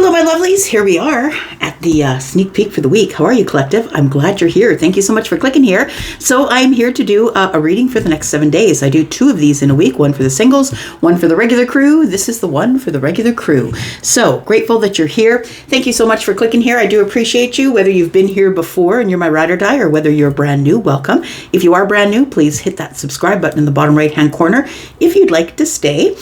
Hello, my lovelies. Here we are at the sneak peek for the week. How are you, collective? I'm glad you're here. Thank you so much for clicking here. So I'm here to do a reading for the next 7 days. I do 2 of these in a week, one for the singles, one for the regular crew. This is the one for the regular crew. So grateful that you're here. Thank you so much for clicking here. I do appreciate you, whether you've been here before and you're my ride or die, or whether you're brand new, welcome. If you are brand new, please hit that subscribe button in the bottom right-hand corner if you'd like to stay.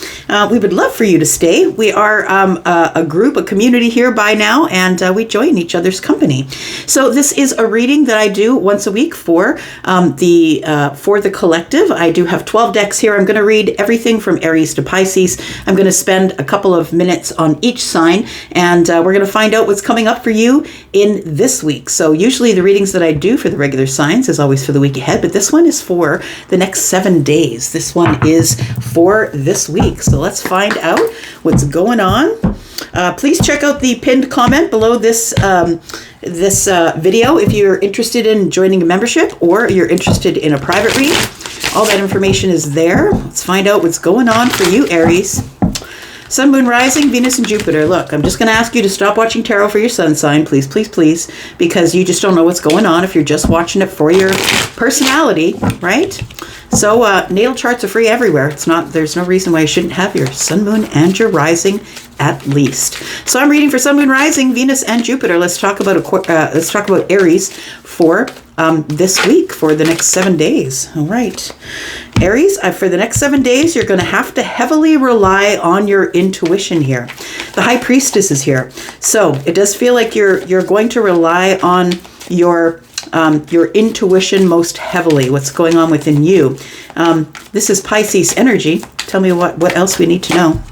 We would love for you to stay. We are a group, a community here by now, and we join each other's company. So this is a reading that I do once a week for the collective. I do have 12 decks here. I'm going to read everything from Aries to Pisces. I'm going to spend a couple of minutes on each sign, and we're going to find out what's coming up for you in this week. So usually the readings that I do for the regular signs is always for the week ahead, but this one is for the next 7 days. This one is for this week. So let's find out what's going on. Please check out the pinned comment below this video if you're interested in joining a membership or you're interested in a private read. All that information is there. Let's find out what's going on for you, Aries. Sun, Moon, Rising, Venus, and Jupiter. Look, I'm just going to ask you to stop watching tarot for your sun sign, please, please, please, because you just don't know what's going on if you're just watching it for your personality, right? So natal charts are free everywhere. There's no reason why you shouldn't have your sun, moon, and your rising at least. So I'm reading for Sun, Moon, Rising, Venus, and Jupiter. Let's talk about Aries for this week, for the next 7 days. All right, Aries, for the next 7 days, you're going to have to heavily rely on your intuition here. The High Priestess is here, so it does feel like you're going to rely on your intuition most heavily. What's going on within you? This is Pisces energy. Tell me what else we need to know.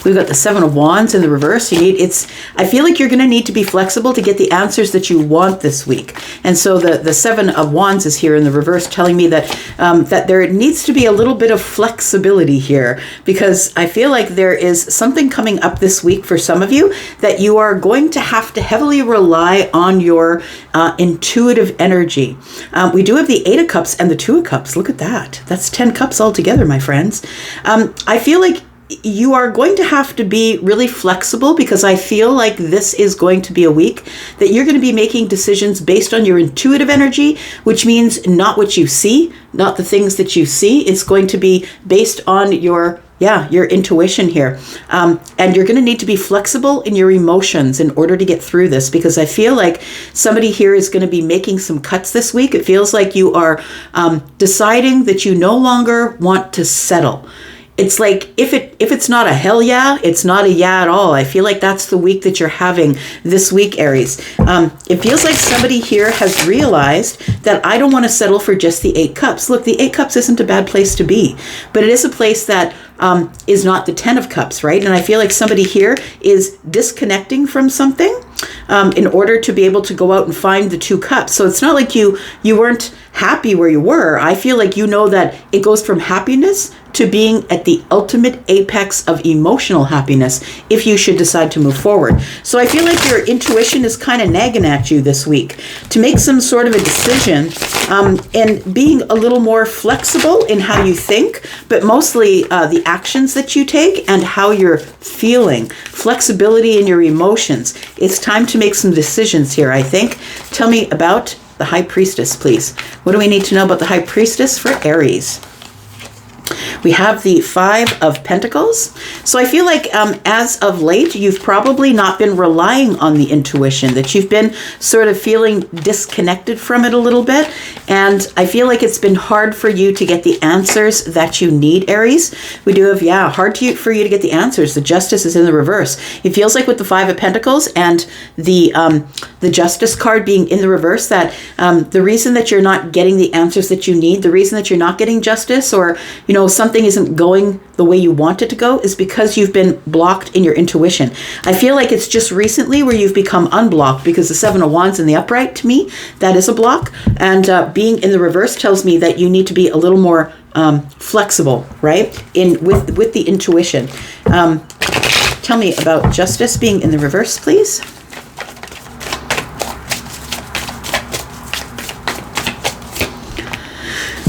We've got the 7 of Wands in the reverse. I feel like you're going to need to be flexible to get the answers that you want this week. And so the 7 of Wands is here in the reverse, telling me that that there needs to be a little bit of flexibility here, because I feel like there is something coming up this week for some of you that you are going to have to heavily rely on your intuitive energy. We do have the 8 of Cups and the 2 of Cups. Look at that. That's 10 cups altogether, my friends. I feel like you are going to have to be really flexible, because I feel like this is going to be a week that you're going to be making decisions based on your intuitive energy, which means not what you see, not the things that you see. It's going to be based on your intuition here. And you're going to need to be flexible in your emotions in order to get through this, because I feel like somebody here is going to be making some cuts this week. It feels like you are deciding that you no longer want to settle. It's like if it's not a hell yeah, it's not a yeah at all. I feel like that's the week that you're having this week, Aries. It feels like somebody here has realized that I don't want to settle for just the 8 cups. Look, the 8 cups isn't a bad place to be, but it is a place that is not the 10 of cups, right? And I feel like somebody here is disconnecting from something in order to be able to go out and find the 2 cups. So it's not like you weren't happy where you were. I feel like you know that it goes from happiness to being at the ultimate apex of emotional happiness if you should decide to move forward. So I feel like your intuition is kind of nagging at you this week to make some sort of a decision, and being a little more flexible in how you think, but mostly the actions that you take and how you're feeling. Flexibility in your emotions. It's time to make some decisions here, I think. Tell me about the High Priestess, please. What do we need to know about the High Priestess for Aries? We have the 5 of Pentacles. So I feel like as of late, you've probably not been relying on the intuition, that you've been sort of feeling disconnected from it a little bit. And I feel like it's been hard for you to get the answers that you need, Aries. We do have, hard for you to get the answers. The Justice is in the reverse. It feels like with the 5 of Pentacles and the Justice card being in the reverse, that the reason that you're not getting the answers that you need, the reason that you're not getting justice, or, something isn't going the way you want it to go, is because you've been blocked in your intuition. I feel like it's just recently where you've become unblocked, because the 7 of Wands in the upright, to me, that is a block. And being in the reverse tells me that you need to be a little more flexible, right? With the intuition. Tell me about Justice being in the reverse, please.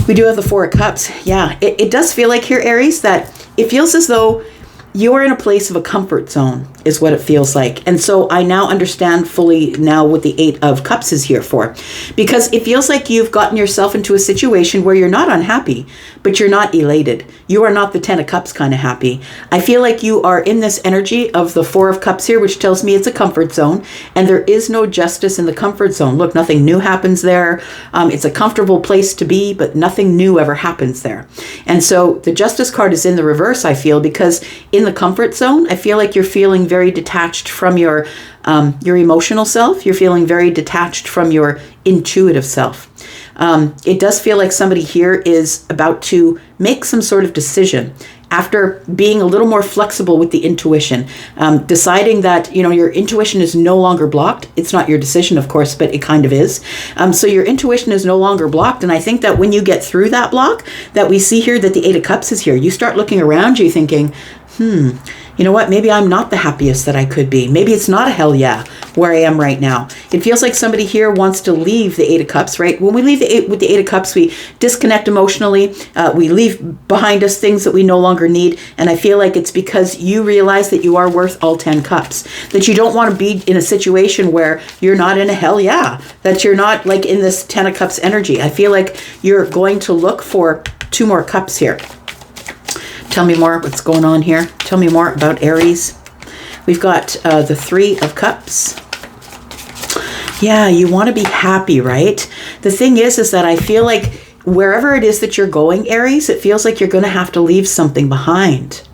We do have the 4 of Cups. Yeah, it does feel like here, Aries, that it feels as though you are in a place of a comfort zone. is what it feels like. And so I now understand fully now what the 8 of Cups is here for, because it feels like you've gotten yourself into a situation where you're not unhappy, but you're not elated. You are not the 10 of Cups kind of happy. I feel like you are in this energy of the 4 of Cups here, which tells me it's a comfort zone, and there is no justice in the comfort zone. Look, nothing new happens there. It's a comfortable place to be, but nothing new ever happens there. And so the Justice card is in the reverse, I feel, because in the comfort zone, I feel like you're feeling very detached from your emotional self. You're feeling very detached from your intuitive self. It does feel like somebody here is about to make some sort of decision after being a little more flexible with the intuition, deciding that, your intuition is no longer blocked. It's not your decision, of course, but it kind of is. So your intuition is no longer blocked. And I think that when you get through that block, that we see here that the 8 of Cups is here, you start looking around you thinking, you know what, maybe I'm not the happiest that I could be. Maybe it's not a hell yeah where I am right now. It feels like somebody here wants to leave the 8 of Cups, right? When we leave with the 8 of Cups, we disconnect emotionally. We leave behind us things that we no longer need. And I feel like it's because you realize that you are worth all 10 cups, that you don't want to be in a situation where you're not in a hell yeah, that you're not like in this 10 of Cups energy. I feel like you're going to look for 2 more cups here. Tell me more what's going on here. Tell me more about Aries. We've got the 3 of Cups. Yeah, you want to be happy, right? The thing is that I feel like wherever it is that you're going, Aries, it feels like you're going to have to leave something behind.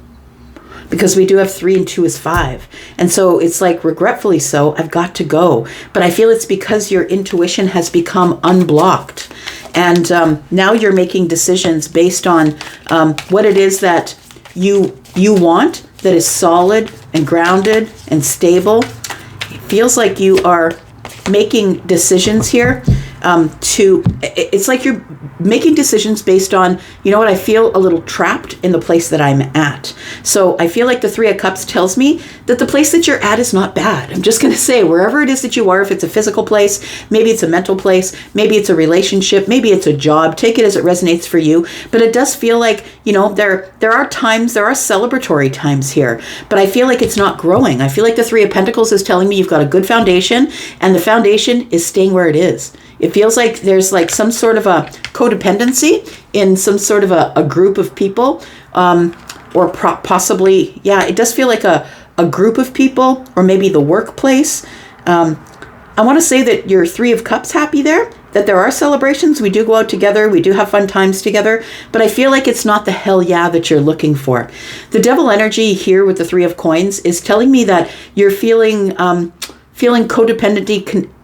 Because we do have 3 and 2 is 5. And so it's like, regretfully so, I've got to go. But I feel it's because your intuition has become unblocked. And now you're making decisions based on what it is that you want, that is solid and grounded and stable. It feels like you are making decisions here it's like you're making decisions based on, you know what, I feel a little trapped in the place that I'm at. So I feel like the 3 of Cups tells me that the place that you're at is not bad. I'm just going to say, wherever it is that you are, if it's a physical place, maybe it's a mental place, maybe it's a relationship, maybe it's a job, take it as it resonates for you. But it does feel like, there are times, there are celebratory times here, but I feel like it's not growing. I feel like the 3 of Pentacles is telling me you've got a good foundation, and the foundation is staying where it is. It feels like there's like some sort of a codependency in some sort of a group of people, or possibly, it does feel like a group of people, or maybe the workplace. I want to say that your 3 of Cups happy there, that there are celebrations. We do go out together. We do have fun times together, but I feel like it's not the hell yeah that you're looking for. The Devil energy here with the 3 of Coins is telling me that you're feeling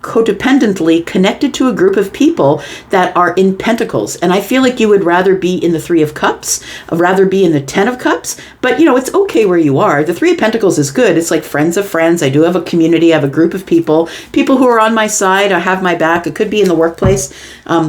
codependently connected to a group of people that are in Pentacles. And I feel like you would rather be in the 3 of Cups, rather be in the 10 of Cups, but it's okay where you are. The 3 of Pentacles is good. It's like friends of friends. I do have a community. I have a group of people who are on my side. I have my back. It could be in the workplace.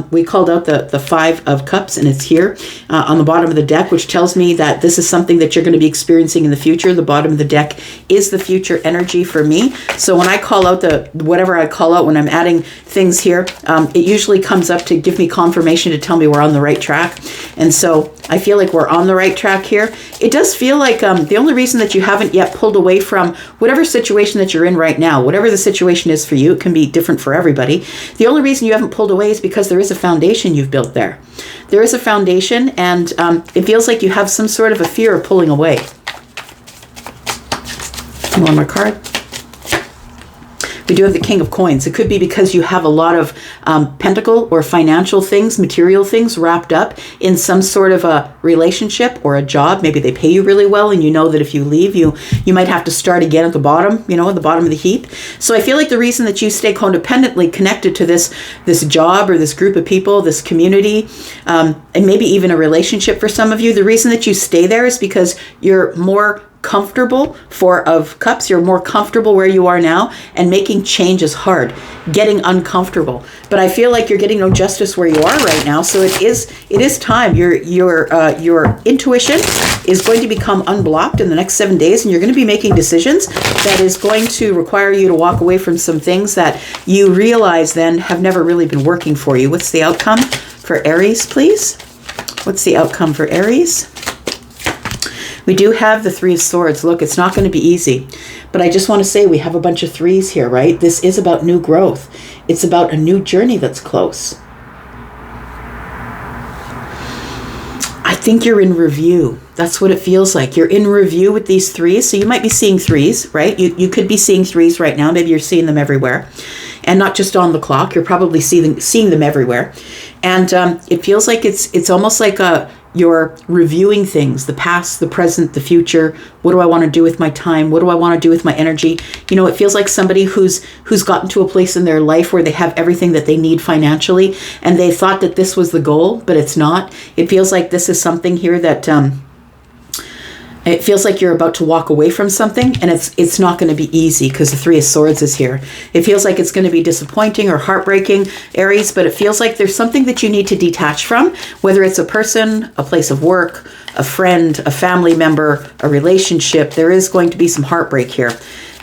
We called out the 5 of Cups, and it's here on the bottom of the deck, which tells me that this is something that you're going to be experiencing in the future. The bottom of the deck is the future energy for me. So when I call out whatever I call out, when I'm adding things here, it usually comes up to give me confirmation, to tell me we're on the right track. And so I feel like we're on the right track here. It does feel like the only reason that you haven't yet pulled away from whatever situation that you're in right now, whatever the situation is for you, it can be different for everybody. The only reason you haven't pulled away is because there is a foundation you've built there. There is a foundation, and it feels like you have some sort of a fear of pulling away. One more card. We do have the King of Coins. It could be because you have a lot of pentacle or financial things, material things wrapped up in some sort of a relationship or a job. Maybe they pay you really well, and you know that if you leave, you might have to start again at the bottom, at the bottom of the heap. So I feel like the reason that you stay codependently connected to this job or this group of people, this community, and maybe even a relationship for some of you, the reason that you stay there is because you're more comfortable. 4 of Cups, you're more comfortable where you are now, and making change is hard, getting uncomfortable. But I feel like you're getting no justice where you are right now. So it is time. Your intuition is going to become unblocked in the next 7 days, and you're going to be making decisions that is going to require you to walk away from some things that you realize then have never really been working for you. What's the outcome for Aries, please? What's the outcome for Aries? We do have the Three of Swords. Look, it's not going to be easy. But I just want to say we have a bunch of threes here, right? This is about new growth. It's about a new journey that's close. I think you're in review. That's what it feels like. You're in review with these threes. So you might be seeing threes, right? You could be seeing threes right now. Maybe you're seeing them everywhere. And not just on the clock. You're probably seeing them everywhere. And it feels like it's almost like you're reviewing things, the past, the present, the future. What do I want to do with my time? What do I want to do with my energy? You know, it feels like somebody who's gotten to a place in their life where they have everything that they need financially, and they thought that this was the goal, but it's not. It feels like this is something here that it feels like you're about to walk away from something, and it's not going to be easy because the Three of Swords is here. It feels like it's going to be disappointing or heartbreaking, Aries, but it feels like there's something that you need to detach from, whether it's a person, a place of work, a friend, a family member, a relationship. There is going to be some heartbreak here.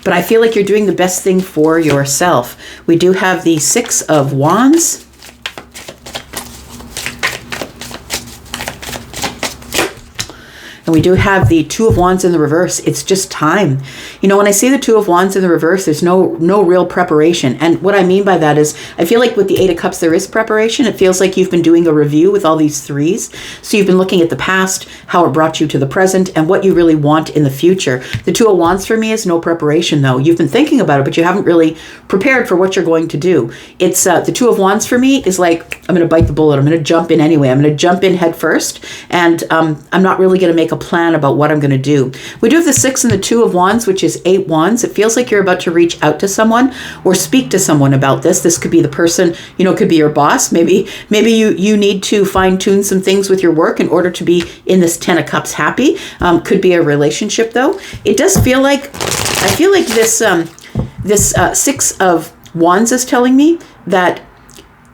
But I feel like you're doing the best thing for yourself. We do have the Six of Wands. And we do have the Two of Wands in the reverse. It's just time. You know, when I see the Two of Wands in the reverse, there's no real preparation. And what I mean by that is, I feel like with the Eight of Cups, there is preparation. It feels like you've been doing a review with all these threes. So you've been looking at the past, how it brought you to the present, and what you really want in the future. The Two of Wands for me is no preparation, though. You've been thinking about it, but you haven't really prepared for what you're going to do. It's the Two of Wands for me is like, I'm going to bite the bullet. I'm going to jump in anyway. I'm going to jump in head first. And I'm not really going to make a plan about what I'm going to do. We do have the Six and the Two of Wands, which is 8 wands. It feels like you're about to reach out to someone or speak to someone about this. This could be the person, you know, it could be your boss. Maybe you need to fine tune some things with your work in order to be in this 10 of Cups happy. Could be a relationship though. It does feel like, I feel like this Six of Wands is telling me that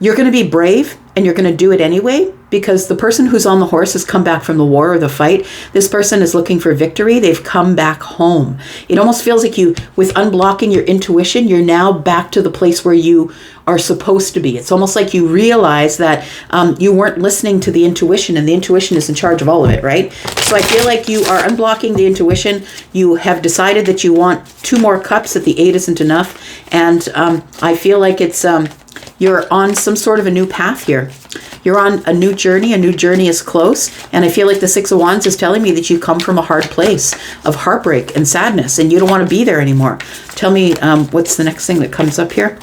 you're going to be brave and you're going to do it anyway, because the person who's on the horse has come back from the war or the fight. This person is looking for victory. They've come back home. It almost feels like you, with unblocking your intuition, you're now back to the place where you are supposed to be. It's almost like you realize that you weren't listening to the intuition, and the intuition is in charge of all of it, right? So I feel like you are unblocking the intuition. You have decided that you want 2 more cups, that the 8 isn't enough. And I feel like it's you're on some sort of a new path here. You're on a new journey. A new journey is close. And I feel like the Six of Wands is telling me that you come from a hard place of heartbreak and sadness, and you don't want to be there anymore. Tell me, what's the next thing that comes up here?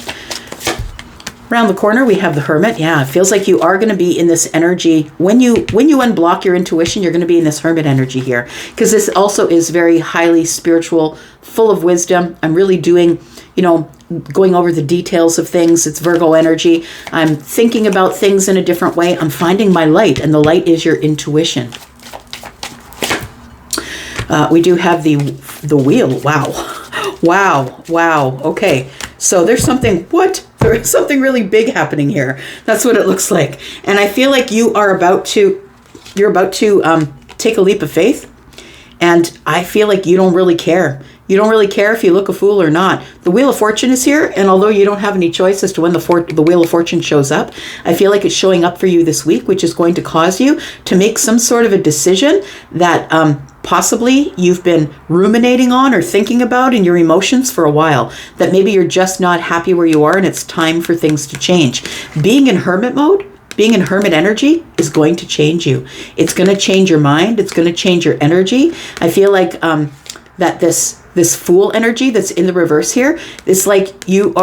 Around the corner, we have the Hermit. Yeah, it feels like you are going to be in this energy. When you unblock your intuition, you're going to be in this Hermit energy here. Because this also is very highly spiritual, full of wisdom. I'm really doing, you know, going over the details of things. It's Virgo energy. I'm thinking about things in a different way. I'm finding my light, and the light is your intuition. We do have the Wheel. Wow. Okay. So there's something, there's something really big happening here. That's what it looks like. And I feel like you're about to take a leap of faith. And I feel like you don't really care. You don't really care if you look a fool or not. The Wheel of Fortune is here, and although you don't have any choice as to when the Wheel of Fortune shows up, I feel like it's showing up for you this week, which is going to cause you to make some sort of a decision that possibly you've been ruminating on or thinking about in your emotions for a while, that maybe you're just not happy where you are and it's time for things to change. Being in Hermit mode, being in Hermit energy is going to change you. It's going to change your mind. It's going to change your energy. I feel like that this Fool energy that's in the reverse here is like you've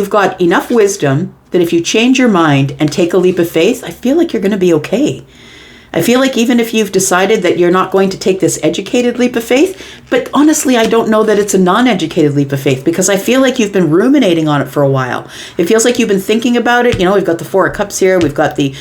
got enough wisdom that if you change your mind and take a leap of faith, I feel like you're going to be okay. I feel like even if you've decided that you're not going to take this educated leap of faith, but honestly, I don't know that it's a non-educated leap of faith, because I feel like you've been ruminating on it for a while. It feels like you've been thinking about it. You know, we've got the Four of Cups here. We've got the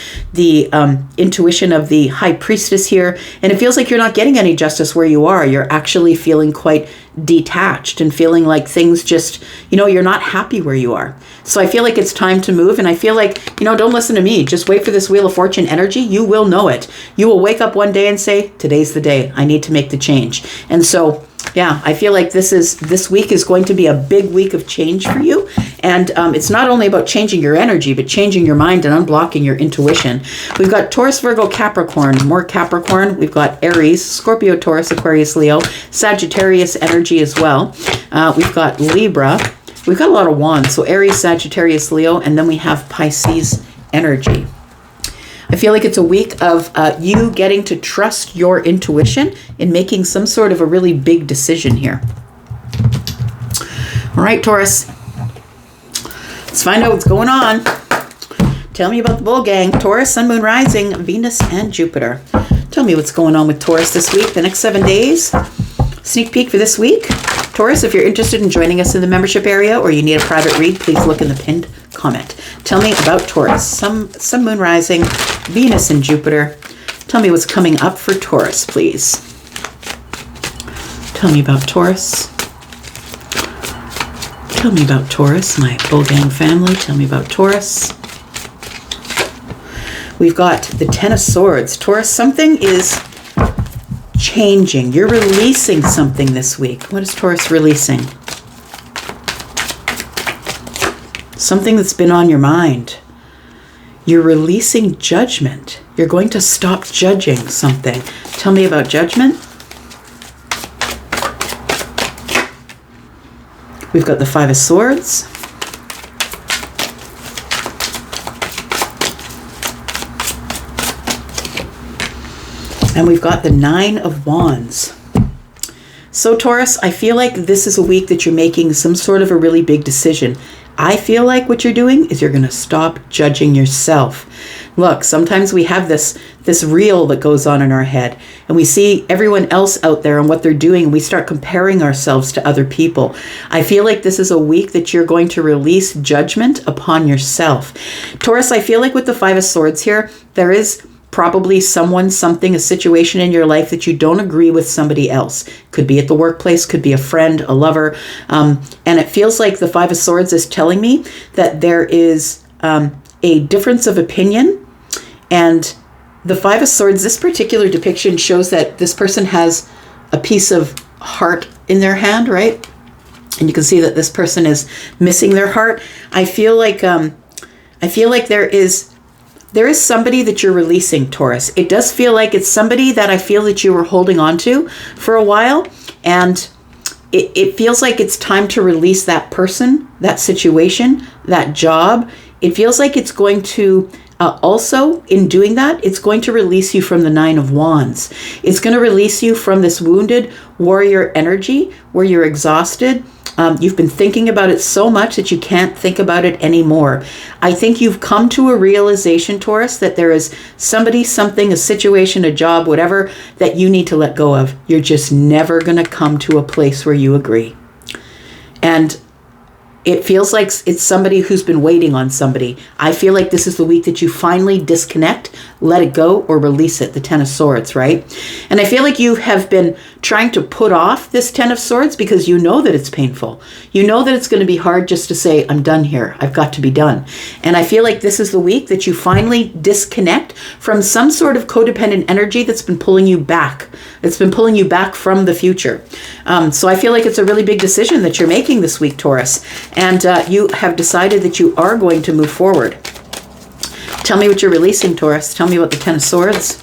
intuition of the High Priestess here. And it feels like you're not getting any justice where you are. You're actually feeling quite detached and feeling like things just, you know, you're not happy where you are. So I feel like it's time to move. And I feel like, you know, don't listen to me. Just wait for this Wheel of Fortune energy. You will know it. You will wake up one day and say, today's the day. I need to make the change. And so Yeah, I feel like this week is going to be a big week of change for you. And it's not only about changing your energy, but changing your mind and unblocking your intuition. We've got Taurus, Virgo, Capricorn, more Capricorn. We've got Aries, Scorpio, Taurus, Aquarius, Leo, Sagittarius energy as well. We've got Libra. We've got a lot of wands. So Aries, Sagittarius, Leo, and then we have Pisces energy. I feel like it's a week of you getting to trust your intuition in making some sort of a really big decision here. All right, Taurus. Let's find out what's going on. Tell me about the bull gang. Taurus, Sun, Moon, Rising, Venus, and Jupiter. Tell me what's going on with Taurus this week, the next 7 days. Sneak peek for this week. Taurus, if you're interested in joining us in the membership area or you need a private read, please look in the pinned comment. Tell me about Taurus, Sun, Moon, Rising, Venus, and Jupiter. Tell me what's coming up for Taurus, please. Tell me about Taurus. Tell me about Taurus, my bull gang family. Tell me about Taurus. We've got the Ten of Swords. Taurus, something is changing. You're releasing something this week. What is Taurus releasing? Something that's been on your mind. You're releasing judgment. You're going to stop judging something. Tell me about judgment. We've got the Five of Swords. And we've got the Nine of Wands. So Taurus, I feel like this is a week that you're making some sort of a really big decision. I feel like what you're doing is you're going to stop judging yourself. Look, sometimes we have this reel that goes on in our head and we see everyone else out there and what they're doing and we start comparing ourselves to other people. I feel like this is a week that you're going to release judgment upon yourself. Taurus, I feel like with the Five of Swords here, there is probably someone, something, a situation in your life that you don't agree with somebody else. Could be at the workplace, could be a friend, a lover. And it feels like the Five of Swords is telling me that there is a difference of opinion. And the Five of Swords, this particular depiction shows that this person has a piece of heart in their hand, right? And you can see that this person is missing their heart. I feel like there is somebody that you're releasing, Taurus. It does feel like it's somebody that I feel that you were holding on to for a while. And it feels like it's time to release that person, that situation, that job. It feels like it's going to also, in doing that, it's going to release you from the Nine of Wands. It's going to release you from this wounded warrior energy where you're exhausted. You've been thinking about it so much that you can't think about it anymore. I think you've come to a realization, Taurus, that there is somebody, something, a situation, a job, whatever, that you need to let go of. You're just never going to come to a place where you agree. And it feels like it's somebody who's been waiting on somebody. I feel like this is the week that you finally disconnect, let it go, or release it, the Ten of Swords, right? And I feel like you have been trying to put off this Ten of Swords because you know that it's painful. You know that it's going to be hard just to say, I'm done here. I've got to be done. And I feel like this is the week that you finally disconnect from some sort of codependent energy that's been pulling you back. It's been pulling you back from the future. So I feel like it's a really big decision that you're making this week, Taurus. And you have decided that you are going to move forward. Tell me what you're releasing, Taurus. Tell me about the Ten of Swords.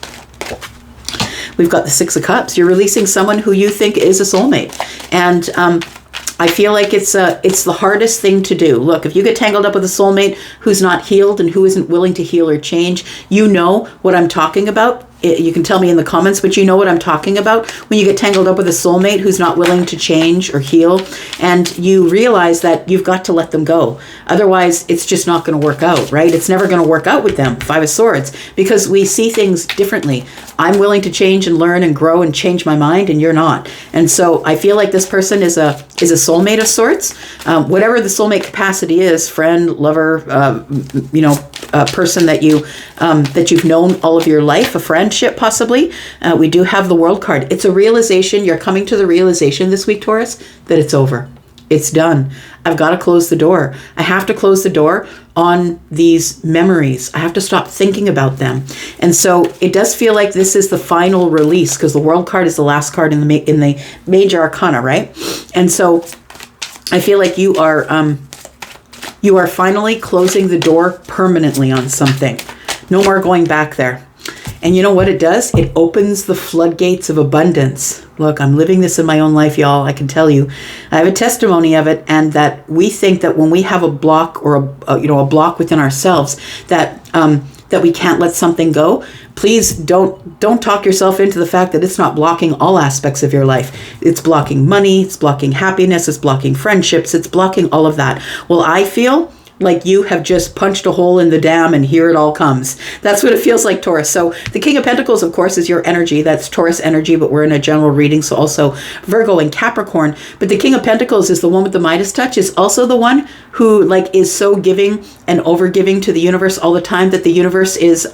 We've got the Six of Cups. You're releasing someone who you think is a soulmate. And I feel like it's the hardest thing to do. Look, if you get tangled up with a soulmate who's not healed and who isn't willing to heal or change, you know what I'm talking about. You can tell me in the comments, but you know what I'm talking about when you get tangled up with a soulmate who's not willing to change or heal, and you realize that you've got to let them go. Otherwise, it's just not going to work out, right? It's never going to work out with them, Five of Swords, because we see things differently. I'm willing to change and learn and grow and change my mind, and you're not. And so I feel like this person is a soulmate of sorts. Whatever the soulmate capacity is, friend, lover, person that you've known all of your life, a friendship possibly. We do have the World card. It's a realization. You're coming to the realization this week, Taurus, that it's over. It's done. I've got to close the door. I have to close the door on these memories. I have to stop thinking about them. And so it does feel like this is the final release, because the World card is the last card in the major arcana, right? And so I feel like you are finally closing the door permanently on something. No more going back there. And you know what it does? It opens the floodgates of abundance. Look, I'm living this in my own life, y'all. I can tell you. I have a testimony of it, and that we think that when we have a block or a block within ourselves, that we can't let something go. Please don't talk yourself into the fact that it's not blocking all aspects of your life. It's blocking money, it's blocking happiness, it's blocking friendships, it's blocking all of that. Well, I feel like you have just punched a hole in the dam and here it all comes. That's what it feels like, Taurus. So the King of Pentacles, of course, is your energy. That's Taurus energy, but we're in a general reading, so also Virgo and Capricorn. But the King of Pentacles is the one with the Midas touch, is also the one who is so giving and over-giving to the universe all the time that the universe is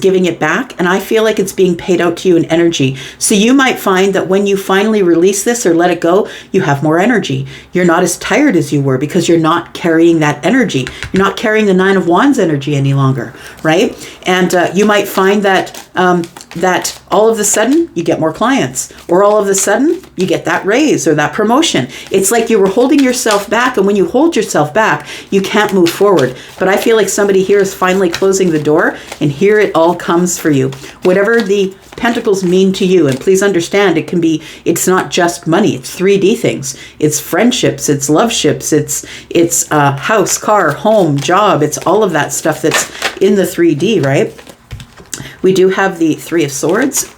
giving it back. And I feel like it's being paid out to you in energy. So you might find that when you finally release this or let it go, you have more energy. You're not as tired as you were because you're not carrying that energy. You're not carrying the Nine of Wands energy any longer, right? And you might find that that all of a sudden you get more clients, or all of a sudden you get that raise or that promotion. It's like you were holding yourself back, and when you hold yourself back, you can't move forward. But I feel like somebody here is finally closing the door, and here it all comes for you. Whatever the Pentacles mean to you, and please understand, it's not just money, it's 3D things. It's friendships, it's love ships, it's house, car, home, job, it's all of that stuff that's in the 3D, right? We do have the Three of Swords.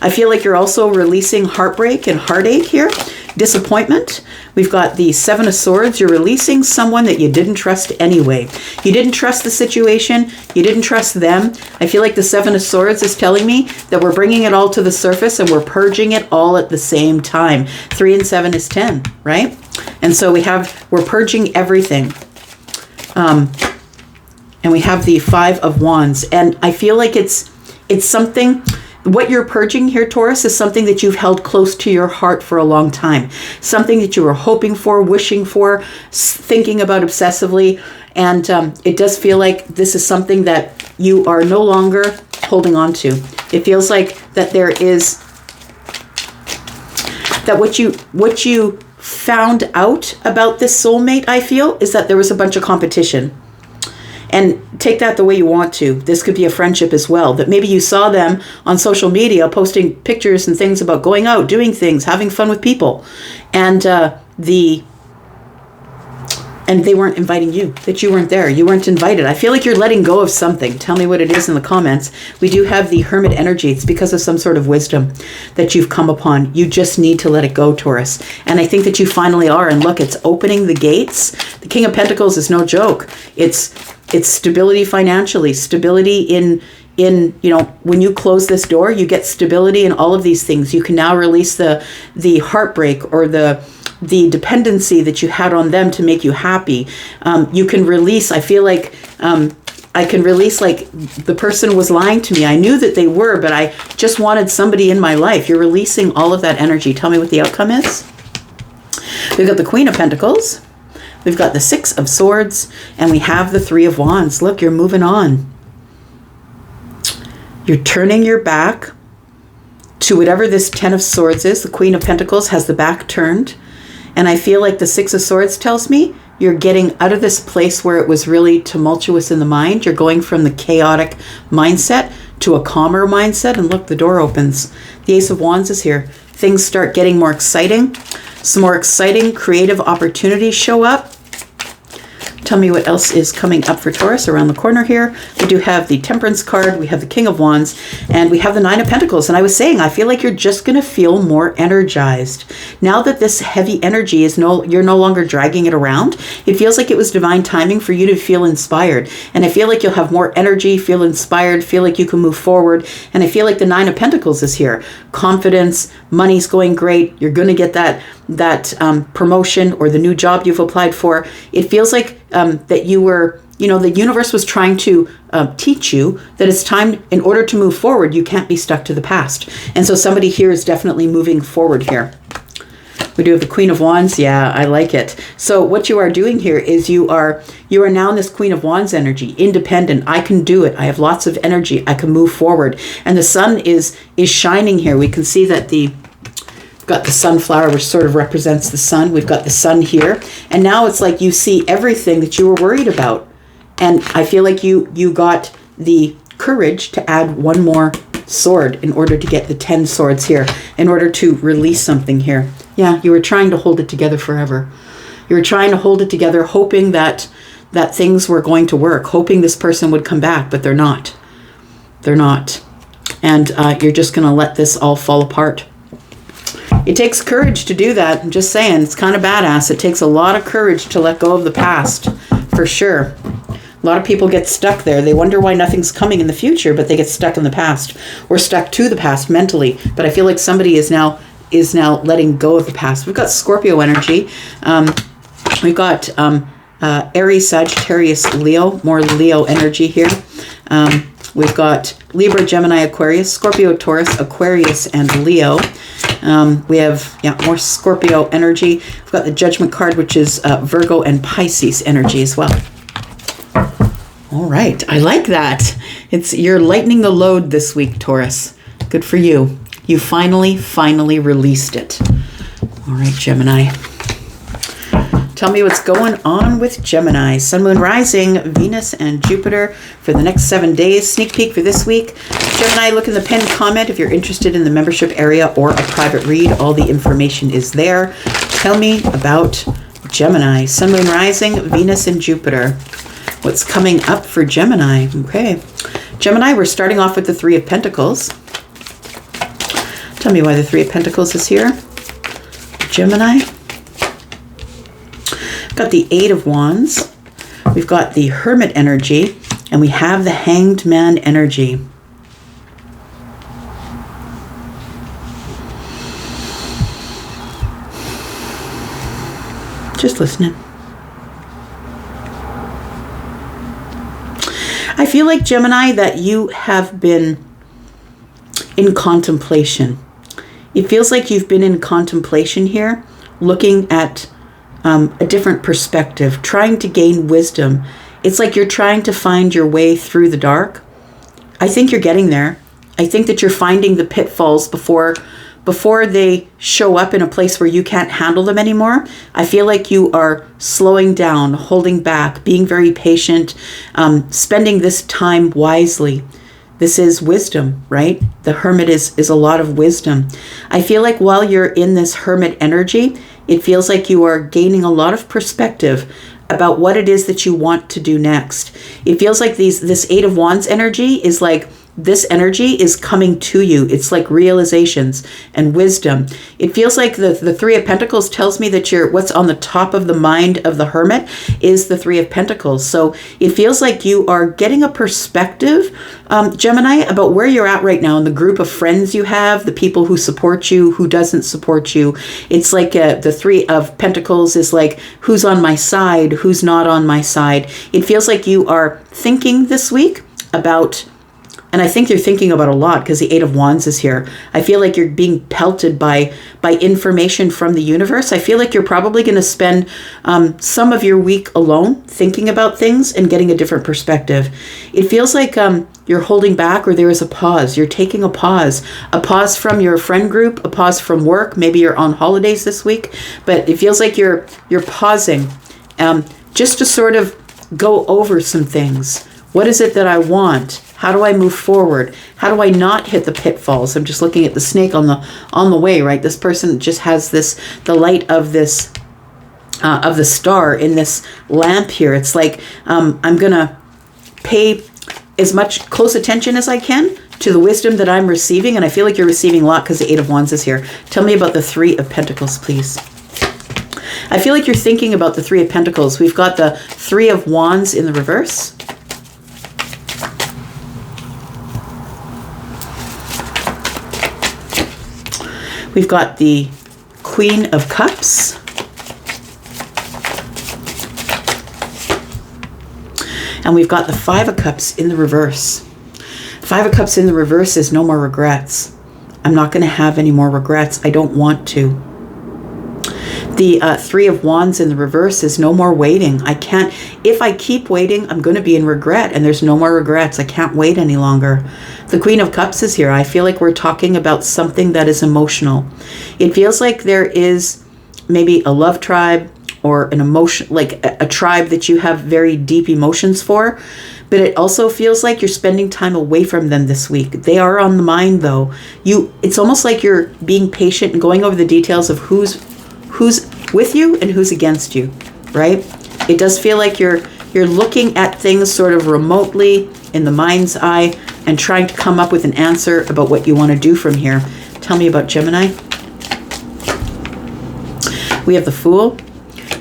I feel like you're also releasing heartbreak and heartache here. Disappointment. We've got the Seven of Swords. You're releasing someone that you didn't trust anyway. You didn't trust the situation. You didn't trust them. I feel like the Seven of Swords is telling me that we're bringing it all to the surface and we're purging it all at the same time. 3 and 7 is 10, right? And so we're purging everything. And we have the Five of Wands. And I feel like it's something, what you're purging here, Taurus, is something that you've held close to your heart for a long time. Something that you were hoping for, wishing for, thinking about obsessively. And it does feel like this is something that you are no longer holding on to. It feels like that there is, that what you found out about this soulmate, I feel, is that there was a bunch of competition. And take that the way you want to. This could be a friendship as well. That maybe you saw them on social media posting pictures and things about going out, doing things, having fun with people. And they weren't inviting you, that you weren't there. You weren't invited. I feel like you're letting go of something. Tell me what it is in the comments. We do have the Hermit energy. It's because of some sort of wisdom that you've come upon. You just need to let it go, Taurus. And I think that you finally are. And look, it's opening the gates. The King of Pentacles is no joke. It's stability financially, stability in when you close this door, you get stability in all of these things. You can now release the heartbreak or the dependency that you had on them to make you happy. You can release, I feel like I can release, like, the person was lying to me. I knew that they were, but I just wanted somebody in my life. You're releasing all of that energy. Tell me what the outcome is. We've got the Queen of Pentacles. We've got the Six of Swords, and we have the Three of Wands. Look, you're moving on. You're turning your back to whatever this Ten of Swords is. The Queen of Pentacles has the back turned. And I feel like the Six of Swords tells me you're getting out of this place where it was really tumultuous in the mind. You're going from the chaotic mindset to a calmer mindset. And look, the door opens. The Ace of Wands is here. Things start getting more exciting. Some more exciting creative opportunities show up. Tell me what else is coming up for Taurus around the corner here. We do have the Temperance card, we have the King of Wands, and we have the Nine of Pentacles. And I was saying, I feel like you're just going to feel more energized. Now that this heavy energy is you're no longer dragging it around, it feels like it was divine timing for you to feel inspired. And I feel like you'll have more energy, feel inspired, feel like you can move forward. And I feel like the Nine of Pentacles is here. Confidence, money's going great. You're going to get that promotion or the new job you've applied for. It feels like that you were, the universe was trying to teach you that it's time, in order to move forward, you can't be stuck to the past. And so somebody here is definitely moving forward here. We do have the Queen of Wands. Yeah, I like it. So what you are doing here is you are now in this Queen of Wands energy, independent. I can do it. I have lots of energy. I can move forward. And the sun is shining here. We can see that we've got the sunflower, which sort of represents the sun. We've got the sun here. And now it's like you see everything that you were worried about. And I feel like you got the courage to add one more sword in order to get the 10 swords here, in order to release something here. Yeah, you were trying to hold it together forever. You were trying to hold it together, hoping that things were going to work, hoping this person would come back, but they're not. They're not. And you're just going to let this all fall apart. It takes courage to do that. I'm just saying, it's kind of badass. It takes a lot of courage to let go of the past, for sure. A lot of people get stuck there. They wonder why nothing's coming in the future, but they get stuck in the past or stuck to the past mentally. But I feel like somebody is now letting go of the past. We've got Scorpio energy. We've got Aries, Sagittarius, Leo, more Leo energy here. We've got Libra, Gemini, Aquarius, Scorpio, Taurus, Aquarius, and Leo. We have more Scorpio energy. We've got the Judgment card, which is Virgo and Pisces energy as well. All right, I like that. You're lightening the load this week, Taurus. Good for you. You finally released it. All right, Gemini. Tell me what's going on with Gemini. Sun, Moon, Rising, Venus, and Jupiter for the next 7 days. Sneak peek for this week. Gemini, look in the pinned comment if you're interested in the membership area or a private read. All the information is there. Tell me about Gemini. Sun, Moon, Rising, Venus, and Jupiter. What's coming up for Gemini? Okay. Gemini, we're starting off with the Three of Pentacles. Tell me why the Three of Pentacles is here. Gemini. We've got the Eight of Wands. We've got the Hermit energy. And we have the Hanged Man energy. Just listening. I feel like, Gemini, that you have been in contemplation. It feels like you've been in contemplation here, looking at a different perspective, trying to gain wisdom. It's like you're trying to find your way through the dark. I think you're getting there. I think that you're finding the pitfalls before they show up in a place where you can't handle them anymore. I feel like you are slowing down, holding back, being very patient, spending this time wisely. This is wisdom, right? The Hermit is a lot of wisdom. I feel like while you're in this Hermit energy, it feels like you are gaining a lot of perspective about what it is that you want to do next. It feels like this Eight of Wands energy is like, this energy is coming to you. It's like realizations and wisdom. It feels like the Three of Pentacles tells me that what's on the top of the mind of the Hermit is the Three of Pentacles. So it feels like you are getting a perspective, Gemini, about where you're at right now in the group of friends you have, the people who support you, who doesn't support you. It's like the Three of Pentacles is like, who's on my side, who's not on my side. It feels like you are thinking this week about, and I think you're thinking about a lot because the Eight of Wands is here. I feel like you're being pelted by information from the universe. I feel like you're probably going to spend some of your week alone thinking about things and getting a different perspective. It feels like you're holding back, or there is a pause. You're taking a pause from your friend group, a pause from work. Maybe you're on holidays this week, but it feels like you're pausing just to sort of go over some things. What is it that I want? How do I move forward? How do I not hit the pitfalls? I'm just looking at the snake on the way, right? This person just has the light of this of the star in this lamp here. It's like I'm gonna pay as much close attention as I can to the wisdom that I'm receiving, and I feel like you're receiving a lot because the Eight of Wands is here. Tell me about the Three of Pentacles, please. I feel like you're thinking about the Three of Pentacles. We've got the Three of Wands in the reverse. We've got the Queen of Cups. And we've got the Five of Cups in the reverse. Five of Cups in the reverse is no more regrets. I'm not going to have any more regrets. I don't want to. The Three of Wands in the reverse is no more waiting. I can't, if I keep waiting, I'm going to be in regret, and there's no more regrets. I can't wait any longer. The Queen of Cups is here. I feel like we're talking about something that is emotional. It feels like there is maybe a love tribe or an emotion, like a tribe that you have very deep emotions for, but it also feels like you're spending time away from them this week. They are on the mind though. It's almost like you're being patient and going over the details of who's with you and who's against you, right? It does feel like you're looking at things sort of remotely in the mind's eye and trying to come up with an answer about what you want to do from here. Tell me about Gemini. We have the Fool.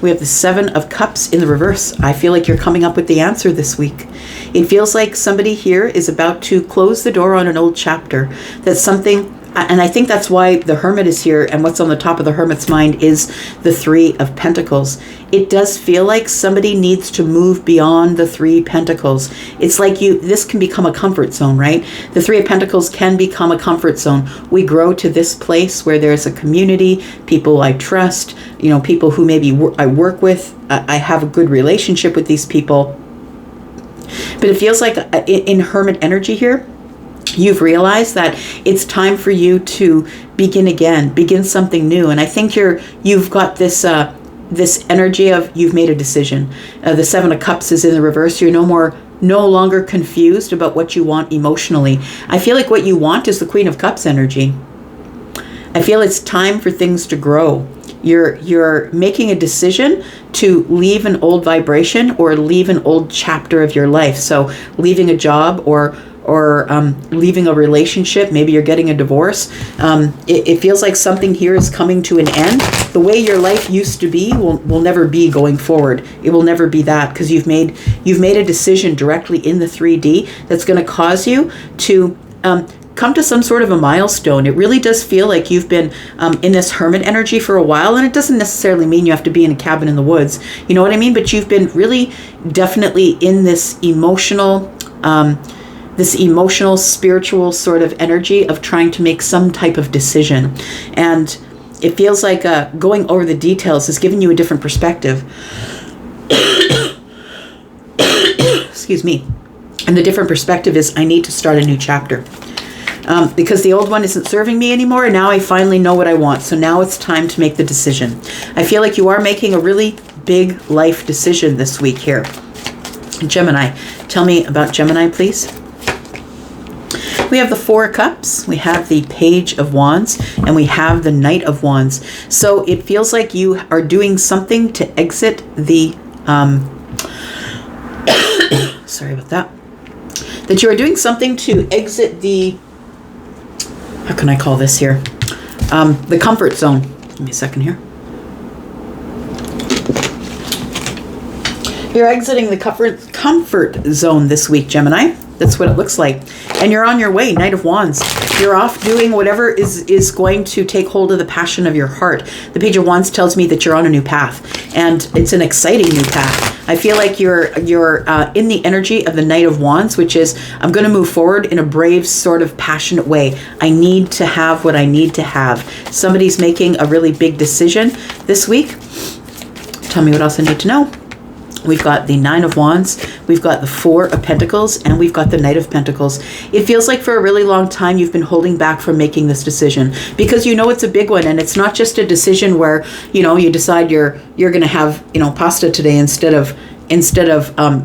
We have the Seven of Cups in the reverse. I feel like you're coming up with the answer this week. It feels like somebody here is about to close the door on an old chapter. That's something, and I think that's why the Hermit is here, and what's on the top of the Hermit's mind is the Three of Pentacles. It does feel like somebody needs to move beyond the Three Pentacles. It's like this can become a comfort zone, right? The Three of Pentacles can become a comfort zone. We grow to this place where there's a community, people I trust, people who maybe I work with. I have a good relationship with these people. But it feels like in Hermit energy here, you've realized that it's time for you to begin again, begin something new. And I think you've got this energy of you've made a decision. The Seven of Cups is in the reverse. You're no longer confused about what you want emotionally. I feel like what you want is the Queen of Cups energy. I feel it's time for things to grow. You're making a decision to leave an old vibration or leave an old chapter of your life. So leaving a job or leaving a relationship. Maybe you're getting a divorce. It feels like something here is coming to an end. The way your life used to be will never be going forward. It will never be that, because you've made a decision directly in the 3D that's going to cause you to come to some sort of a milestone. It really does feel like you've been in this Hermit energy for a while, and it doesn't necessarily mean you have to be in a cabin in the woods. You know what I mean? But you've been really definitely in this emotional, spiritual sort of energy of trying to make some type of decision. And it feels like going over the details has given you a different perspective. Excuse me. And the different perspective is, I need to start a new chapter. Because the old one isn't serving me anymore, and now I finally know what I want. So now it's time to make the decision. I feel like you are making a really big life decision this week here. Gemini. Tell me about Gemini, please. We have the Four of Cups, we have the Page of Wands, and we have the Knight of Wands. So it feels like you are doing something to exit the, sorry about that, that you are doing something to exit the, how can I call this here? The comfort zone. Give me a second here. You're exiting the comfort zone this week, Gemini. That's what it looks like. And you're on your way, Knight of Wands. You're off doing whatever is going to take hold of the passion of your heart. The Page of Wands tells me that you're on a new path, and it's an exciting new path. I feel like you're in the energy of the Knight of Wands, which is, I'm going to move forward in a brave, sort of passionate way. I need to have what I need to have. Somebody's making a really big decision this week. Tell me what else I need to know. We've got the Nine of Wands, we've got the Four of Pentacles, and we've got the Knight of Pentacles. It feels like for a really long time you've been holding back from making this decision, because you know it's a big one, and it's not just a decision where, you decide you're going to have, pasta today instead of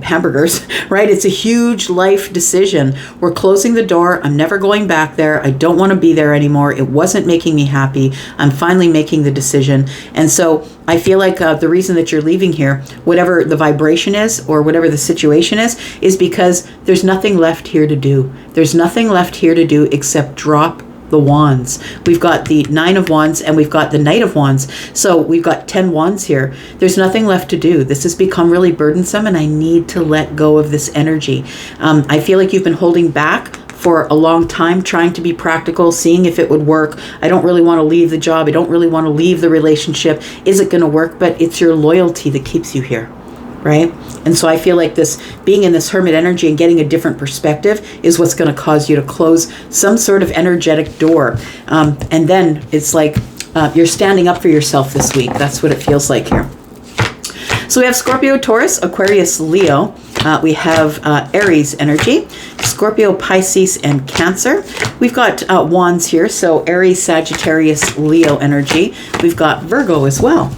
hamburgers, right? It's a huge life decision. We're closing the door. I'm never going back there. I don't want to be there anymore. It wasn't making me happy. I'm finally making the decision. And so I feel like the reason that you're leaving here, whatever the vibration is or whatever the situation is because there's nothing left here to do. There's nothing left here to do except drop the wands. We've got the Nine of Wands and we've got the Knight of Wands. So we've got 10 wands here. There's nothing left to do. This has become really burdensome, and I need to let go of this energy. I feel like you've been holding back for a long time, trying to be practical, seeing if it would work. I don't really want to leave the job. I don't really want to leave the relationship. Is it going to work? But it's your loyalty that keeps you here, right? And so I feel like this, being in this Hermit energy and getting a different perspective is what's going to cause you to close some sort of energetic door. And then it's like you're standing up for yourself this week. That's what it feels like here. So we have Scorpio, Taurus, Aquarius, Leo. We have Aries energy, Scorpio, Pisces, and Cancer. We've got wands here, so Aries, Sagittarius, Leo energy. We've got Virgo as well.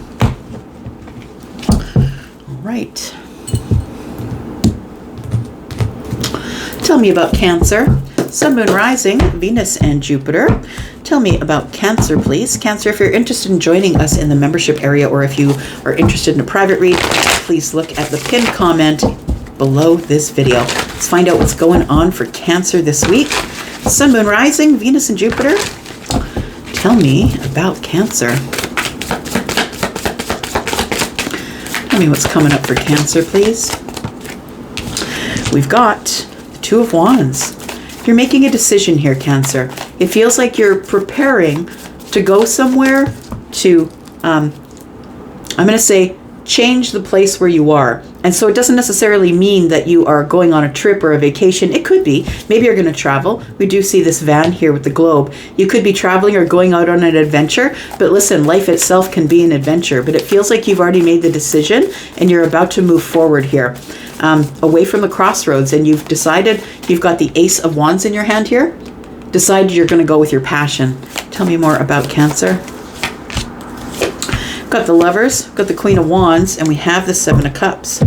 All right. Tell me about Cancer. Sun, Moon, Rising, Venus, and Jupiter. Tell me about Cancer, please. Cancer, if you're interested in joining us in the membership area, or if you are interested in a private read, please look at the pinned comment below this video. Let's find out what's going on for Cancer this week. Sun, Moon, Rising, Venus, and Jupiter. Tell me about Cancer. Tell me what's coming up for Cancer, please. We've got the Two of Wands. You're making a decision here, Cancer. It feels like you're preparing to go somewhere to, I'm going to say, change the place where you are. And so it doesn't necessarily mean that you are going on a trip or a vacation. It could be. Maybe you're going to travel. We do see this van here with the globe. You could be traveling or going out on an adventure. But listen, life itself can be an adventure. But it feels like you've already made the decision and you're about to move forward here. Away from the crossroads, and you've decided, you've got the Ace of Wands in your hand here, decided you're going to go with your passion. Tell me more about Cancer. Got the Lovers, got the Queen of Wands, and we have the Seven of Cups.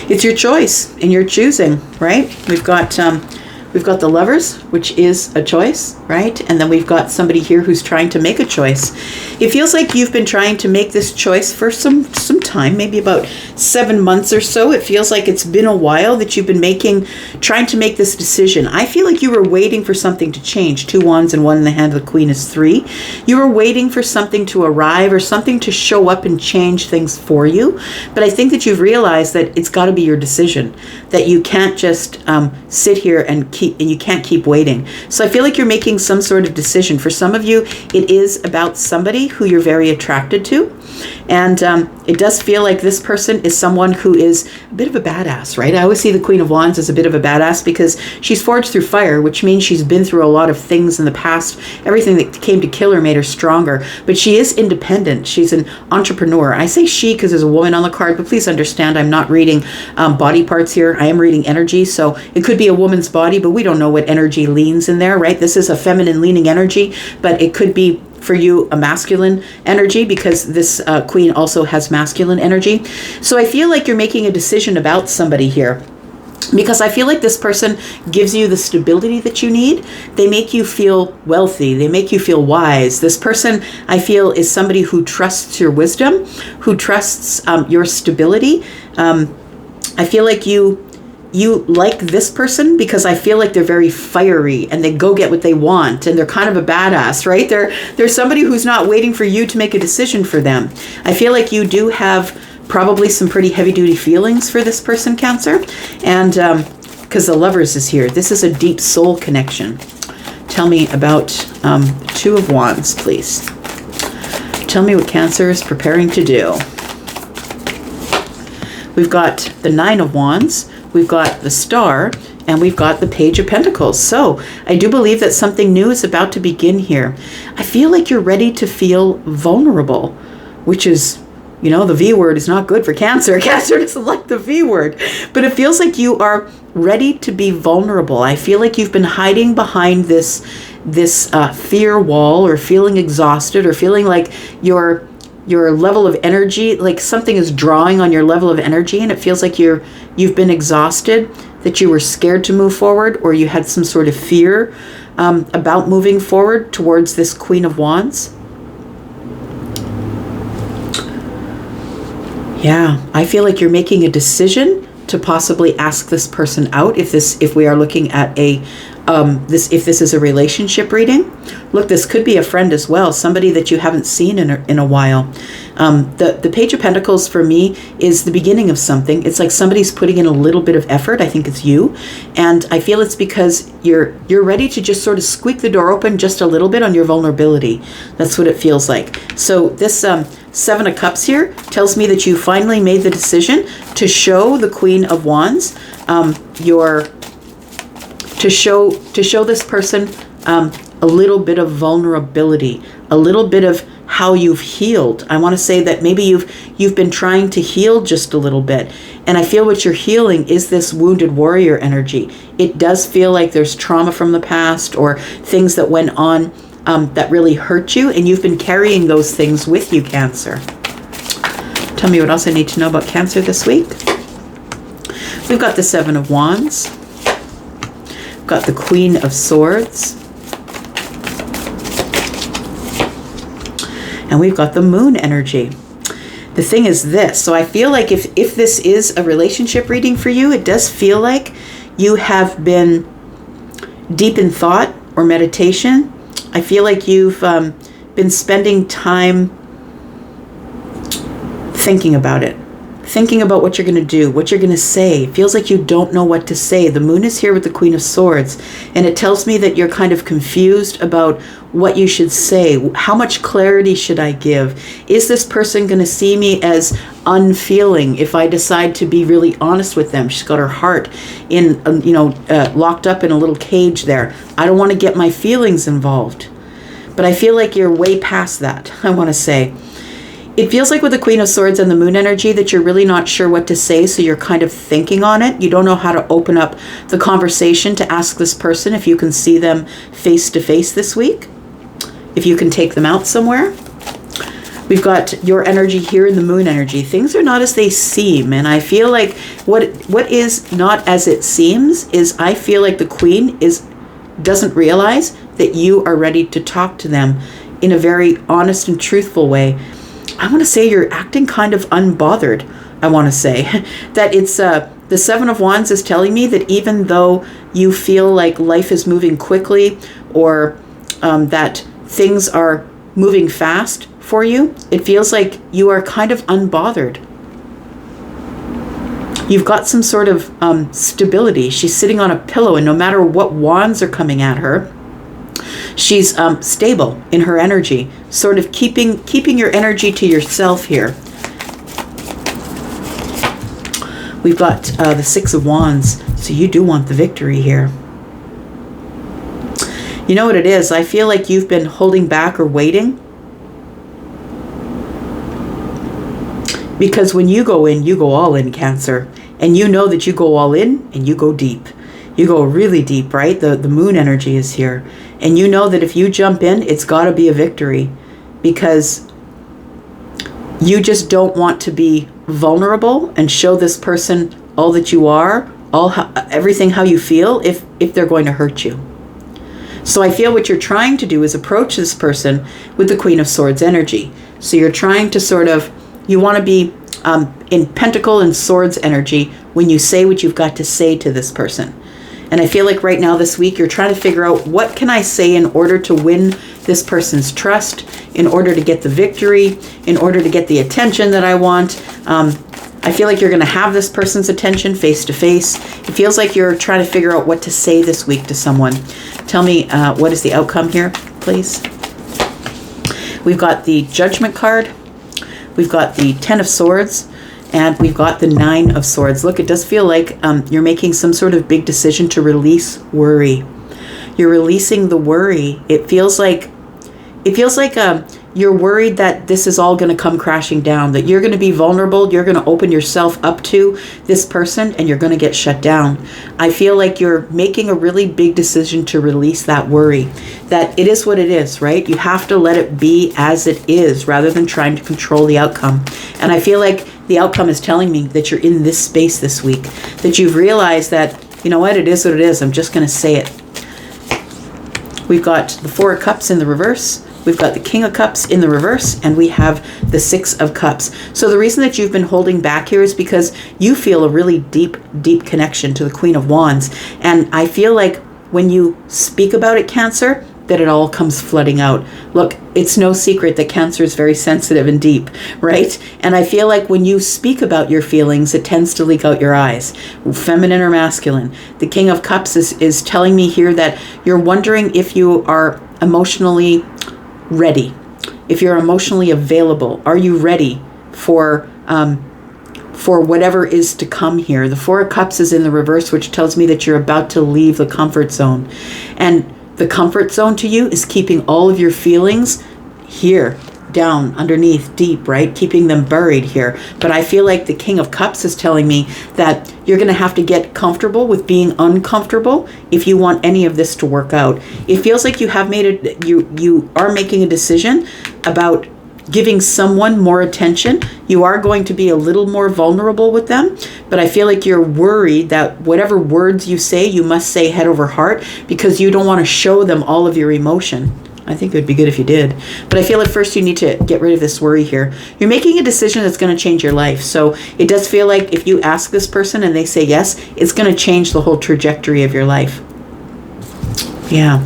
It's your choice, and you're choosing, right? We've got the Lovers, which is a choice, right? And then we've got somebody here who's trying to make a choice. It feels like you've been trying to make this choice for some time, maybe about 7 months or so. It feels like it's been a while that you've been trying to make this decision. I feel like you were waiting for something to change. 2 wands and 1 in the hand of the Queen is 3. You were waiting for something to arrive or something to show up and change things for you. But I think that you've realized that it's got to be your decision, that you can't just sit here and you can't keep waiting. So I feel like you're making some sort of decision. For some of you, it is about somebody who you're very attracted to. And it does feel like this person is someone who is a bit of a badass, right? I always see the Queen of Wands as a bit of a badass because she's forged through fire, which means she's been through a lot of things in the past. Everything that came to kill her made her stronger. But she is independent. She's an entrepreneur. I say she because there's a woman on the card, but please understand I'm not reading body parts here. I am reading energy. So it could be a woman's body, but we don't know what energy leans in there, right? This is a feminine leaning energy, but it could be for you a masculine energy because this queen also has masculine energy. So I feel like you're making a decision about somebody here because I feel like this person gives you the stability that you need. They make you feel wealthy. They make you feel wise. This person, I feel, is somebody who trusts your wisdom, who trusts your stability. I feel like you like this person because I feel like they're very fiery and they go get what they want and they're kind of a badass, right? They're somebody who's not waiting for you to make a decision for them. I feel like you do have probably some pretty heavy duty feelings for this person, Cancer. And because the Lovers is here, this is a deep soul connection. Tell me about Two of Wands, please. Tell me what Cancer is preparing to do. We've got the Nine of Wands. We've got the Star, and we've got the Page of Pentacles. So I do believe that something new is about to begin here. I feel like you're ready to feel vulnerable, which is, you know, the V word is not good for Cancer. Cancer doesn't like the V word, but it feels like you are ready to be vulnerable. I feel like you've been hiding behind this fear wall, or feeling exhausted, or feeling like your level of energy, like something is drawing on your level of energy, and it feels like you've been exhausted, that you were scared to move forward, or you had some sort of fear about moving forward towards this Queen of Wands. Yeah, I feel like you're making a decision to possibly ask this person out if we are looking at if this is a relationship reading. Look, this could be a friend as well, somebody that you haven't seen in a while. The Page of Pentacles for me is the beginning of something. It's like somebody's putting in a little bit of effort. I think it's you. And I feel it's because you're ready to just sort of squeak the door open just a little bit on your vulnerability. That's what it feels like. So this Seven of Cups here tells me that you finally made the decision to show the Queen of Wands to show this person a little bit of vulnerability, a little bit of how you've healed. I want to say that maybe you've been trying to heal just a little bit. And I feel what you're healing is this wounded warrior energy. It does feel like there's trauma from the past or things that went on that really hurt you. And you've been carrying those things with you, Cancer. Tell me what else I need to know about Cancer this week. We've got the Seven of Wands. We've got the Queen of Swords. And we've got the Moon energy. The thing is this. So I feel like if this is a relationship reading for you, it does feel like you have been deep in thought or meditation. I feel like you've been spending time thinking about it. Thinking about what you're going to do, what you're going to say. It feels like you don't know what to say. The Moon is here with the Queen of Swords, and it tells me that you're kind of confused about what you should say. How much clarity should I give? Is this person going to see me as unfeeling if I decide to be really honest with them? She's got her heart in, locked up in a little cage there. I don't want to get my feelings involved. But I feel like you're way past that, I want to say. It feels like with the Queen of Swords and the Moon energy that you're really not sure what to say, so you're kind of thinking on it. You don't know how to open up the conversation to ask this person if you can see them face to face this week, if you can take them out somewhere. We've got your energy here in the Moon energy. Things are not as they seem, and I feel like what is not as it seems is I feel like the Queen doesn't realize that you are ready to talk to them in a very honest and truthful way. I want to say you're acting kind of unbothered. I want to say that it's the Seven of Wands is telling me that even though you feel like life is moving quickly or that things are moving fast for you, it feels like you are kind of unbothered. You've got some sort of stability. She's sitting on a pillow, and no matter what wands are coming at her, she's stable in her energy, sort of keeping your energy to yourself here. We've got the Six of Wands, so you do want the victory here. You know what it is? I feel like you've been holding back or waiting. Because when you go in, you go all in, Cancer. And you know that you go all in and you go deep. You go really deep, right? The Moon energy is here. And you know that if you jump in, it's got to be a victory. Because you just don't want to be vulnerable and show this person all that you are, everything how you feel, if they're going to hurt you. So I feel what you're trying to do is approach this person with the Queen of Swords energy. So you're trying to sort of, you want to be in Pentacle and Swords energy when you say what you've got to say to this person. And I feel like right now this week you're trying to figure out what can I say in order to win this person's trust, in order to get the victory, in order to get the attention that I want. I feel like you're going to have this person's attention face to face. It feels like you're trying to figure out what to say this week to someone. Tell me what is the outcome here, please. We've got the Judgment card. We've got the Ten of Swords. And we've got the Nine of Swords. Look, it does feel like you're making some sort of big decision to release worry. You're releasing the worry. It feels like you're worried that this is all going to come crashing down, that you're going to be vulnerable, you're going to open yourself up to this person, and you're going to get shut down. I feel like you're making a really big decision to release that worry, that it is what it is, right? You have to let it be as it is rather than trying to control the outcome. And I feel like the outcome is telling me that you're in this space this week, that you've realized that, you know what, it is what it is. I'm just going to say it. We've got the Four of Cups in the reverse. We've got the King of Cups in the reverse, and we have the Six of Cups. So the reason that you've been holding back here is because you feel a really deep, deep connection to the Queen of Wands. And I feel like when you speak about it, Cancer, that it all comes flooding out. Look, it's no secret that Cancer is very sensitive and deep, right? And I feel like when you speak about your feelings, it tends to leak out your eyes, feminine or masculine. The King of Cups is telling me here that you're wondering if you are emotionally ready, if you're emotionally available. Are you ready for whatever is to come here? The Four of Cups is in the reverse, which tells me that you're about to leave the comfort zone. And The comfort zone to you is keeping all of your feelings here, down, underneath, deep, right? Keeping them buried here. But I feel like the King of Cups is telling me that you're going to have to get comfortable with being uncomfortable if you want any of this to work out. It feels like you have you are making a decision about giving someone more attention. You are going to be a little more vulnerable with them, but I feel like you're worried that whatever words you say, you must say head over heart, because you don't want to show them all of your emotion. I think it would be good if you did. But I feel at first you need to get rid of this worry here. You're making a decision that's going to change your life. So it does feel like if you ask this person and they say yes, it's going to change the whole trajectory of your life. Yeah.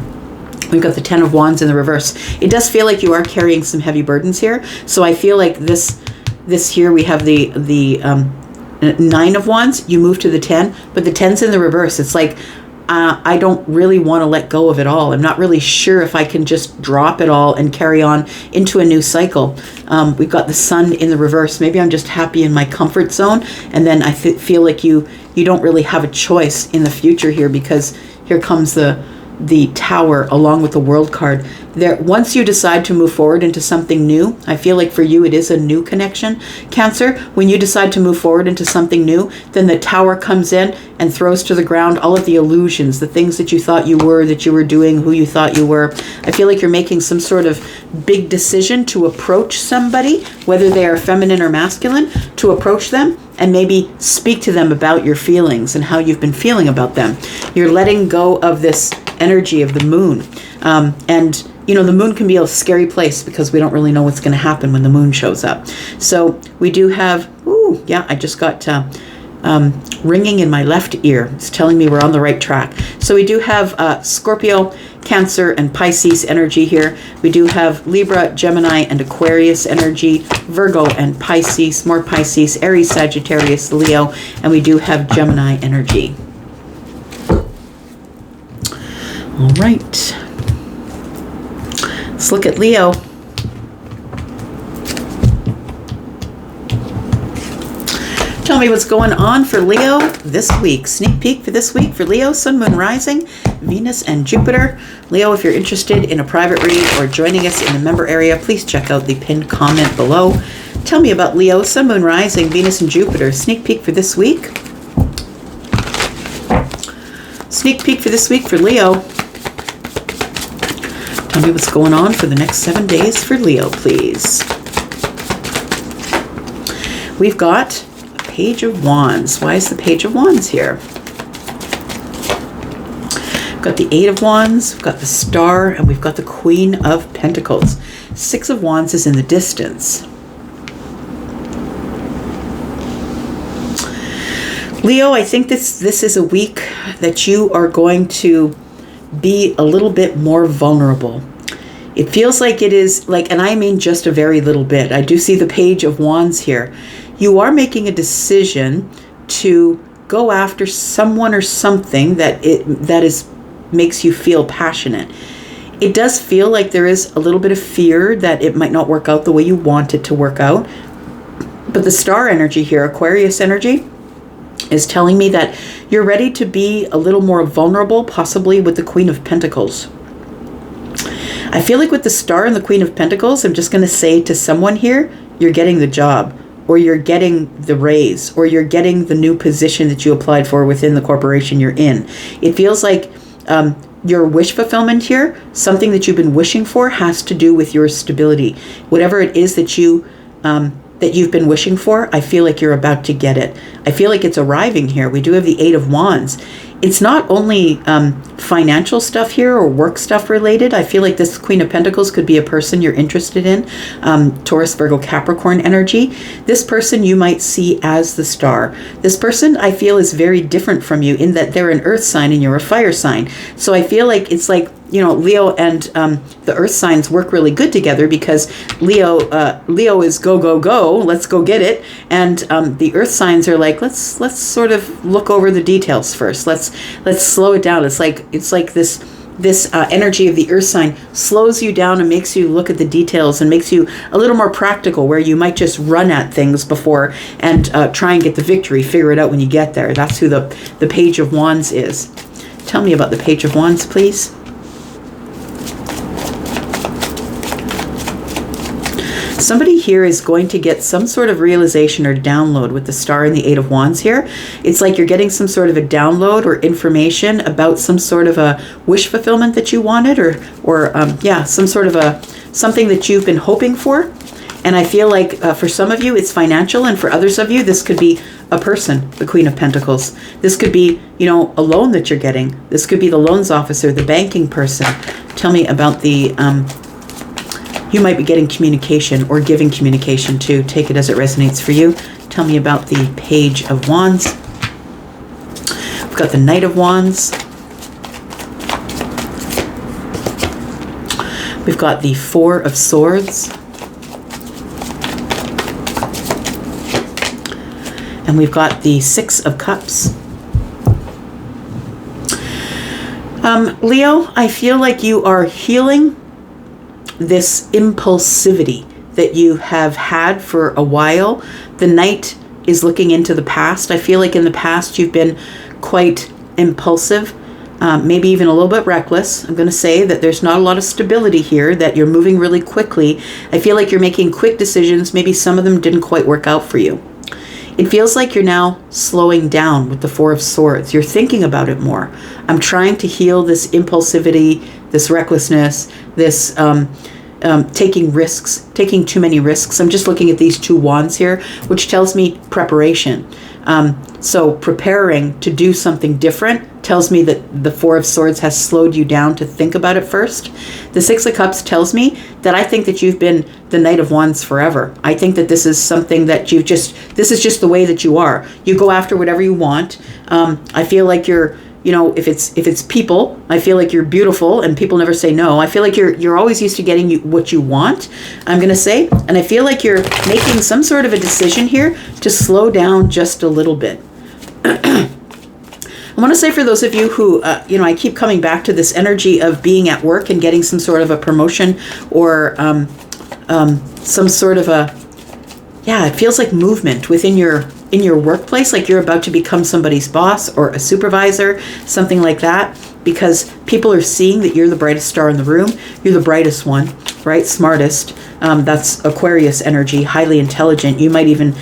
We've got the 10 of Wands in the reverse. It does feel like you are carrying some heavy burdens here. So I feel like this here, we have the 9 of Wands. You move to the 10, but the 10's in the reverse. It's like, I don't really want to let go of it all. I'm not really sure if I can just drop it all and carry on into a new cycle. We've got the Sun in the reverse. Maybe I'm just happy in my comfort zone. And then I feel like you don't really have a choice in the future here, because here comes the Tower along with the World card. Once you decide to move forward into something new, I feel like for you it is a new connection, Cancer. When you decide to move forward into something new, then the Tower comes in and throws to the ground all of the illusions, the things that you thought you were doing, who you thought you were. I feel like you're making some sort of big decision to approach somebody, whether they are feminine or masculine, to approach them and maybe speak to them about your feelings and how you've been feeling about them. You're letting go of this energy of the moon. And you know, the moon can be a scary place because we don't really know what's going to happen when the moon shows up. So we do have, I just got ringing in my left ear. It's telling me we're on the right track. So we do have Scorpio, Cancer, and Pisces energy here. We do have Libra, Gemini, and Aquarius energy, Virgo and Pisces, more Pisces, Aries, Sagittarius, Leo, and we do have Gemini energy. All right. Let's look at Leo. Tell me what's going on for Leo this week. Sneak peek for this week for Leo, Sun, Moon, Rising, Venus, and Jupiter. Leo, if you're interested in a private read or joining us in the member area, please check out the pinned comment below. Tell me about Leo, Sun, Moon, Rising, Venus, and Jupiter. Sneak peek for this week. Sneak peek for this week for Leo. Tell me what's going on for the next 7 days for Leo, please. We've got a Page of Wands. Why is the Page of Wands here? We've got the 8 of Wands, we've got the Star, and we've got the Queen of Pentacles. 6 of Wands is in the distance. Leo, I think this is a week that you are going to be a little bit more vulnerable. It feels like it is like, and I mean just a very little bit. I do see the Page of Wands here. You are making a decision to go after someone or something that makes you feel passionate. It does feel like there is a little bit of fear that it might not work out the way you want it to work out. But the Star energy here, Aquarius energy, is telling me that you're ready to be a little more vulnerable, possibly with the Queen of Pentacles. I feel like with the Star and the Queen of Pentacles, I'm just going to say to someone here, you're getting the job, or you're getting the raise, or you're getting the new position that you applied for within the corporation you're in. It feels like your wish fulfillment here, something that you've been wishing for, has to do with your stability. Whatever it is that you've been wishing for, I feel like you're about to get it. I feel like it's arriving here. We do have the 8 of Wands. It's not only financial stuff here or work stuff related. I feel like this Queen of Pentacles could be a person you're interested in. Taurus, Virgo, Capricorn energy. This person you might see as the Star. This person I feel is very different from you in that they're an earth sign and you're a fire sign. So I feel like it's like, you know, Leo and the earth signs work really good together because Leo is go, go, go, let's go get it. And the earth signs are like, let's sort of look over the details first. Let's slow it down. It's like this energy of the earth sign slows you down and makes you look at the details and makes you a little more practical, where you might just run at things before and try and get the victory, figure it out when you get there. That's who the Page of Wands is. Tell me about the Page of Wands, please. Somebody here is going to get some sort of realization or download with the Star and the Eight of Wands here. It's like you're getting some sort of a download or information about some sort of a wish fulfillment that you wanted, or yeah, some sort of something that you've been hoping for. And I feel like for some of you, it's financial, and for others of you, this could be a person, the Queen of Pentacles. This could be, you know, a loan that you're getting. This could be the loans officer, the banking person. Tell me about the, you might be getting communication or giving communication to. Take it as it resonates for you. Tell me about the Page of Wands. We've got the Knight of Wands. We've got the Four of Swords. And we've got the Six of Cups. Leo, I feel like you are healing this impulsivity that you have had for a while. The Knight is looking into the past. I feel like in the past you've been quite impulsive, maybe even a little bit reckless. I'm going to say that there's not a lot of stability here, that you're moving really quickly. I feel like you're making quick decisions. Maybe some of them didn't quite work out for you. It feels like you're now slowing down with the Four of Swords. You're thinking about it more. I'm trying to heal this impulsivity, this recklessness, this taking risks, taking too many risks. I'm just looking at these two wands here, which tells me preparation. So preparing to do something different tells me that the Four of Swords has slowed you down to think about it first. The Six of Cups tells me that I think that you've been the Knight of Wands forever. I think that this is something that this is just the way that you are. You go after whatever you want. I feel like you're, you know, if it's people, I feel like you're beautiful and people never say no. I feel like you're always used to getting what you want, I'm going to say. And I feel like you're making some sort of a decision here to slow down just a little bit. I want to say for those of you who, you know, I keep coming back to this energy of being at work and getting some sort of a promotion or some sort of a, yeah, it feels like movement within in your workplace, like you're about to become somebody's boss or a supervisor, something like that, because people are seeing that you're the brightest star in the room. You're the brightest one, right? Smartest. That's Aquarius energy, highly intelligent. You might even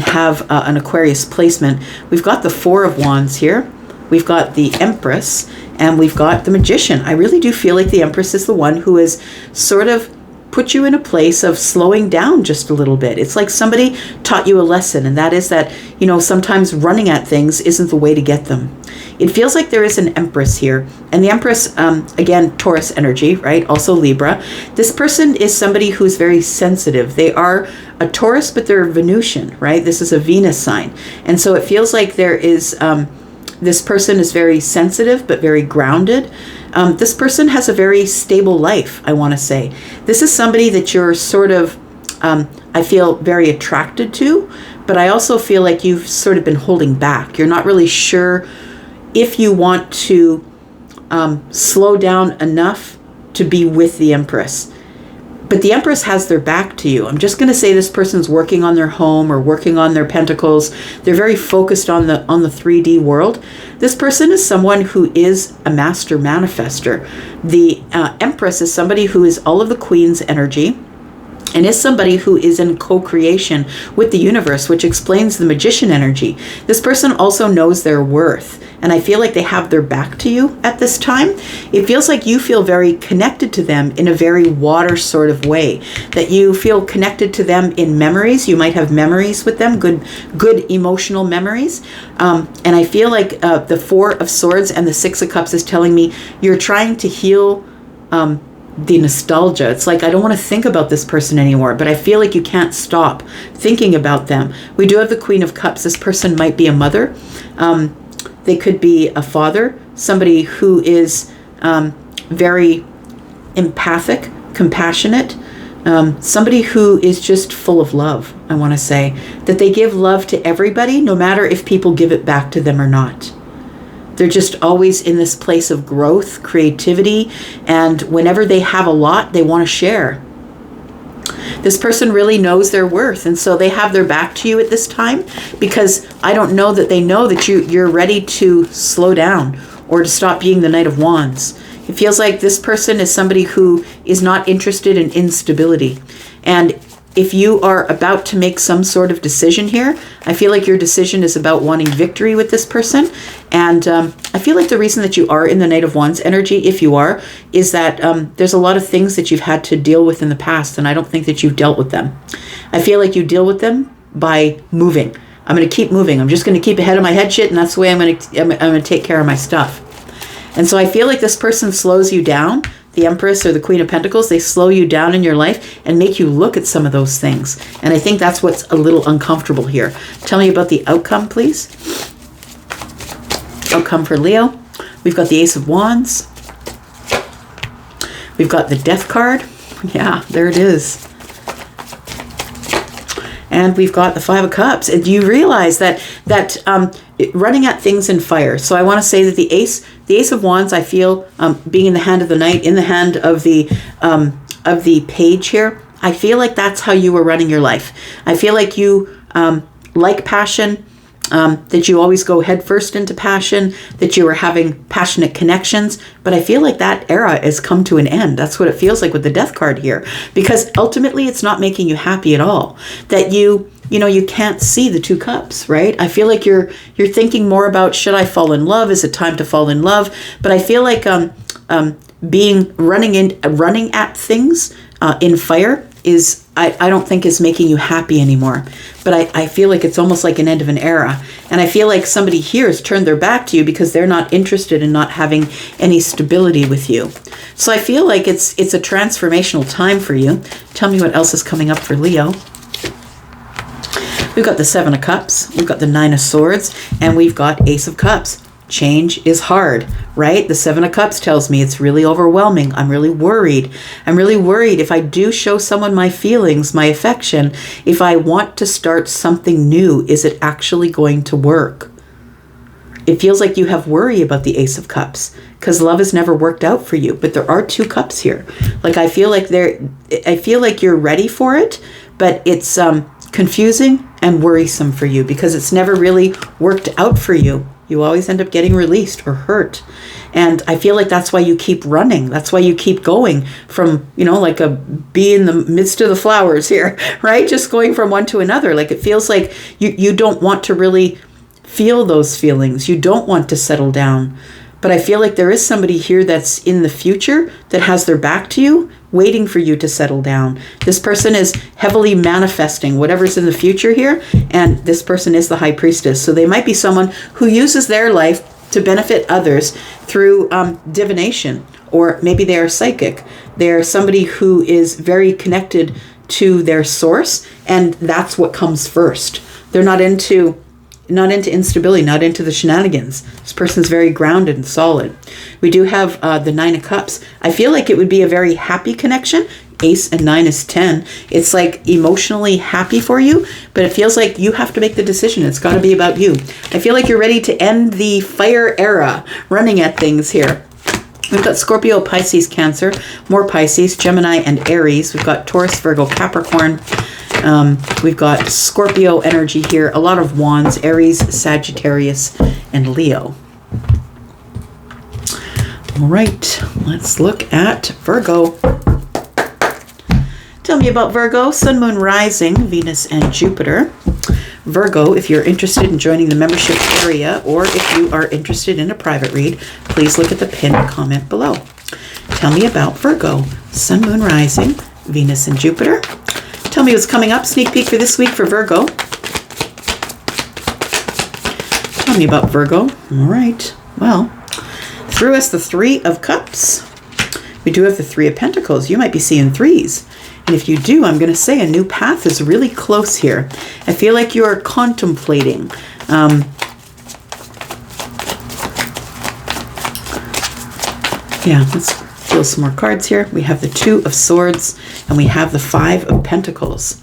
have an Aquarius placement. We've got the Four of Wands here. We've got the Empress, and we've got the Magician. I really do feel like the Empress is the one who has sort of put you in a place of slowing down just a little bit. It's like somebody taught you a lesson, and that is that, you know, sometimes running at things isn't the way to get them. It feels like there is an Empress here, and the Empress, again, Taurus energy, right? Also Libra. This person is somebody who's very sensitive. They are a Taurus, but they're Venusian, right? This is a Venus sign. And so it feels like there is, this person is very sensitive, but very grounded. This person has a very stable life, I want to say. This is somebody that you're sort of, I feel very attracted to, but I also feel like you've sort of been holding back. You're not really sure if you want to slow down enough to be with the Empress. But the Empress has their back to you. I'm just going to say this person's working on their home or working on their pentacles. They're very focused on the 3D world. This person is someone who is a master manifester. The Empress is somebody who is all of the Queen's energy and is somebody who is in co-creation with the universe, which explains the Magician energy. This person also knows their worth, and I feel like they have their back to you at this time. It feels like you feel very connected to them in a very water sort of way, that you feel connected to them in memories. You might have memories with them, good emotional memories. And I feel like the Four of Swords and the Six of Cups is telling me you're trying to heal the nostalgia. It's like, I don't want to think about this person anymore, but I feel like you can't stop thinking about them. We do have the Queen of Cups. This person might be a mother. They could be a father, somebody who is very empathic, compassionate, somebody who is just full of love, I want to say. That they give love to everybody, no matter if people give it back to them or not. They're just always in this place of growth, creativity, and whenever they have a lot, they want to share. This person really knows their worth, and so they have their back to you at this time, because I don't know that they know that you're ready to slow down or to stop being the Knight of Wands. It feels like this person is somebody who is not interested in instability. And if you are about to make some sort of decision here, I feel like your decision is about wanting victory with this person. And I feel like the reason that you are in the Knight of Wands energy, if you are, is that there's a lot of things that you've had to deal with in the past, and I don't think that you've dealt with them. I feel like you deal with them by moving. I'm going to keep moving. I'm just going to keep ahead of my head shit, and that's the way I'm going to take care of my stuff. And so I feel like this person slows you down. The Empress or the Queen of Pentacles, they slow you down in your life and make you look at some of those things. And I think that's what's a little uncomfortable here. Tell me about the outcome, please. Outcome for Leo. We've got the Ace of Wands. We've got the Death card. Yeah, there it is. And we've got the Five of Cups. And you realize that running at things in fire. So I want to say that the Ace of Wands, I feel, being in the hand of the Knight, in the hand of the Page here, I feel like that's how you were running your life. I feel like you like passion, that you always go headfirst into passion, that you were having passionate connections. But I feel like that era has come to an end. That's what it feels like with the Death card here. Because ultimately, it's not making you happy at all. That you can't see the two cups, right? I feel like you're thinking more about, should I fall in love? Is it time to fall in love? But I feel like running at things in fire is, I don't think is making you happy anymore. But I feel like it's almost like an end of an era. And I feel like somebody here has turned their back to you because they're not interested in not having any stability with you. So I feel like it's a transformational time for you. Tell me what else is coming up for Leo. We've got the Seven of Cups, we've got the Nine of Swords, and we've got Ace of Cups. Change is hard, right? The Seven of Cups tells me it's really overwhelming. I'm really worried. I'm really worried if I do show someone my feelings, my affection, if I want to start something new, is it actually going to work? It feels like you have worry about the Ace of Cups because love has never worked out for you. But there are two cups here. Like I feel like you're ready for it, but it's confusing and worrisome for you because it's never really worked out for you. You always end up getting released or hurt. And I feel like that's why you keep running. That's why you keep going from, like a bee in the midst of the flowers here, right? Just going from one to another. Like it feels like you don't want to really feel those feelings. You don't want to settle down. But I feel like there is somebody here that's in the future that has their back to you, waiting for you to settle down. This person is heavily manifesting whatever's in the future here, and this person is the High Priestess. So they might be someone who uses their life to benefit others through divination, or maybe they are psychic. They're somebody who is very connected to their source, and that's what comes first. They're not into instability, not into the shenanigans. This person's very grounded and solid. We do have the Nine of Cups. I feel like it would be a very happy connection. Ace and 9 is 10. It's like emotionally happy for you, but it feels like you have to make the decision. It's got to be about you. I feel like you're ready to end the fire era, running at things here. We've got Scorpio, Pisces, Cancer, more Pisces, Gemini, and Aries. We've got Taurus, Virgo, Capricorn. We've got Scorpio energy here, a lot of Wands, Aries, Sagittarius, and Leo. All right, let's look at Virgo. Tell me about Virgo, Sun, Moon, Rising, Venus, and Jupiter. Virgo, if you're interested in joining the membership area, or if you are interested in a private read, please look at the pinned comment below. Tell me about Virgo, Sun, Moon, Rising, Venus, and Jupiter. Tell me what's coming up. Sneak peek for this week for Virgo. Tell me about Virgo. All right. Well, through us the Three of Cups. We do have the Three of Pentacles. You might be seeing threes. And if you do, I'm going to say a new path is really close here. I feel like you're contemplating. Let's deal some more cards here. We have the Two of Swords and we have the Five of Pentacles.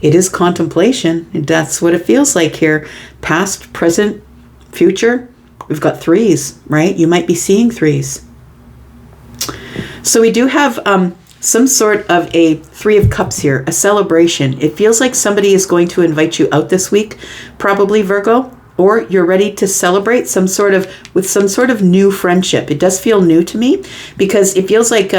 It is contemplation. That's what it feels like here. Past, present, future. We've got threes, right? You might be seeing threes. So we do have some sort of a Three of Cups here, a celebration. It feels like somebody is going to invite you out this week, probably Virgo, or you're ready to celebrate with some sort of new friendship. It does feel new to me because it feels like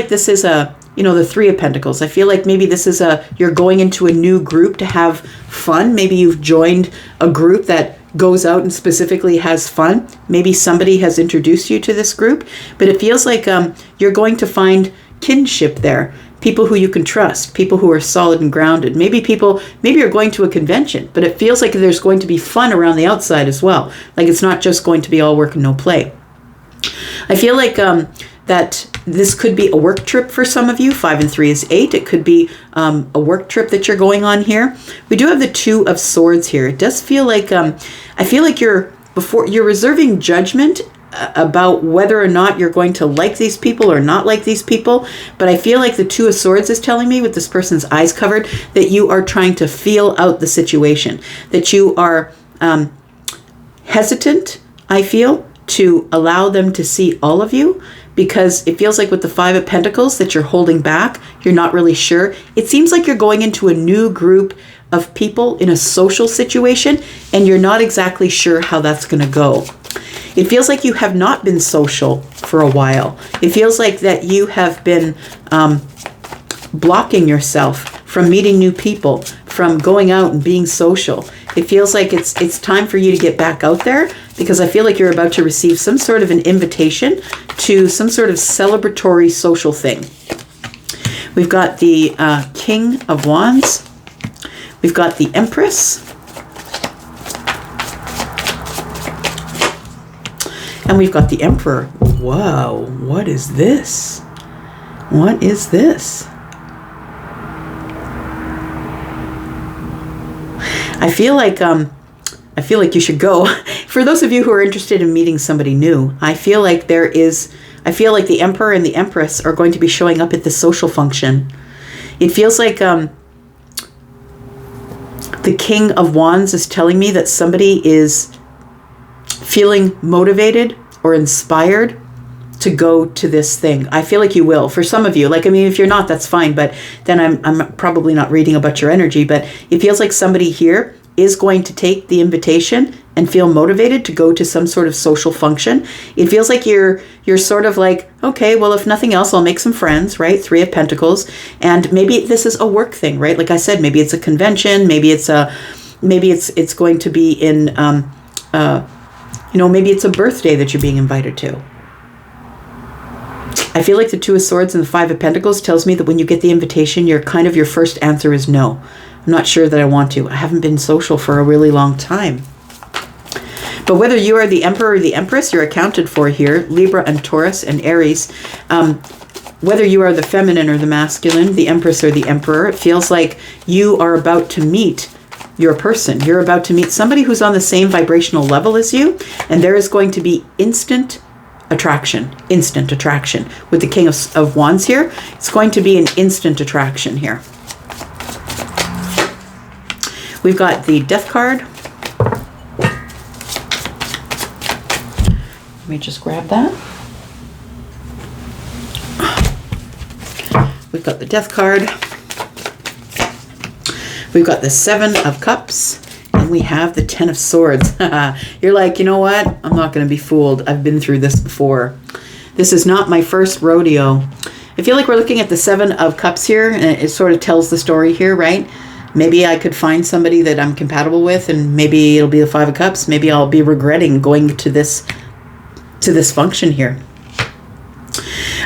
this is the Three of Pentacles. I feel like maybe this is you're going into a new group to have fun. Maybe you've joined a group that goes out and specifically has fun. Maybe somebody has introduced you to this group, but it feels like you're going to find kinship there. People who you can trust, people who are solid and grounded. Maybe you're going to a convention, but it feels like there's going to be fun around the outside as well. Like it's not just going to be all work and no play. I feel like that this could be a work trip for some of you. 5 and 3 is 8. It could be a work trip that you're going on here. We do have the Two of Swords here. It does feel like, I feel like you're reserving judgment about whether or not you're going to like these people or not like these people. But I feel like the Two of Swords is telling me, with this person's eyes covered, that you are trying to feel out the situation, that you are hesitant, I feel, to allow them to see all of you, because it feels like with the Five of Pentacles that you're holding back. You're not really sure. It seems like you're going into a new group of people in a social situation, and you're not exactly sure how that's going to go. It feels like you have not been social for a while. It feels like that you have been blocking yourself from meeting new people, from going out and being social. It feels like it's time for you to get back out there, because I feel like you're about to receive some sort of an invitation to some sort of celebratory social thing. We've got the King of Wands. We've got the Empress. And we've got the Emperor. Whoa, what is this? What is this? I feel like you should go. For those of you who are interested in meeting somebody new, I feel like the Emperor and the Empress are going to be showing up at the social function. It feels like the King of Wands is telling me that somebody is feeling motivated or inspired to go to this thing. I feel like you will. For some of you, if you're not, that's fine, but then I'm probably not reading about your energy, but it feels like somebody here is going to take the invitation and feel motivated to go to some sort of social function. It feels like you're sort of like, okay, well, if nothing else, I'll make some friends, right? 3 of Pentacles. And maybe this is a work thing, right? Like I said, maybe it's a convention, maybe it's going to be in, maybe it's a birthday that you're being invited to. I feel like the Two of Swords and the 5 of Pentacles tells me that when you get the invitation, your first answer is no. I'm not sure that I want to. I haven't been social for a really long time. But whether you are the Emperor or the Empress, you're accounted for here. Libra and Taurus and Aries. Whether you are the feminine or the masculine, the Empress or the Emperor, it feels like you are about to meet your person. You're about to meet somebody who's on the same vibrational level as you, and there is going to be instant attraction. With the King of Wands here, it's going to be an instant attraction here. We've got the Death card. Let me just grab that. We've got the Death card. We've got the 7 of Cups. And we have the 10 of Swords. You're like, you know what? I'm not going to be fooled. I've been through this before. This is not my first rodeo. I feel like we're looking at the 7 of Cups here, and it sort of tells the story here, right? Maybe I could find somebody that I'm compatible with, and maybe it'll be the 5 of Cups. Maybe I'll be regretting going to this function here.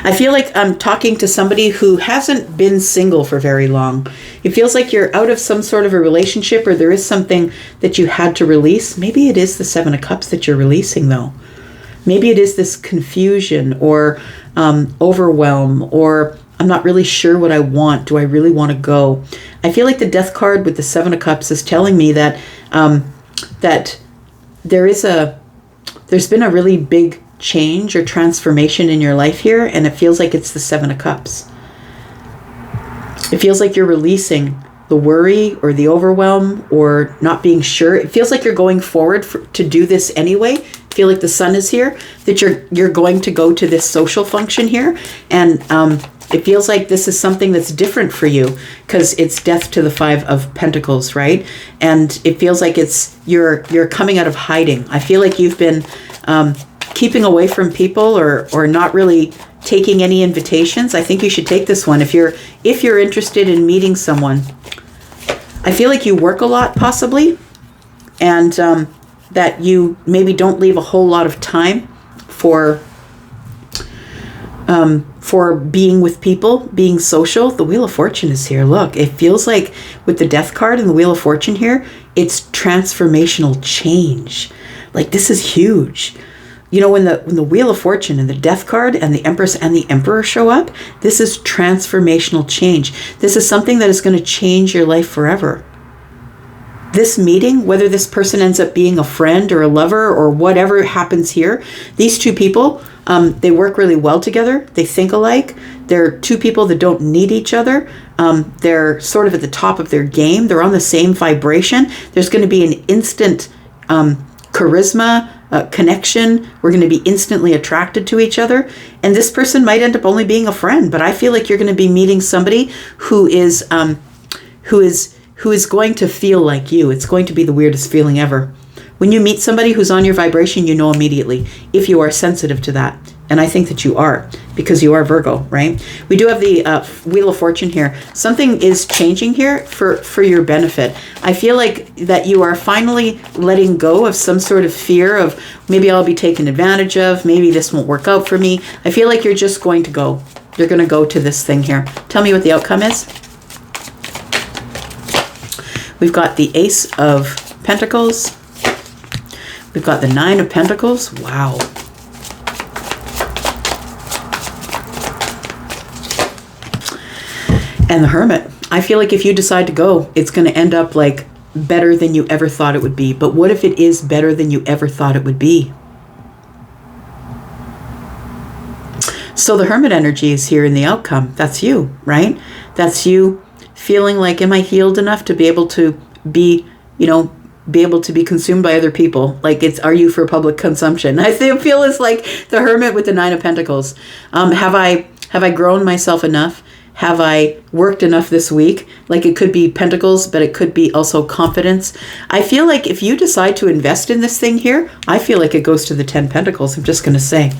I feel like I'm talking to somebody who hasn't been single for very long. It feels like you're out of some sort of a relationship, or there is something that you had to release. Maybe it is the 7 of Cups that you're releasing, though. Maybe it is this confusion or overwhelm, or I'm not really sure what I want. Do I really want to go? I feel like the Death card with the 7 of Cups is telling me that that there's been a really big change or transformation in your life here, and it feels like it's the 7 of Cups. It feels like you're releasing the worry or the overwhelm or not being sure. It feels like you're going forward to do this anyway. I feel like the Sun is here, that you're going to go to this social function here, and It feels like this is something that's different for you because it's death to the 5 of Pentacles, right? And it feels like you're coming out of hiding. I feel like you've been keeping away from people or not really taking any invitations. I think you should take this one if you're interested in meeting someone. I feel like you work a lot, possibly, and that you maybe don't leave a whole lot of time for being with people, being social. The Wheel of Fortune is here. Look, it feels like with the Death card and the Wheel of Fortune here, it's transformational change. Like, this is huge. You know, when the Wheel of Fortune and the Death card and the Empress and the Emperor show up, this is transformational change. This is something that is going to change your life forever. This meeting, whether this person ends up being a friend or a lover or whatever happens here, these two people, they work really well together. They think alike. They're two people that don't need each other. They're sort of at the top of their game. They're on the same vibration. There's going to be an instant charisma, connection. We're going to be instantly attracted to each other. And this person might end up only being a friend, but I feel like you're going to be meeting somebody who is going to feel like you. It's going to be the weirdest feeling ever. When you meet somebody who's on your vibration, you know immediately if you are sensitive to that. And I think that you are, because you are Virgo, right? We do have the Wheel of Fortune here. Something is changing here for your benefit. I feel like that you are finally letting go of some sort of fear of maybe I'll be taken advantage of, maybe this won't work out for me. I feel like you're just going to go. You're going to go to this thing here. Tell me what the outcome is. We've got the Ace of Pentacles. We've got the 9 of Pentacles. Wow. And the Hermit. I feel like if you decide to go, it's going to end up like better than you ever thought it would be. But what if it is better than you ever thought it would be? So the Hermit energy is here in the outcome. That's you, right? That's you feeling like, am I healed enough to be able to be, be able to be consumed by other people? Like, are you for public consumption? I feel it's like the Hermit with the 9 of Pentacles. Have I grown myself enough? Have I worked enough this week? Like, it could be Pentacles, but it could be also confidence. I feel like if you decide to invest in this thing here, I feel like it goes to the 10 Pentacles. I'm just going to say.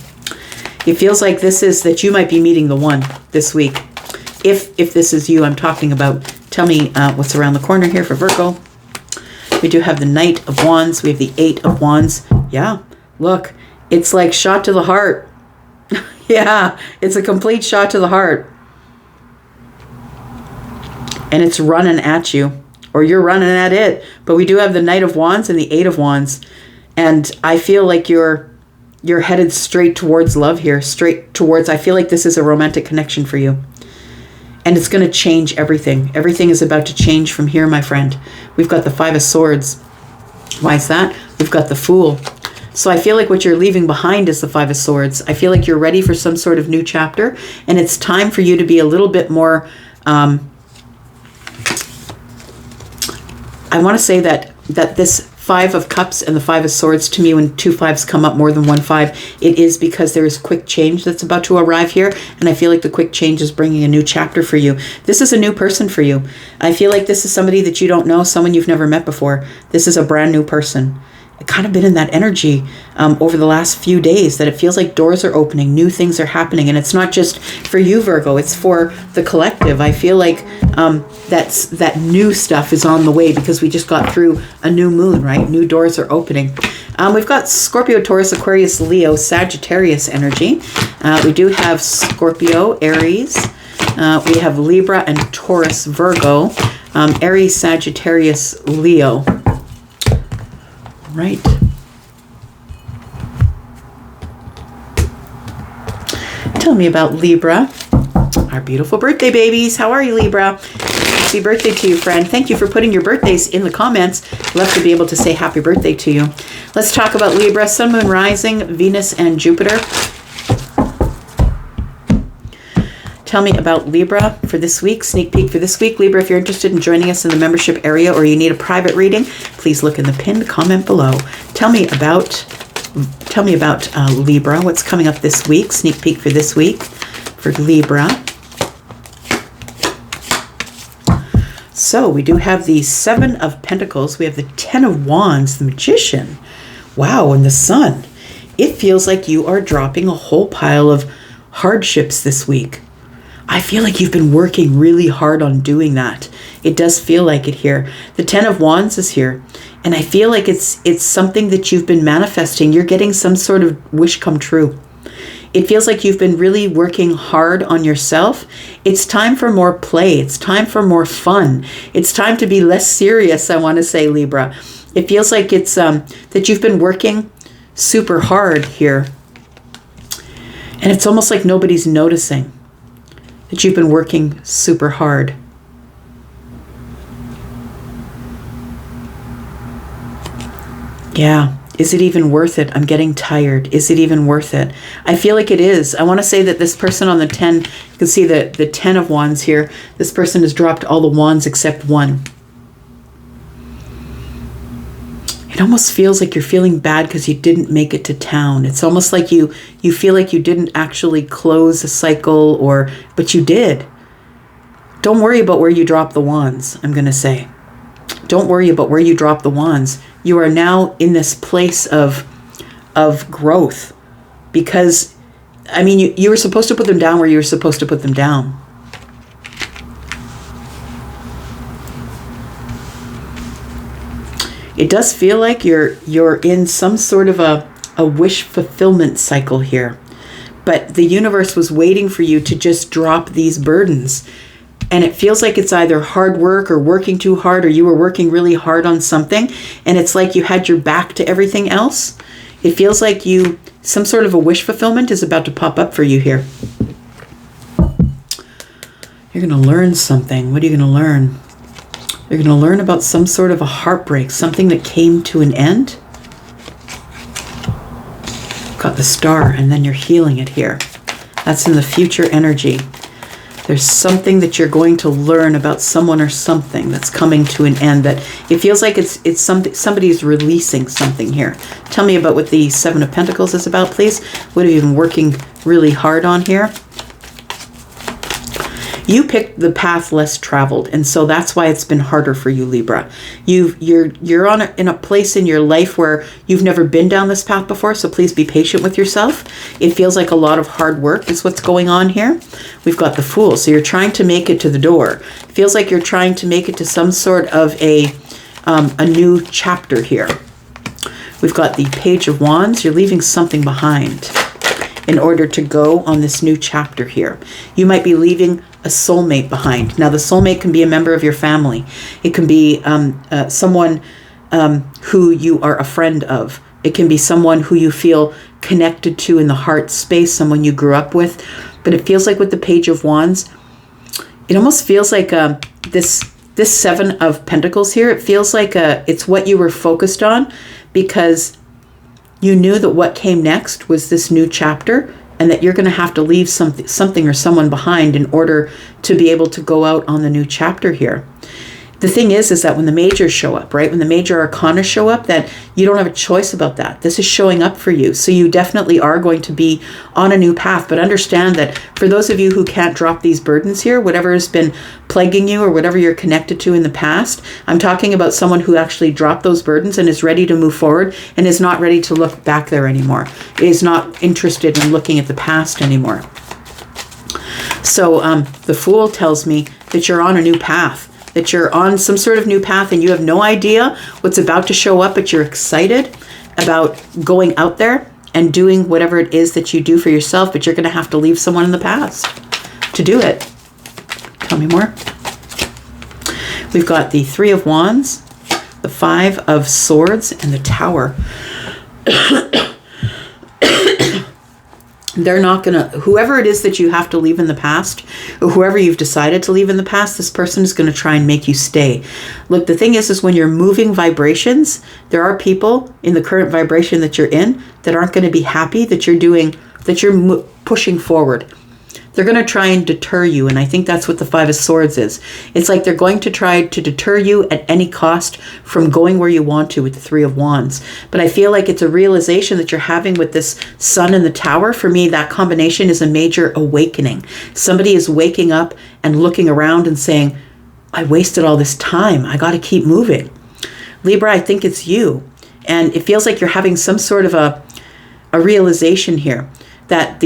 It feels like this is that you might be meeting the one this week. If this is you I'm talking about. Tell me what's around the corner here for Virgo. We do have the Knight of Wands. We have the 8 of Wands. Yeah, look, it's like shot to the heart. Yeah, it's a complete shot to the heart. And it's running at you, or you're running at it. But we do have the Knight of Wands and the 8 of Wands. And I feel like you're headed straight towards love here, straight towards, I feel like this is a romantic connection for you. And it's going to change everything. Everything is about to change from here, my friend. We've got the 5 of Swords. Why is that? We've got the Fool. So I feel like what you're leaving behind is the 5 of Swords. I feel like you're ready for some sort of new chapter. And it's time for you to be a little bit more... I want to say that this 5 of Cups and the 5 of Swords, to me, when 2 5s come up, more than 1 5, it is because there is quick change that's about to arrive here. And I feel like the quick change is bringing a new chapter for you. This is a new person for you. I feel like this is somebody that you don't know, someone you've never met before. This is a brand new person. I've kind of been in that energy over the last few days, that it feels like doors are opening, new things are happening. And it's not just for you, Virgo, it's for the collective. I feel like that new stuff is on the way because we just got through a new moon, right? New doors are opening. We've got Scorpio, Taurus, Aquarius, Leo, Sagittarius energy. We do have Scorpio, Aries. We have Libra and Taurus, Virgo. Aries, Sagittarius, Leo. Right. Tell me about Libra, our beautiful birthday babies. How are you, Libra? Happy birthday to you, friend. Thank you for putting your birthdays in the comments. Love to be able to say happy birthday to you. Let's talk about Libra, Sun, Moon, Rising, Venus, and Jupiter. Tell me about Libra for this week, sneak peek for this week. Libra, if you're interested in joining us in the membership area or you need a private reading, please look in the pinned comment below. Tell me about Libra, what's coming up this week, sneak peek for this week for Libra. So we do have the Seven of Pentacles. We have the Ten of Wands, the Magician. Wow, and the Sun. It feels like you are dropping a whole pile of hardships this week. I feel like you've been working really hard on doing that. It does feel like it here. The Ten of Wands is here. And I feel like it's something that you've been manifesting. You're getting some sort of wish come true. It feels like you've been really working hard on yourself. It's time for more play. It's time for more fun. It's time to be less serious, I want to say, Libra. It feels like it's that you've been working super hard here. And it's almost like nobody's noticing that you've been working super hard. Yeah. Is it even worth it? I'm getting tired. Is it even worth it? I feel like it is. I want to say that this person on the 10, you can see the 10 of Wands here. This person has dropped all the wands except one. It almost feels like you're feeling bad because you didn't make it to town. It's almost like you feel like you didn't actually close a cycle, but you did. Don't worry about where you dropped the wands, I'm going to say. Don't worry about where you drop the wands. You are now in this place of growth, because, I mean, you were supposed to put them down where you were supposed to put them down. It does feel like you're in some sort of a wish fulfillment cycle here, but the universe was waiting for you to just drop these burdens. And it feels like it's either hard work or working too hard, or you were working really hard on something, and it's like you had your back to everything else. It feels like some sort of a wish fulfillment is about to pop up for you here. You're going to learn something. What are you going to learn? You're going to learn about some sort of a heartbreak, something that came to an end. Got the Star, and then you're healing it here. That's in the future energy. There's something that you're going to learn about someone or something that's coming to an end, that it feels like it's something, somebody's releasing something here. Tell me about what the Seven of Pentacles is about, please. What have you been working really hard on here? You picked the path less traveled, and so that's why it's been harder for you, Libra. You're in a place in your life where you've never been down this path before, so please be patient with yourself. It feels like a lot of hard work is what's going on here. We've got the Fool, so you're trying to make it to the door. It feels like you're trying to make it to some sort of a new chapter here. We've got the Page of Wands. You're leaving something behind in order to go on this new chapter here. You might be leaving a soulmate behind. Now, the soulmate can be a member of your family. It can be someone who you are a friend of. It can be someone who you feel connected to in the heart space, someone you grew up with. But it feels like with the Page of Wands, it almost feels like this Seven of Pentacles here, it feels like it's what you were focused on, because you knew that what came next was this new chapter, and that you're going to have to leave something or someone behind in order to be able to go out on the new chapter here. The thing is that when the majors show up, right? When the major arcana show up, that you don't have a choice about that. This is showing up for you. So you definitely are going to be on a new path. But understand that for those of you who can't drop these burdens here, whatever has been plaguing you or whatever you're connected to in the past, I'm talking about someone who actually dropped those burdens and is ready to move forward and is not ready to look back there anymore. Is not interested in looking at the past anymore. So the Fool tells me that you're on a new path. That you're on some sort of new path and you have no idea what's about to show up, but you're excited about going out there and doing whatever it is that you do for yourself, but you're going to have to leave someone in the past to do it. Tell me more. We've got the Three of Wands, the Five of Swords, and the Tower. They're not going to, whoever it is that you have to leave in the past, or whoever you've decided to leave in the past, this person is going to try and make you stay. Look, the thing is when you're moving vibrations, there are people in the current vibration that you're in that aren't going to be happy that you're pushing forward. They're going to try and deter you, and I think that's what the Five of Swords is. It's like they're going to try to deter you at any cost from going where you want to with the Three of Wands. But I feel like it's a realization that you're having with this Sun and the Tower. For me, that combination is a major awakening. Somebody is waking up and looking around and saying, I wasted all this time. I got to keep moving. Libra, I think it's you. And it feels like you're having some sort of a realization here that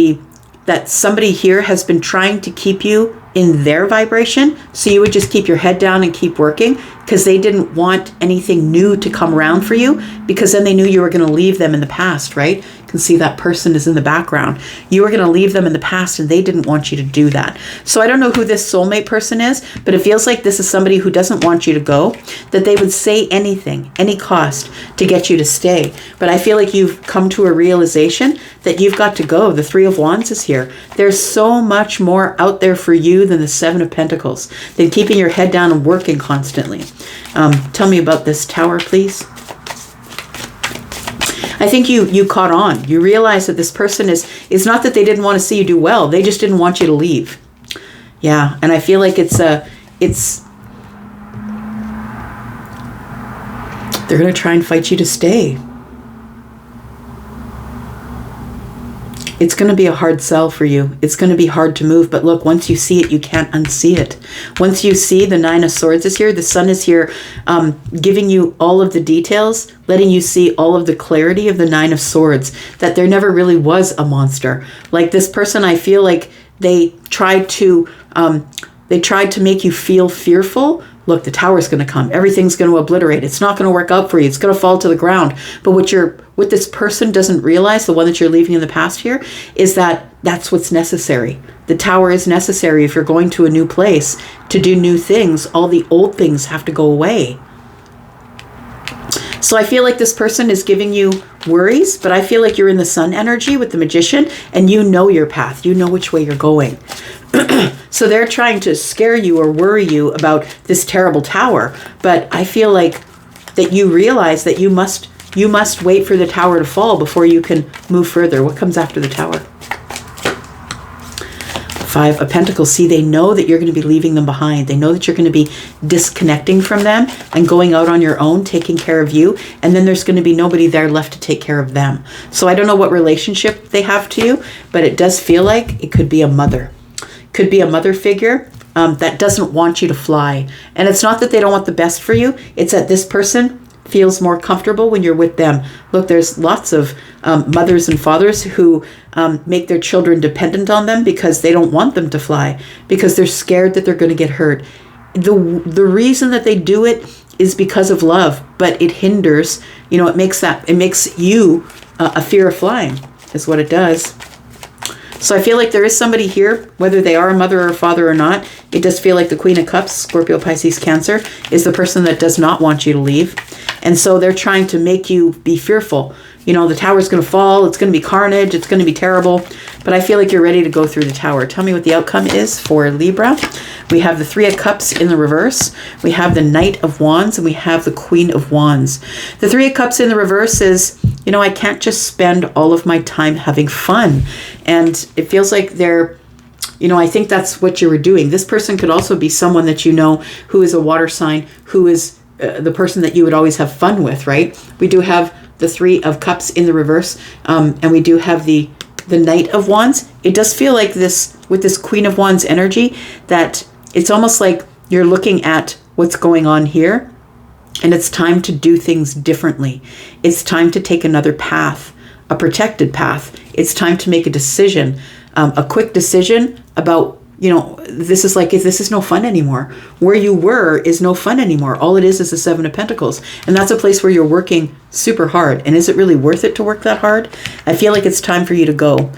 that somebody here has been trying to keep you in their vibration, so you would just keep your head down and keep working, because they didn't want anything new to come around for you, because then they knew you were going to leave them in the past, right? You can see that person is in the background. You were going to leave them in the past, and they didn't want you to do that. So I don't know who this soulmate person is, but it feels like this is somebody who doesn't want you to go, that they would say anything, any cost, to get you to stay. But I feel like you've come to a realization that you've got to go. The Three of Wands is here. There's so much more out there for you than the Seven of Pentacles, than keeping your head down and working constantly. Tell me about this Tower, please. I think you caught on. You realize that this person is not that they didn't want to see you do well. They just didn't want you to leave. Yeah, and I feel like they're going to try and fight you to stay. It's going to be a hard sell for you. It's going to be hard to move. But look, once you see it, you can't unsee it. Once you see the Nine of Swords is here, the Sun is here, giving you all of the details, letting you see all of the clarity of the Nine of Swords, that there never really was a monster. Like this person, I feel like they tried to make you feel fearful. Look, the Tower's going to come. Everything's going to obliterate. It's not going to work out for you. It's going to fall to the ground. But what this person doesn't realize, the one that you're leaving in the past here, is that that's what's necessary. The Tower is necessary if you're going to a new place to do new things. All the old things have to go away. So I feel like this person is giving you worries, but I feel like you're in the Sun energy with the Magician, and you know your path. You know which way you're going. So they're trying to scare you or worry you about this terrible Tower. But I feel like that you realize that you must wait for the Tower to fall before you can move further. What comes after the Tower? Five of Pentacles. See, they know that you're going to be leaving them behind. They know that you're going to be disconnecting from them and going out on your own, taking care of you. And then there's going to be nobody there left to take care of them. So I don't know what relationship they have to you, but it does feel like it could be a mother. Could be a mother figure that doesn't want you to fly. And it's not that they don't want the best for you. It's that this person feels more comfortable when you're with them. Look, there's lots of mothers and fathers who make their children dependent on them because they don't want them to fly, because they're scared that they're going to get hurt. The reason that they do it is because of love, but it hinders, it makes you a fear of flying is what it does. So I feel like there is somebody here, whether they are a mother or a father or not. It does feel like the Queen of Cups, Scorpio, Pisces, Cancer, is the person that does not want you to leave. And so they're trying to make you be fearful. The Tower's going to fall. It's going to be carnage. It's going to be terrible. But I feel like you're ready to go through the Tower. Tell me what the outcome is for Libra. We have the Three of Cups in the reverse. We have the Knight of Wands, and we have the Queen of Wands. The Three of Cups in the reverse is, I can't just spend all of my time having fun. And it feels like they're, I think that's what you were doing. This person could also be someone that who is a water sign, who is the person that you would always have fun with, right? We do have the Three of Cups in the reverse, and we do have the Knight of Wands. It does feel like this, with this Queen of Wands energy, that it's almost like you're looking at what's going on here, and it's time to do things differently. It's time to take another path, a protected path. It's time to make a decision, a quick decision about, this is no fun anymore. Where you were is no fun anymore. All it is the Seven of Pentacles. And that's a place where you're working super hard. And is it really worth it to work that hard? I feel like it's time for you to go.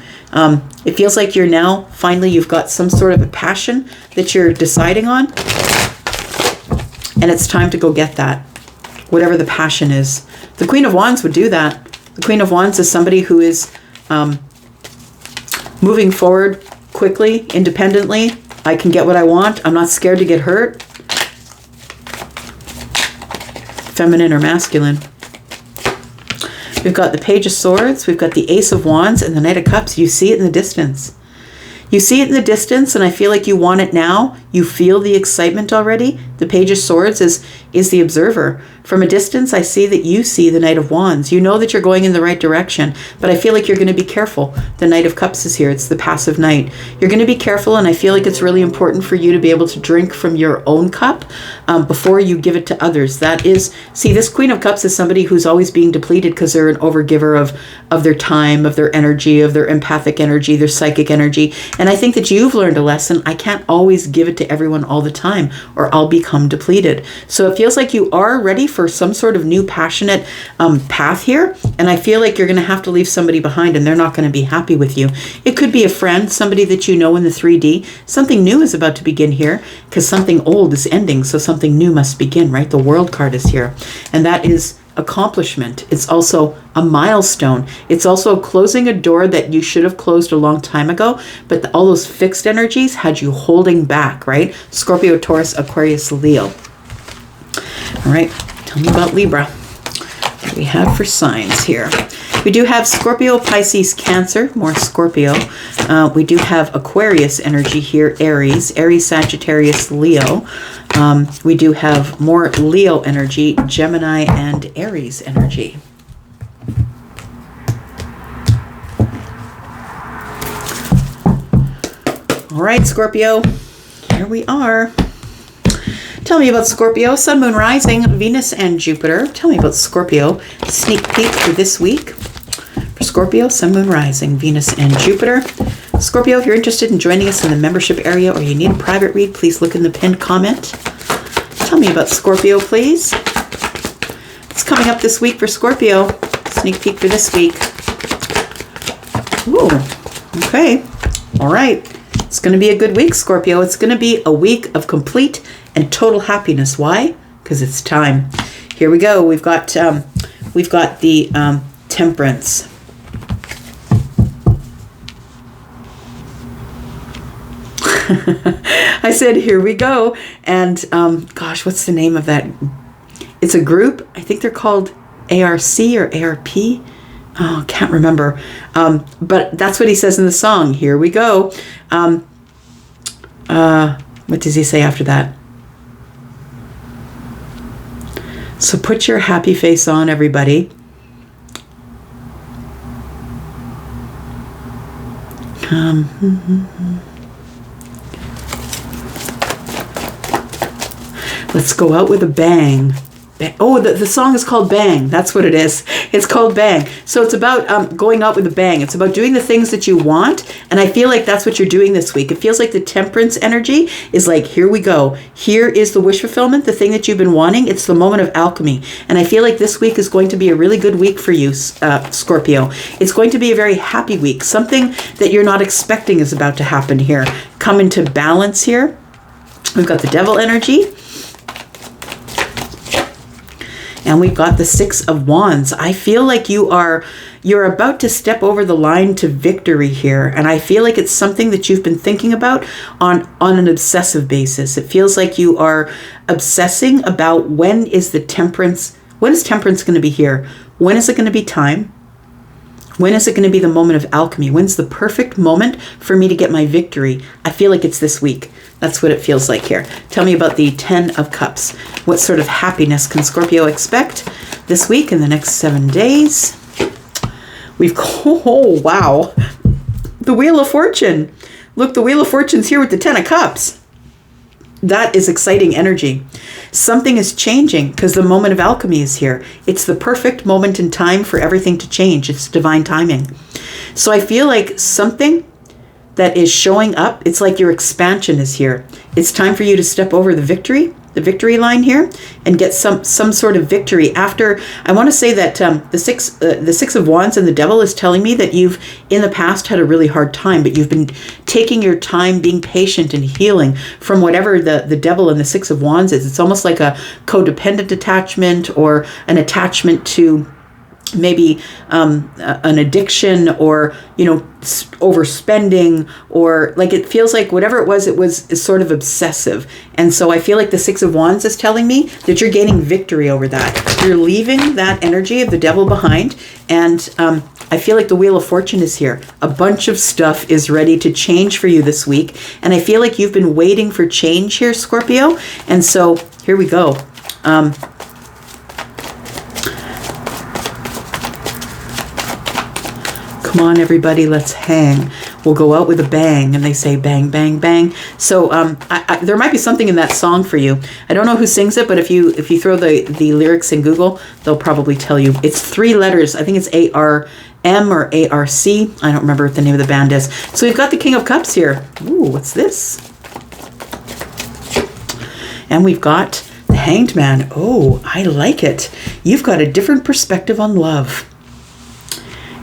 It feels like you've got some sort of a passion that you're deciding on. And it's time to go get that, whatever the passion is. The Queen of Wands would do that. The Queen of Wands is somebody who is moving forward quickly, independently. I can get what I want. I'm not scared to get hurt. Feminine or masculine. We've got the Page of Swords. We've got the Ace of Wands and the Knight of Cups. You see it in the distance. You see it in the distance, and I feel like you want it now. You feel the excitement already. The Page of Swords is the observer. From a distance, I see that you see the Knight of Wands. You know that you're going in the right direction, but I feel like you're going to be careful. The Knight of Cups is here. It's the passive knight. You're going to be careful, and I feel like it's really important for you to be able to drink from your own cup before you give it to others. That is, see, this Queen of Cups is somebody who's always being depleted because they're an overgiver of their time, of their energy, of their empathic energy, their psychic energy. And I think that you've learned a lesson. I can't always give it to everyone all the time, or I'll become depleted. So it feels like you are ready for some sort of new passionate path here. And I feel like you're going to have to leave somebody behind, and they're not going to be happy with you. It could be a friend, somebody that you know in the 3D. Something new is about to begin here because something old is ending. So something new must begin, right? The World card is here. And that is accomplishment. It's also a milestone. It's also closing a door that you should have closed a long time ago, but all those fixed energies had you holding back, right? Scorpio, Taurus, Aquarius, Leo. All right, tell me about Libra. What do we have for signs here? We do have Scorpio, Pisces, Cancer, more Scorpio. We do have Aquarius energy here, Aries, Sagittarius, Leo. We do have more Leo energy, Gemini, and Aries energy. All right, Scorpio, here we are. Tell me about Scorpio, Sun, Moon, Rising, Venus, and Jupiter. Tell me about Scorpio. Sneak peek for this week. For Scorpio, Sun, Moon, Rising, Venus, and Jupiter. Scorpio, if you're interested in joining us in the membership area or you need a private read, please look in the pinned comment. Tell me about Scorpio, please. What's coming up this week for Scorpio? Sneak peek for this week. Ooh, okay. All right. It's going to be a good week, Scorpio. It's going to be a week of complete and total happiness. Why? Because it's time. Here we go. We've got the Temperance. I said, here we go. And gosh, what's the name of that? It's a group. I think they're called ARC or ARP. Oh, can't remember. But that's what he says in the song. Here we go. What does he say after that? So put your happy face on, everybody. Let's go out with a bang. Oh, the song is called Bang. That's what it is. It's called Bang. So it's about going out with a bang. It's about doing the things that you want. And I feel like that's what you're doing this week. It feels like the Temperance energy is like, here we go. Here is the wish fulfillment, the thing that you've been wanting. It's the moment of alchemy. And I feel like this week is going to be a really good week for you, Scorpio. It's going to be a very happy week. Something that you're not expecting is about to happen here. Come into balance here. We've got the Devil energy. And we've got the Six of Wands. I feel like you're about to step over the line to victory here. And I feel like it's something that you've been thinking about on an obsessive basis. It feels like you are obsessing about when is Temperance going to be here? When is it going to be time? When is it going to be the moment of alchemy? When's the perfect moment for me to get my victory? I feel like it's this week. That's what it feels like here. Tell me about the Ten of Cups. What sort of happiness can Scorpio expect this week in the next 7 days? Oh, wow. The Wheel of Fortune. Look, the Wheel of Fortune's here with the Ten of Cups. That is exciting energy. Something is changing because the moment of alchemy is here. It's the perfect moment in time for everything to change. It's divine timing. So I feel like something that is showing up, it's like your expansion is here. It's time for you to step over the victory line here, and get some sort of victory. After, I want to say that the Six of Wands and the Devil is telling me that you've in the past had a really hard time, but you've been taking your time, being patient and healing from whatever the Devil and the Six of Wands is. It's almost like a codependent attachment or an attachment to maybe an addiction, or, you know, overspending, or like it feels like whatever it was is sort of obsessive. And so I feel like the Six of Wands is telling me that you're gaining victory over that. You're leaving that energy of the devil behind. And I feel like the Wheel of Fortune is here. A bunch of stuff is ready to change for you this week. And I feel like you've been waiting for change here, Scorpio. And so here we go. Come on, everybody, let's hang. We'll go out with a bang. And they say bang, bang, bang. So there might be something in that song for you. I don't know who sings it, but if you throw the lyrics in Google, they'll probably tell you. It's 3 letters. I think it's A-R-M or A-R-C. I don't remember what the name of the band is. So we've got the King of Cups here. Ooh, what's this? And we've got the Hanged Man. Oh, I like it. You've got a different perspective on love.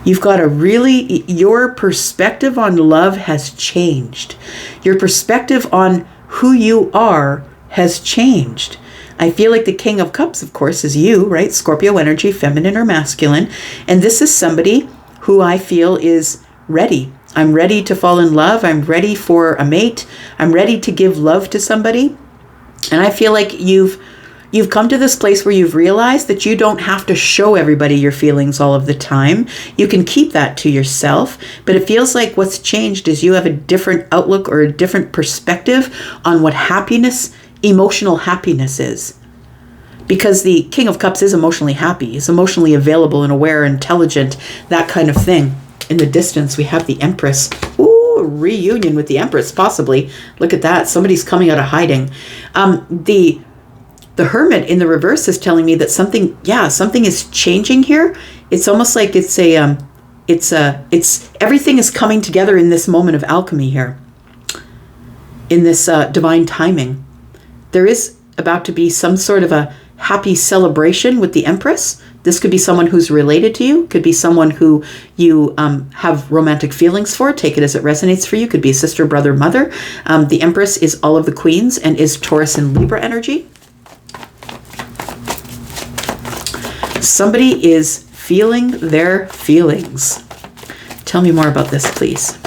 You've got your perspective on love has changed. Your perspective on who you are has changed. I feel like the King of Cups, of course, is you, right? Scorpio energy, feminine or masculine. And this is somebody who I feel is ready. I'm ready to fall in love. I'm ready for a mate. I'm ready to give love to somebody. And I feel like you've come to this place where you've realized that you don't have to show everybody your feelings all of the time. You can keep that to yourself, but it feels like what's changed is you have a different outlook or a different perspective on what happiness, emotional happiness is. Because the King of Cups is emotionally happy. He's emotionally available and aware, intelligent, that kind of thing. In the distance, we have the Empress. Ooh, a reunion with the Empress, possibly. Look at that. Somebody's coming out of hiding. The Hermit in the reverse is telling me that something is changing here. It's almost like it's everything is coming together in this moment of alchemy here. In this divine timing. There is about to be some sort of a happy celebration with the Empress. This could be someone who's related to you. Could be someone who you have romantic feelings for. Take it as it resonates for you. Could be a sister, brother, mother. The Empress is all of the queens and is Taurus and Libra energy. Somebody is feeling their feelings. Tell me more about this, please.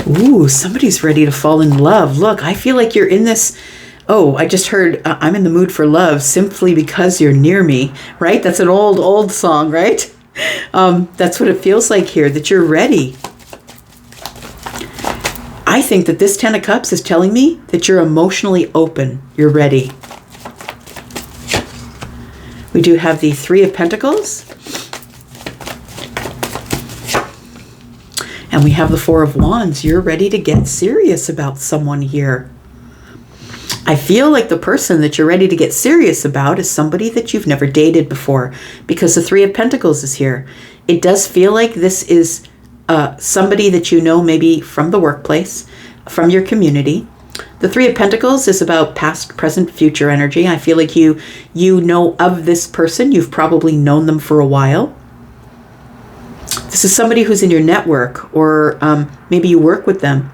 Ooh, somebody's ready to fall in love. Look, I feel like you're in this. Oh, I just heard, I'm in the mood for love simply because you're near me, right? That's an old song, right? That's what it feels like here, that you're ready. I think that this 10 of Cups is telling me that you're emotionally open. You're ready. We do have the 3 of Pentacles. And we have the 4 of Wands. You're ready to get serious about someone here. I feel like the person that you're ready to get serious about is somebody that you've never dated before, because the 3 of Pentacles is here. It does feel like this is somebody that you know maybe from the workplace, from your community. The 3 of Pentacles is about past, present, future energy. I feel like you know of this person. You've probably known them for a while. This is somebody who's in your network, or maybe you work with them.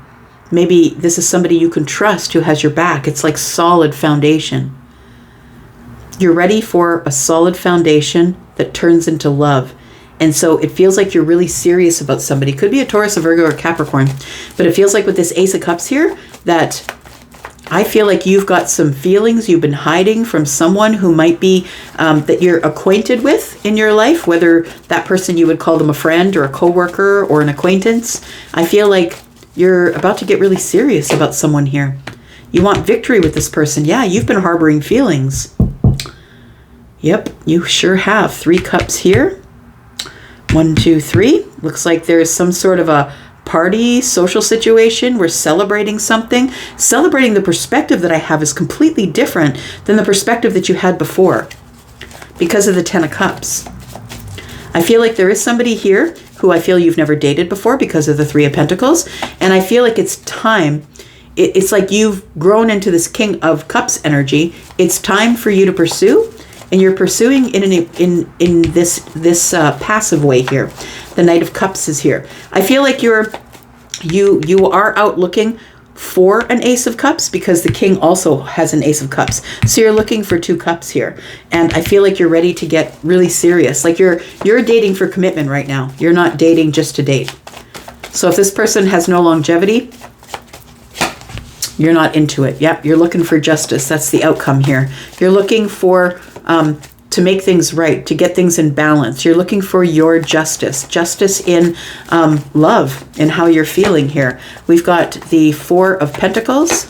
Maybe this is somebody you can trust who has your back. It's like solid foundation. You're ready for a solid foundation that turns into love. And so it feels like you're really serious about somebody. Could be a Taurus, a Virgo, or Capricorn. But it feels like with this Ace of Cups here, that I feel like you've got some feelings you've been hiding from someone who might be, that you're acquainted with in your life, whether that person you would call them a friend or a coworker or an acquaintance. I feel like you're about to get really serious about someone here. You want victory with this person. Yeah, you've been harboring feelings. Yep, you sure have. 3 cups here. 1, 2, 3. Looks like there's some sort of a party, social situation. We're celebrating something. Celebrating the perspective that I have is completely different than the perspective that you had before because of the 10 of Cups. I feel like there is somebody here who I feel you've never dated before because of the 3 of Pentacles. And I feel like it's time. It's like you've grown into this King of Cups energy. It's time for you to pursue. And you're pursuing in this passive way here. The Knight of Cups is here. I feel like you are out looking for an Ace of Cups because the King also has an Ace of Cups. So you're looking for 2 cups here. And I feel like you're ready to get really serious. Like you're dating for commitment right now. You're not dating just to date. So if this person has no longevity, you're not into it. Yep, you're looking for justice. That's the outcome here. You're looking for to make things right, to get things in balance. You're looking for your justice. Justice in love, in how you're feeling here. We've got the 4 of Pentacles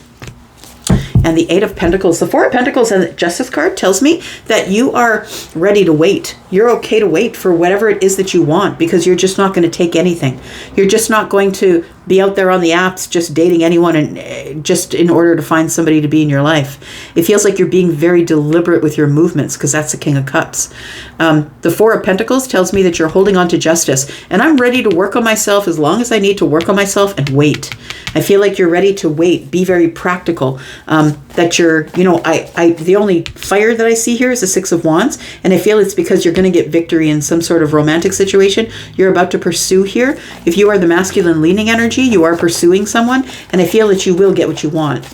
and the 8 of Pentacles. The 4 of Pentacles and the Justice card tells me that you are ready to wait. You're okay to wait for whatever it is that you want because you're just not going to take anything. You're just not going to be out there on the apps just dating anyone and just in order to find somebody to be in your life. It feels like you're being very deliberate with your movements because that's the King of Cups. The 4 of Pentacles tells me that you're holding on to justice, and I'm ready to work on myself as long as I need to work on myself and wait. I feel like you're ready to wait, be very practical. That you're, you know, the only fire that I see here is the 6 of Wands, and I feel it's because you're going to get victory in some sort of romantic situation you're about to pursue here. If you are the masculine leaning energy, you are pursuing someone, and I feel that you will get what you want.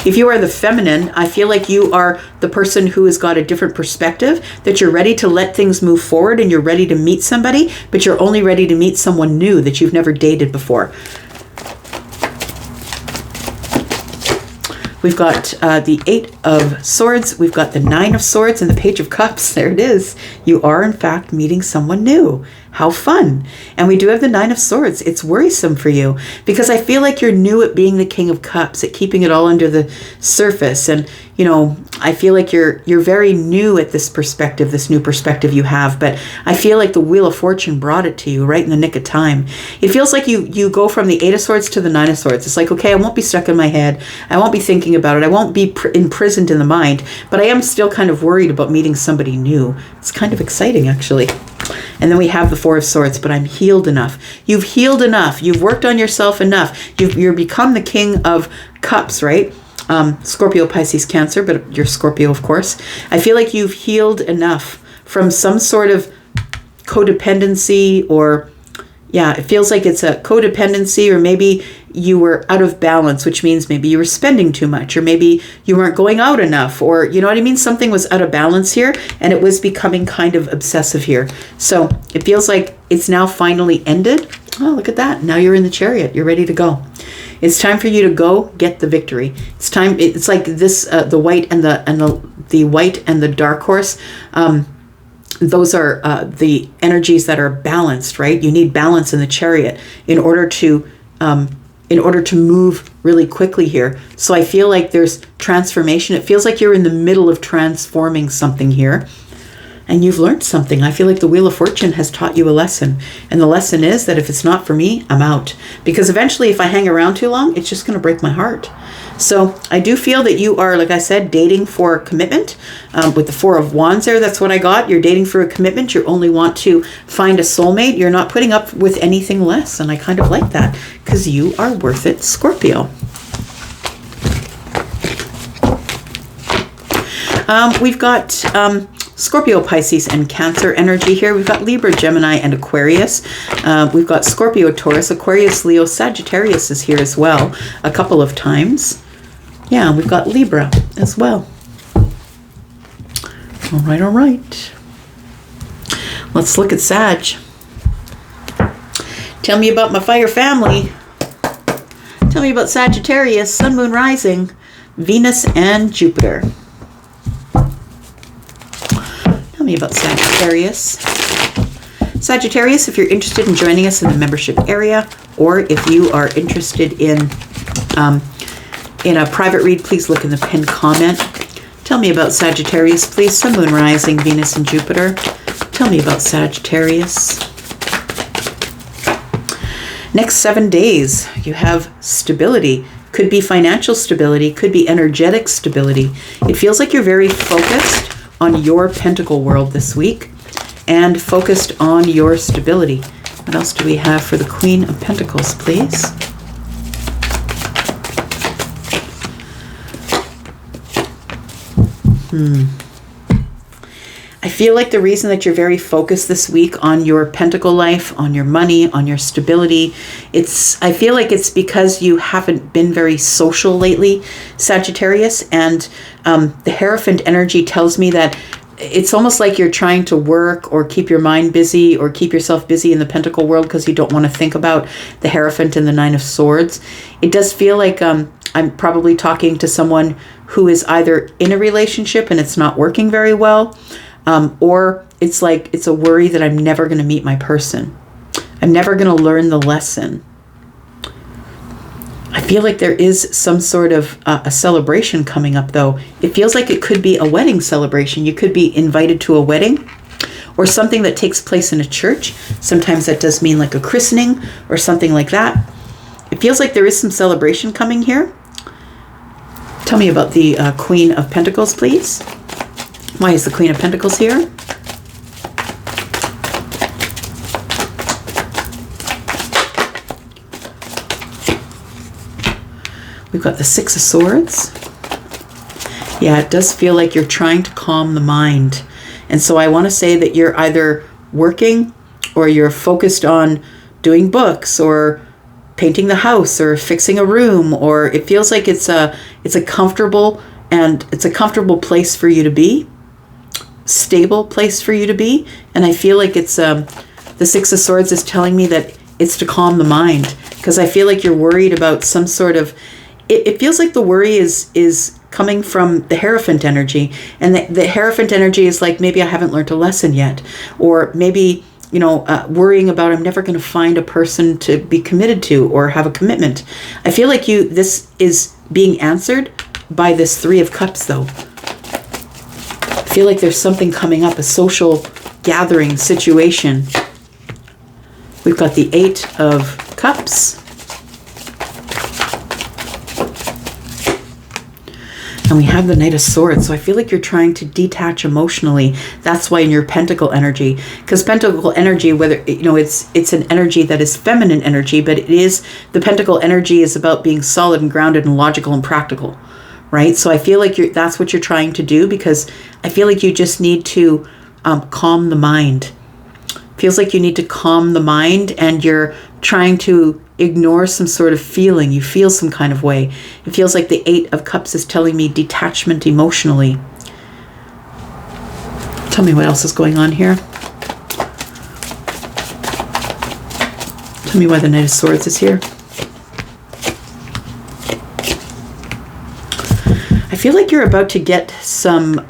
If you are the feminine, I feel like you are the person who has got a different perspective, that you're ready to let things move forward and you're ready to meet somebody, but you're only ready to meet someone new that you've never dated before. We've got the 8 of Swords, we've got the 9 of Swords, and the Page of Cups. There it is. You are, in fact, meeting someone new. How fun. And we do have the 9 of Swords. It's worrisome for you because I feel like you're new at being the King of Cups, at keeping it all under the surface. And, you know, I feel like you're very new at this perspective, this new perspective you have. But I feel like the Wheel of Fortune brought it to you right in the nick of time. It feels like you go from the 8 of Swords to the 9 of Swords. It's like, okay, I won't be stuck in my head. I won't be thinking about it. I won't be imprisoned in the mind. But I am still kind of worried about meeting somebody new. It's kind of exciting, actually. And then we have the 4 of Swords, but I'm healed enough. You've healed enough. You've worked on yourself enough. You're become the King of Cups, right? Scorpio, Pisces, Cancer, but you're Scorpio, of course. I feel like you've healed enough from some sort of codependency, or yeah, it feels like it's a codependency, or maybe you were out of balance, which means maybe you were spending too much, or maybe you weren't going out enough, or you know what I mean? Something was out of balance here, and it was becoming kind of obsessive here. So it feels like it's now finally ended. Oh, look at that. Now you're in the Chariot. You're ready to go. It's time for you to go get the victory. It's time. It's like this, the white and the white and the dark horse. Those are the energies that are balanced, right? You need balance in the Chariot in order to move really quickly here. So I feel like there's transformation. It feels like you're in the middle of transforming something here. And you've learned something. I feel like the Wheel of Fortune has taught you a lesson. And the lesson is that if it's not for me, I'm out. Because eventually, if I hang around too long, it's just going to break my heart. So I do feel that you are, like I said, dating for commitment. With the 4 of Wands there, that's what I got. You're dating for a commitment. You only want to find a soulmate. You're not putting up with anything less. And I kind of like that because you are worth it, Scorpio. We've got Scorpio, Pisces, and Cancer energy here. We've got Libra, Gemini, and Aquarius. We've got Scorpio, Taurus, Aquarius, Leo, Sagittarius is here as well a couple of times. Yeah, we've got Libra as well. All right, all right. Let's look at Sag. Tell me about my fire family. Tell me about Sagittarius, Sun, Moon, Rising, Venus, and Jupiter. Tell me about Sagittarius. Sagittarius, if you're interested in joining us in the membership area, or if you are interested in a private read, please look in the pinned comment. Tell me about Sagittarius, please. Sun, Moon, Rising, Venus, and Jupiter. Tell me about Sagittarius. Next 7 days, you have stability. Could be financial stability, could be energetic stability. It feels like you're very focused on your pentacle world this week and focused on your stability. What else do we have for the Queen of Pentacles, please? I feel like the reason that you're very focused this week on your pentacle life, on your money, on your stability, I feel like it's because you haven't been very social lately, Sagittarius. And the Hierophant energy tells me that it's almost like you're trying to work or keep your mind busy or keep yourself busy in the pentacle world because you don't want to think about the Hierophant and the Nine of Swords. It does feel like I'm probably talking to someone who is either in a relationship and it's not working very well, or it's like it's a worry that I'm never going to meet my person. I'm never going to learn the lesson. I feel like there is some sort of a celebration coming up, though. It feels like it could be a wedding celebration. You could be invited to a wedding or something that takes place in a church. Sometimes that does mean like a christening or something like that. It feels like there is some celebration coming here. Tell me about the Queen of Pentacles, please. Why is the Queen of Pentacles here? We've got the Six of Swords. Yeah, it does feel like you're trying to calm the mind. And so I want to say that you're either working or you're focused on doing books or painting the house or fixing a room, or it feels like it's a comfortable place for you to be, stable place for you to be. And I feel like it's the Six of Swords is telling me that it's to calm the mind, because I feel like you're worried about some sort of, it feels like the worry is coming from the Hierophant energy, and the Hierophant energy is like, maybe I haven't learned a lesson yet, or maybe, worrying about I'm never going to find a person to be committed to or have a commitment. I feel like this is being answered by this Three of Cups, though. I feel like there's something coming up, a social gathering situation. We've got the Eight of Cups. And we have the Knight of Swords. So I feel like you're trying to detach emotionally. That's why in your Pentacle energy, because Pentacle energy, whether, it's an energy that is feminine energy, but the Pentacle energy is about being solid and grounded and logical and practical, right? So I feel like that's what you're trying to do, because I feel like you just need to calm the mind. Feels like you need to calm the mind, and you're trying to ignore some sort of feeling. You feel some kind of way. It feels like the Eight of Cups is telling me detachment emotionally. Tell me what else is going on here. Tell me why the Knight of Swords is here. I feel like you're about to get some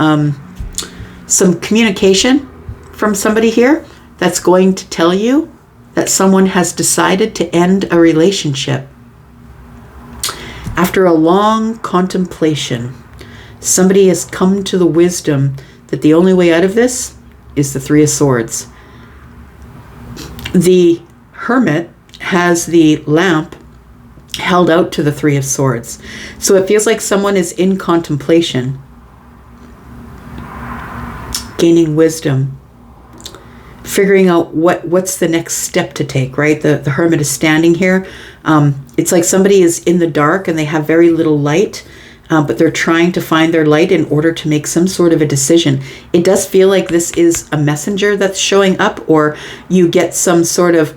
communication from somebody here that's going to tell you that someone has decided to end a relationship. After a long contemplation, somebody has come to the wisdom that the only way out of this is the Three of Swords. The Hermit has the lamp held out to the Three of Swords. So it feels like someone is in contemplation, gaining wisdom, figuring out what's the next step to take, right? The Hermit is standing here. It's like somebody is in the dark and they have very little light, but they're trying to find their light in order to make some sort of a decision. It does feel like this is a messenger that's showing up, or you get some sort of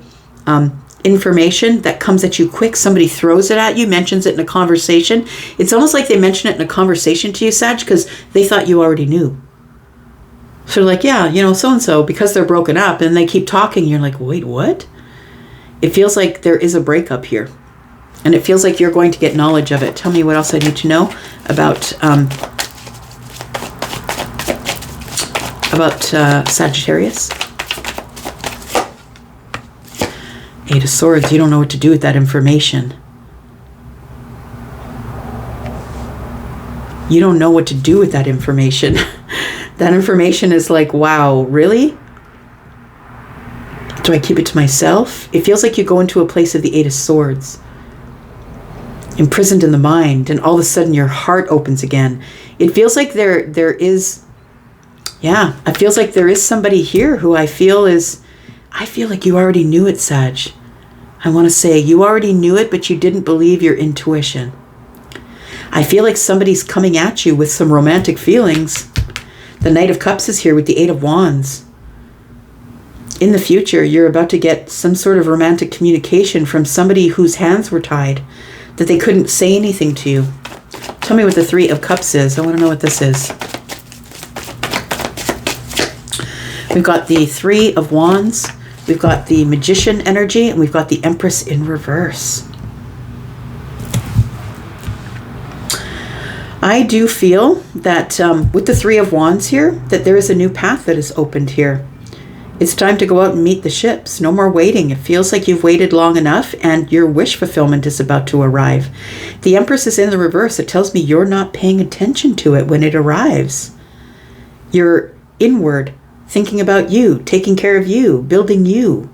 information that comes at you quick. Somebody throws it at you, mentions it in a conversation. It's almost like they mention it in a conversation to you, Sag, because they thought you already knew. So like, yeah, so-and-so, because they're broken up, and they keep talking, you're like, wait, what? It feels like there is a breakup here. And it feels like you're going to get knowledge of it. Tell me what else I need to know about Sagittarius. Eight of Swords, you don't know what to do with that information. You don't know what to do with that information. That information is like, wow, really? Do I keep it to myself? It feels like you go into a place of the Eight of Swords, imprisoned in the mind, and all of a sudden your heart opens again. It feels like there is, it feels like there is somebody here who I feel like you already knew it, Sag. I want to say you already knew it, but you didn't believe your intuition. I feel like somebody's coming at you with some romantic feelings. The Knight of Cups is here with the Eight of Wands. In the future, you're about to get some sort of romantic communication from somebody whose hands were tied, that they couldn't say anything to you. Tell me what the Three of Cups is. I want to know what this is. We've got the Three of Wands. We've got the Magician energy, and we've got the Empress in reverse. I do feel that with the Three of Wands here, that there is a new path that is opened here. It's time to go out and meet the ships. No more waiting. It feels like you've waited long enough and your wish fulfillment is about to arrive. The Empress is in the reverse. It tells me you're not paying attention to it when it arrives. You're inward, thinking about you, taking care of you, building you.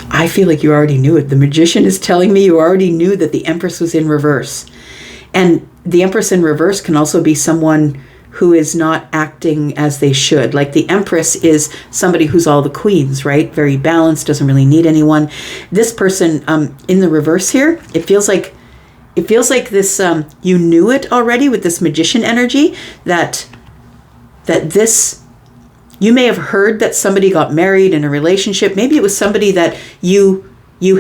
I feel like you already knew it. The Magician is telling me you already knew that the Empress was in reverse. And the Empress in reverse can also be someone who is not acting as they should. Like the Empress is somebody who's all the queens, right? Very balanced, doesn't really need anyone. This person in the reverse here, it feels like this, you knew it already with this Magician energy, that this, you may have heard that somebody got married in a relationship. Maybe it was somebody that you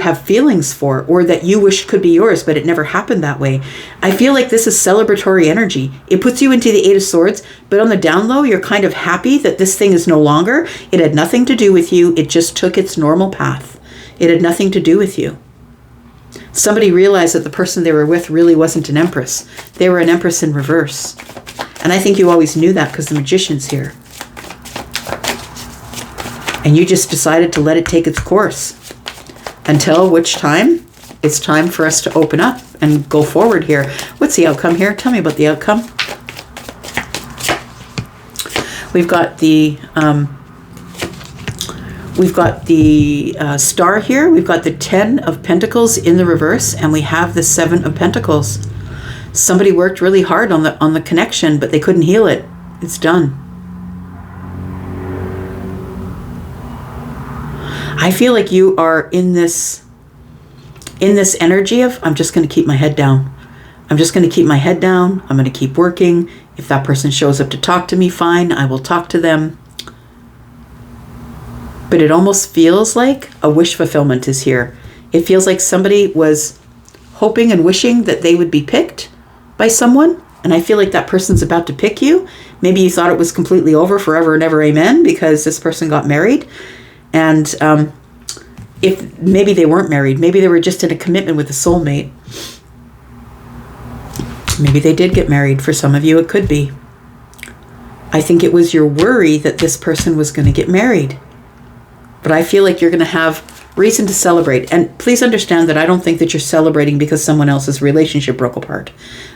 have feelings for, or that you wish could be yours, but it never happened that way. I feel like this is celebratory energy. It puts you into the Eight of Swords, but on the down low, you're kind of happy that this thing is no longer. It had nothing to do with you. It just took its normal path. It had nothing to do with you. Somebody realized that the person they were with really wasn't an Empress. They were an Empress in reverse. And I think you always knew that because the Magician's here. And you just decided to let it take its course. Until which time, it's time for us to open up and go forward here. What's the outcome here? Tell me about the outcome. We've got the star here. We've got the 10 of Pentacles in the reverse, and we have the 7 of Pentacles. Somebody worked really hard on the connection, but they couldn't heal it. It's done. I feel like you are in this energy of, I'm just going to keep my head down. I'm just going to keep my head down. I'm going to keep working. If that person shows up to talk to me, fine, I will talk to them. But it almost feels like a wish fulfillment is here. It feels like somebody was hoping and wishing that they would be picked by someone. And I feel like that person's about to pick you. Maybe you thought it was completely over, forever and ever, amen, because this person got married. And if maybe they weren't married, maybe they were just in a commitment with a soulmate. Maybe they did get married. For some of you, it could be. I think it was your worry that this person was going to get married. But I feel like you're going to have reason to celebrate. And please understand that I don't think that you're celebrating because someone else's relationship broke apart.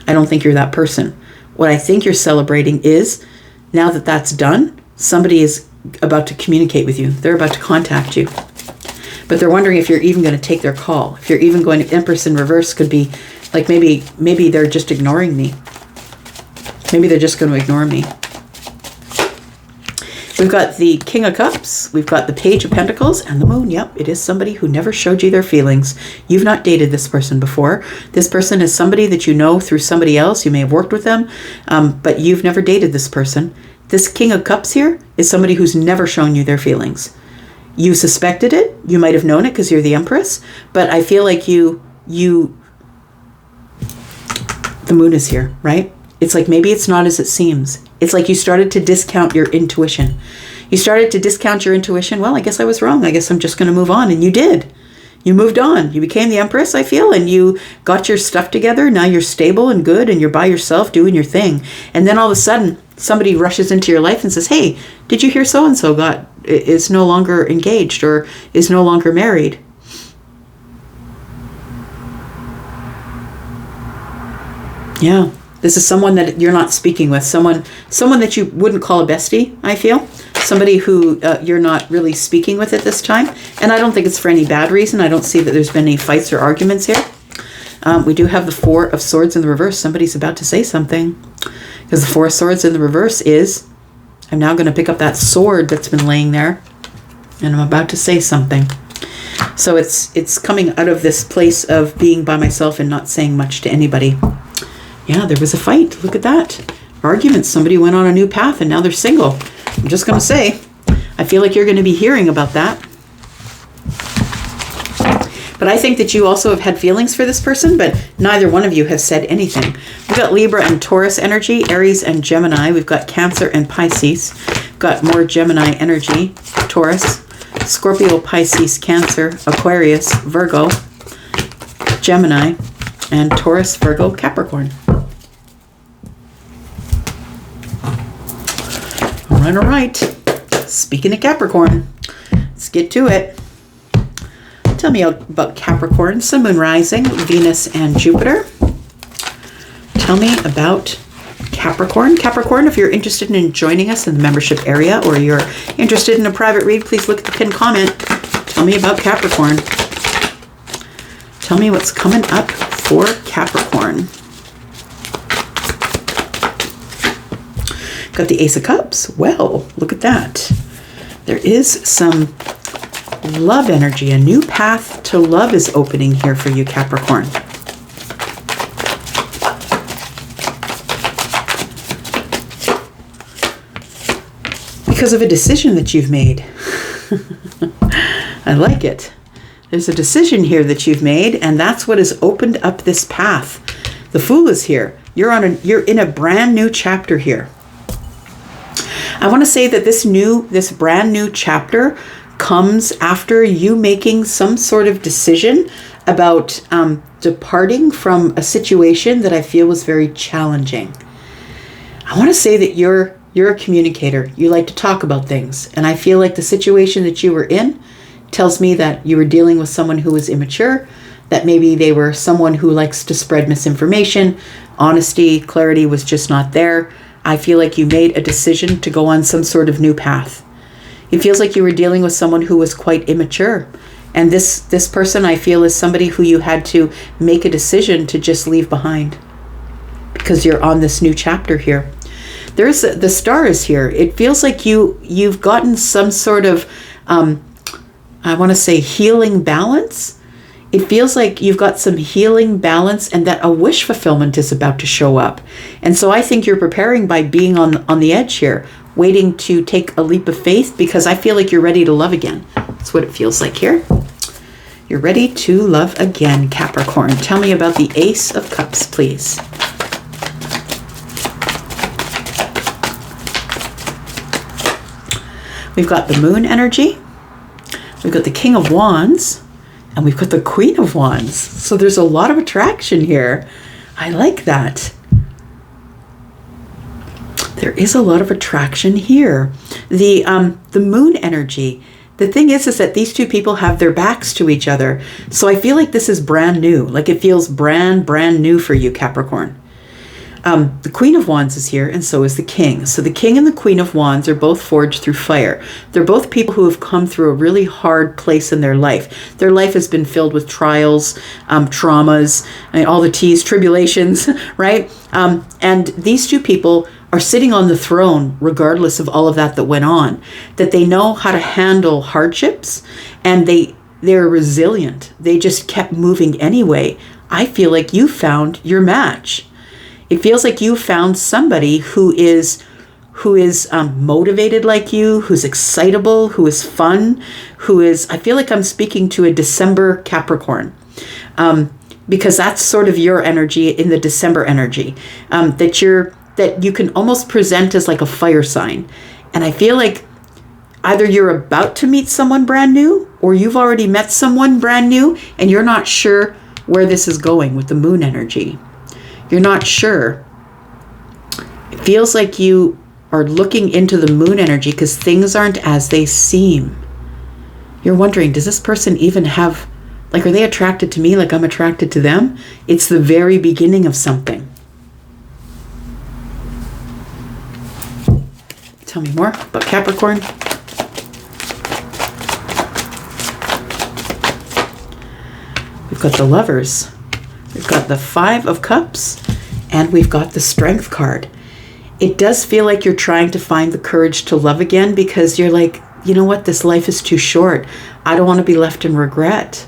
I don't think you're that person. What I think you're celebrating is, now that that's done, somebody is about to communicate with you. They're about to contact you. But they're wondering if you're even going to take their call. If you're even going to, Empress in reverse could be like, maybe they're just ignoring me. Maybe they're just going to ignore me. We've got the King of Cups. We've got the Page of Pentacles and the Moon. Yep, it is somebody who never showed you their feelings. You've not dated this person before. This person is somebody that you know through somebody else. You may have worked with them, but you've never dated this person. This King of Cups here is somebody who's never shown you their feelings. You suspected it. You might have known it because you're the Empress. But I feel like the Moon is here, right? It's like maybe it's not as it seems. It's like you started to discount your intuition. You started to discount your intuition. Well, I guess I was wrong. I guess I'm just going to move on. And you did. You moved on. You became the Empress, I feel, and you got your stuff together. Now you're stable and good, and you're by yourself doing your thing. And then all of a sudden, somebody rushes into your life and says, hey, did you hear so-and-so is no longer engaged or is no longer married? Yeah, this is someone that you're not speaking with, someone that you wouldn't call a bestie, I feel. Somebody who you're not really speaking with at this time. And I don't think it's for any bad reason. I don't see that there's been any fights or arguments here. We do have the Four of Swords in the reverse. Somebody's about to say something. Because the Four of Swords in the reverse is, I'm now going to pick up that sword that's been laying there. And I'm about to say something. So it's coming out of this place of being by myself and not saying much to anybody. Yeah, there was a fight. Look at that. Argument. Somebody went on a new path and now they're single. I'm just going to say, I feel like you're going to be hearing about that. But I think that you also have had feelings for this person, but neither one of you has said anything. We've got Libra and Taurus energy, Aries and Gemini. We've got Cancer and Pisces. We've got more Gemini energy, Taurus, Scorpio, Pisces, Cancer, Aquarius, Virgo, Gemini, and Taurus, Virgo, Capricorn. All right. Speaking of Capricorn, let's get to it. Tell me about Capricorn, Sun, Moon, Rising, Venus, and Jupiter. Tell me about Capricorn. Capricorn, if you're interested in joining us in the membership area or you're interested in a private read, please look at the pinned comment. Tell me about Capricorn. Tell me what's coming up for Capricorn. Got the Ace of Cups. Well, look at that. There is some love energy. A new path to love is opening here for you, Capricorn. Because of a decision that you've made. I like it. There's a decision here that you've made, and that's what has opened up this path. The Fool is here. You're in a brand new chapter here. I want to say that this brand new chapter comes after you making some sort of decision about departing from a situation that I feel was very challenging. I want to say that you're a communicator. You like to talk about things. And I feel like the situation that you were in tells me that you were dealing with someone who was immature, that maybe they were someone who likes to spread misinformation. Honesty, clarity was just not there. I feel like you made a decision to go on some sort of new path. It feels like you were dealing with someone who was quite immature. And this person, I feel, is somebody who you had to make a decision to just leave behind. Because you're on this new chapter here. The Star is here. It feels like you've gotten some sort of, I want to say, healing balance. It feels like you've got some healing balance and that a wish fulfillment is about to show up. And so I think you're preparing by being on the edge here, waiting to take a leap of faith, because I feel like you're ready to love again. That's what it feels like here. You're ready to love again, Capricorn. Tell me about the Ace of Cups, please. We've got the Moon energy. We've got the King of Wands. And we've got the Queen of Wands. So there's a lot of attraction here. I like that. There is a lot of attraction here. The Moon energy. The thing is that these two people have their backs to each other. So I feel like this is brand new. Like it feels brand new for you, Capricorn. The Queen of Wands is here, and so is the King. So the King and the Queen of Wands are both forged through fire. They're both people who have come through a really hard place in their life. Their life has been filled with trials, traumas, all the T's, tribulations, right? And these two people are sitting on the throne regardless of all of that went on. That they know how to handle hardships, and they're resilient. They just kept moving anyway. I feel like you found your match. It feels like you found somebody who is motivated like you, who's excitable, who is fun, I feel like I'm speaking to a December Capricorn, because that's sort of your energy in the December energy, that you can almost present as like a fire sign. And I feel like either you're about to meet someone brand new, or you've already met someone brand new and you're not sure where this is going with the Moon energy. You're not sure. It feels like you are looking into the Moon energy because things aren't as they seem. You're wondering, does this person even have, like, are they attracted to me like I'm attracted to them? It's the very beginning of something. Tell me more about Capricorn. We've got the Lovers. We've got the Five of Cups, and we've got the Strength card. It does feel like you're trying to find the courage to love again, because you're like, you know what, this life is too short. I don't want to be left in regret.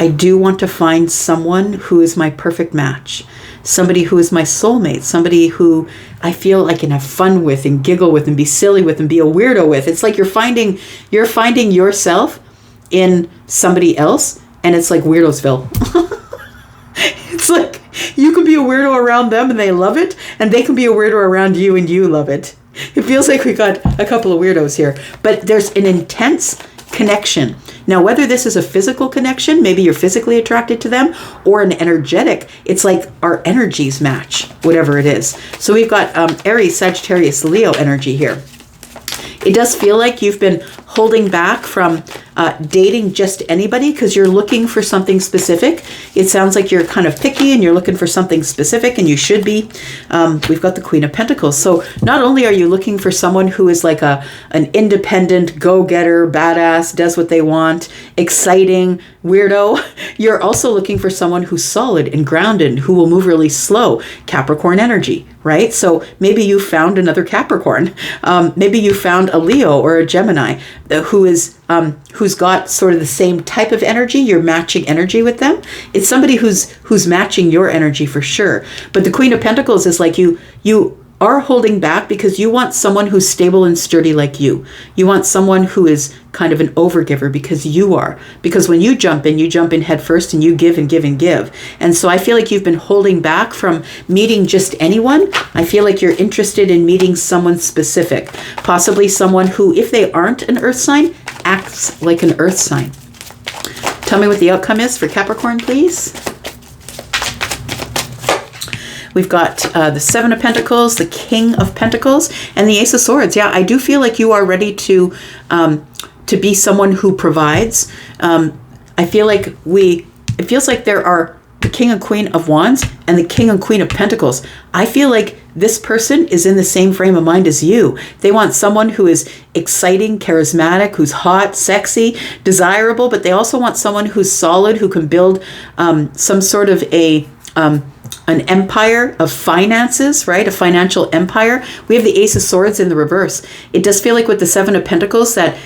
I do want to find someone who is my perfect match. Somebody who is my soulmate. Somebody who I feel I can have fun with and giggle with and be silly with and be a weirdo with. It's like you're finding yourself in somebody else, and it's like Weirdosville. It's like you can be a weirdo around them and they love it, and they can be a weirdo around you and you love it. It feels like we got a couple of weirdos here, but there's an intense connection. Now, whether this is a physical connection, maybe you're physically attracted to them, or an energetic, it's like our energies match, whatever it is. So we've got Aries, Sagittarius, Leo energy here. It does feel like you've been holding back from dating just anybody because you're looking for something specific. It sounds like you're kind of picky and you're looking for something specific, and you should be. We've got the Queen of Pentacles. So not only are you looking for someone who is like an independent, go-getter, badass, does what they want, exciting, weirdo, you're also looking for someone who's solid and grounded, who will move really slow. Capricorn energy, right? So maybe you found another Capricorn. Maybe you found a Leo or a Gemini who's got sort of the same type of energy. You're matching energy with them. It's somebody who's matching your energy for sure. But the Queen of Pentacles is like you are holding back because you want someone who's stable and sturdy like you. You want someone who is kind of an overgiver because you are. Because when you jump in head first and you give and give and give. And so I feel like you've been holding back from meeting just anyone. I feel like you're interested in meeting someone specific. Possibly someone who, if they aren't an earth sign, acts like an earth sign. Tell me what the outcome is for Capricorn, please. We've got the Seven of Pentacles, the King of Pentacles, and the Ace of Swords. Yeah, I do feel like you are ready to be someone who provides. I feel like it feels like there are the King and Queen of Wands and the King and Queen of Pentacles. I feel like this person is in the same frame of mind as you. They want someone who is exciting, charismatic, who's hot, sexy, desirable, but they also want someone who's solid, who can build some sort of an empire of finances, right? A financial empire. We have the Ace of Swords in the reverse. It does feel like with the Seven of Pentacles that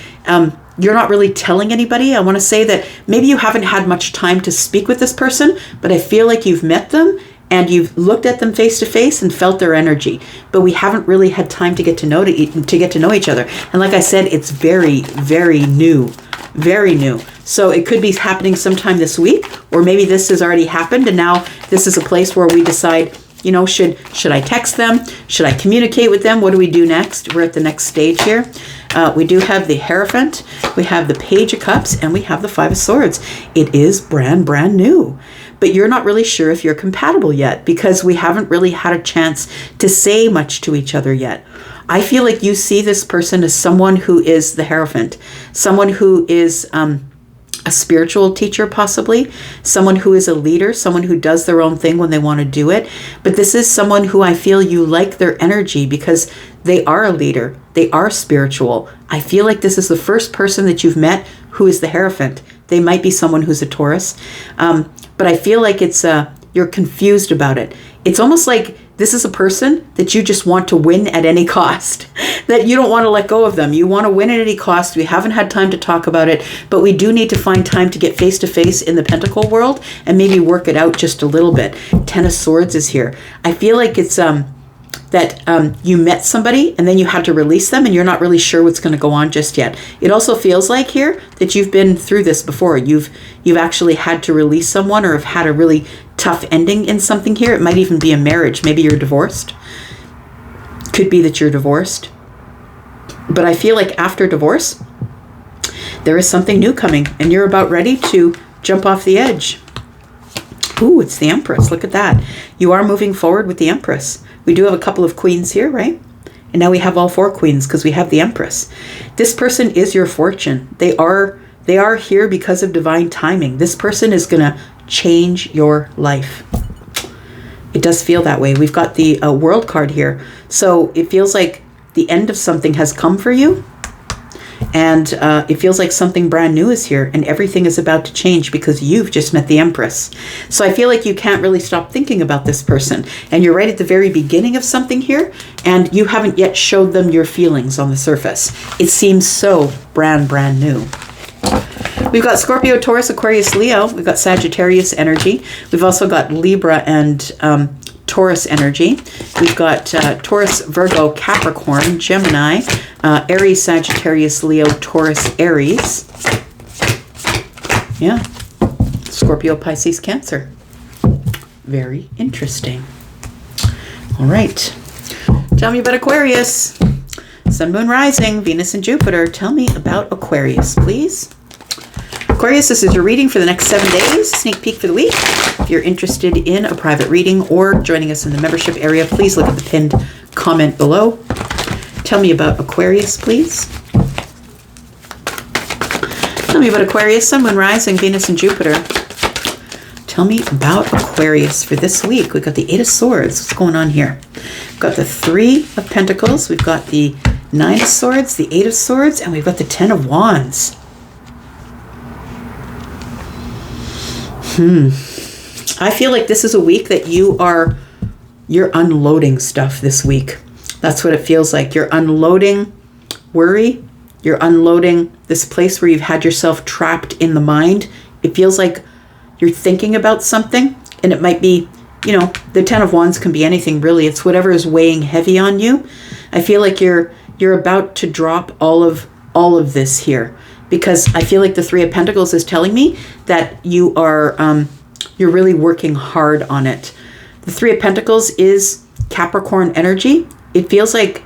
you're not really telling anybody. I want to say that maybe you haven't had much time to speak with this person, but I feel like you've met them and you've looked at them face to face and felt their energy, but we haven't really had time to get to know each other. And like I said, it's very, very new, very new. So it could be happening sometime this week, or maybe this has already happened and now this is a place where we decide, you know, should I text them? Should I communicate with them? What do we do next? We're at the next stage here. We do have the Hierophant, we have the Page of Cups, and we have the Five of Swords. It is brand new. But you're not really sure if you're compatible yet because we haven't really had a chance to say much to each other yet. I feel like you see this person as someone who is the Hierophant, someone who is a spiritual teacher, possibly someone who is a leader, someone who does their own thing when they want to do it. But this is someone who I feel you like their energy because they are a leader. They are spiritual. I feel like this is the first person that you've met who is the Hierophant. They might be someone who's a Taurus. But I feel like it's you're confused about it. It's almost like this is a person that you just want to win at any cost, that you don't want to let go of them. You want to win at any cost. We haven't had time to talk about it, but we do need to find time to get face to face in the Pentacle world and maybe work it out just a little bit. Ten of Swords is here. I feel like it's that you met somebody and then you had to release them and you're not really sure what's going to go on just yet. It also feels like here that you've been through this before. You've actually had to release someone or have had a really tough ending in something here. It might even be a marriage. Maybe you're divorced. Could be that you're divorced. But I feel like after divorce, there is something new coming and you're about ready to jump off the edge. Ooh, it's the Empress. Look at that. You are moving forward with the Empress. We do have a couple of queens here, right? And now we have all four queens because we have the Empress. This person is your fortune. They are here because of divine timing. This person is going to change your life. It does feel that way. We've got the World card here. So it feels like the end of something has come for you. And it feels like something brand new is here and everything is about to change because you've just met the Empress. So I feel like you can't really stop thinking about this person. And you're right at the very beginning of something here and you haven't yet showed them your feelings on the surface. It seems so brand new. We've got Scorpio, Taurus, Aquarius, Leo. We've got Sagittarius energy. We've also got Libra and Taurus energy. We've got Taurus, Virgo, Capricorn, Gemini, Aries, Sagittarius, Leo, Taurus, Aries. Yeah. Scorpio, Pisces, Cancer. Very interesting. All right. Tell me about Aquarius. Sun, Moon, Rising, Venus, and Jupiter. Tell me about Aquarius, please. Aquarius, this is your reading for the next 7 days. Sneak peek for the week. If you're interested in a private reading or joining us in the membership area, please look at the pinned comment below. Tell me about Aquarius, please. Tell me about Aquarius, Sun, Moon, Rising, Venus, and Jupiter. Tell me about Aquarius for this week. We've got the Eight of Swords. What's going on here? We've got the Three of Pentacles. We've got the Nine of Swords, the Eight of Swords, and we've got the Ten of Wands. I feel like this is a week that you're unloading stuff this week. That's what it feels like. You're unloading worry. You're unloading this place where you've had yourself trapped in the mind. It feels like you're thinking about something, and it might be, you know, the Ten of Wands can be anything really. It's whatever is weighing heavy on you. I feel like you're about to drop all of this here, because I feel like the Three of Pentacles is telling me that you are you're really working hard on it. The Three of Pentacles is Capricorn energy. It feels like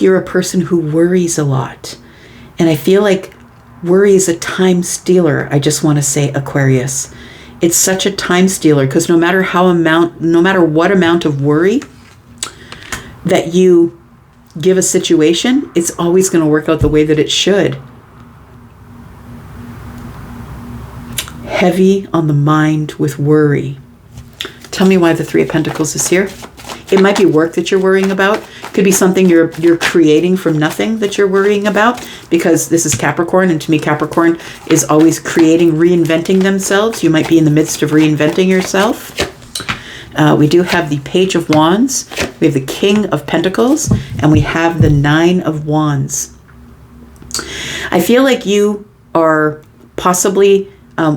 you're a person who worries a lot, and I feel like worry is a time stealer. I just want to say, Aquarius, it's such a time stealer, because no matter what amount of worry that you give a situation, it's always going to work out the way that it should. Heavy on the mind with worry. Tell me why the Three of Pentacles is here. It might be work that you're worrying about. Could be something you're creating from nothing that you're worrying about, because this is Capricorn, and to me Capricorn is always creating, reinventing themselves. You might be in the midst of reinventing yourself. We do have the Page of Wands, we have the King of Pentacles, and we have the Nine of Wands. I feel like you are possibly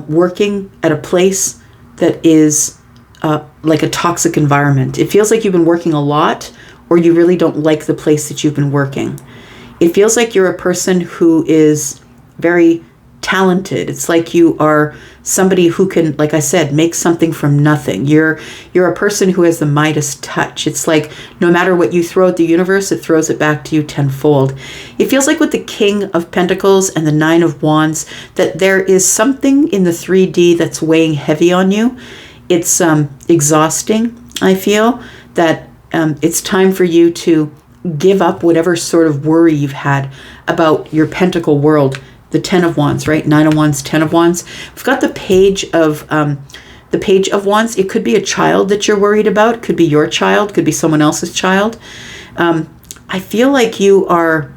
working at a place that is like a toxic environment. It feels like you've been working a lot, or you really don't like the place that you've been working. It feels like you're a person who is very talented. It's like you are somebody who can, like I said, make something from nothing. You're a person who has the Midas touch. It's like no matter what you throw at the universe, it throws it back to you tenfold. It feels like with the King of Pentacles and the Nine of Wands that there is something in the 3D that's weighing heavy on you. It's exhausting. I feel that it's time for you to give up whatever sort of worry you've had about your pentacle world. The Ten of Wands, right? Nine of Wands, Ten of Wands. We've got the Page of Wands. It could be a child that you're worried about. Could be your child. Could be someone else's child. I feel like you're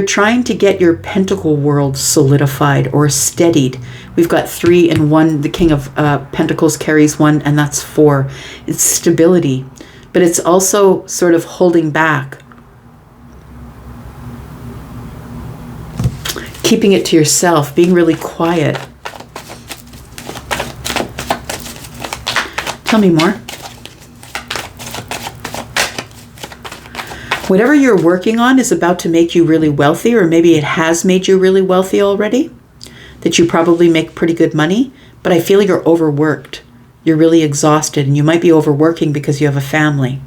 trying to get your pentacle world solidified or steadied. We've got 3 and 1. The King of Pentacles carries 1, and that's 4. It's stability, but it's also sort of holding back. Keeping it to yourself, being really quiet. Tell me more. Whatever you're working on is about to make you really wealthy, or maybe it has made you really wealthy already, that you probably make pretty good money, but I feel you're overworked. You're really exhausted, and you might be overworking because you have a family.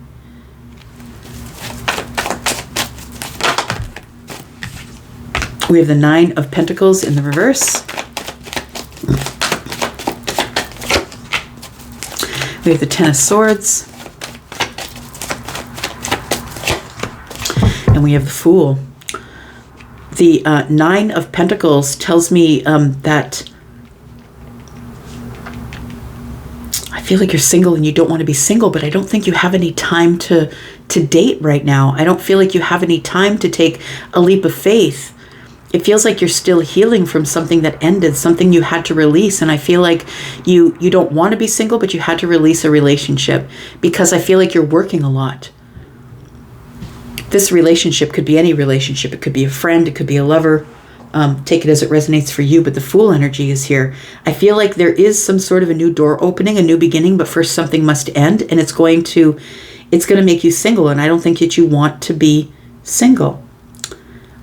We have the Nine of Pentacles in the reverse. We have the Ten of Swords. And we have the Fool. The Nine of Pentacles tells me that I feel like you're single and you don't want to be single, but I don't think you have any time to date right now. I don't feel like you have any time to take a leap of faith. It feels like you're still healing from something that ended, something you had to release. And I feel like you don't want to be single, but you had to release a relationship, because I feel like you're working a lot. This relationship could be any relationship. It could be a friend. It could be a lover. Take it as it resonates for you, but the Fool energy is here. I feel like there is some sort of a new door opening, a new beginning, but first something must end, and it's going to make you single, and I don't think that you want to be single.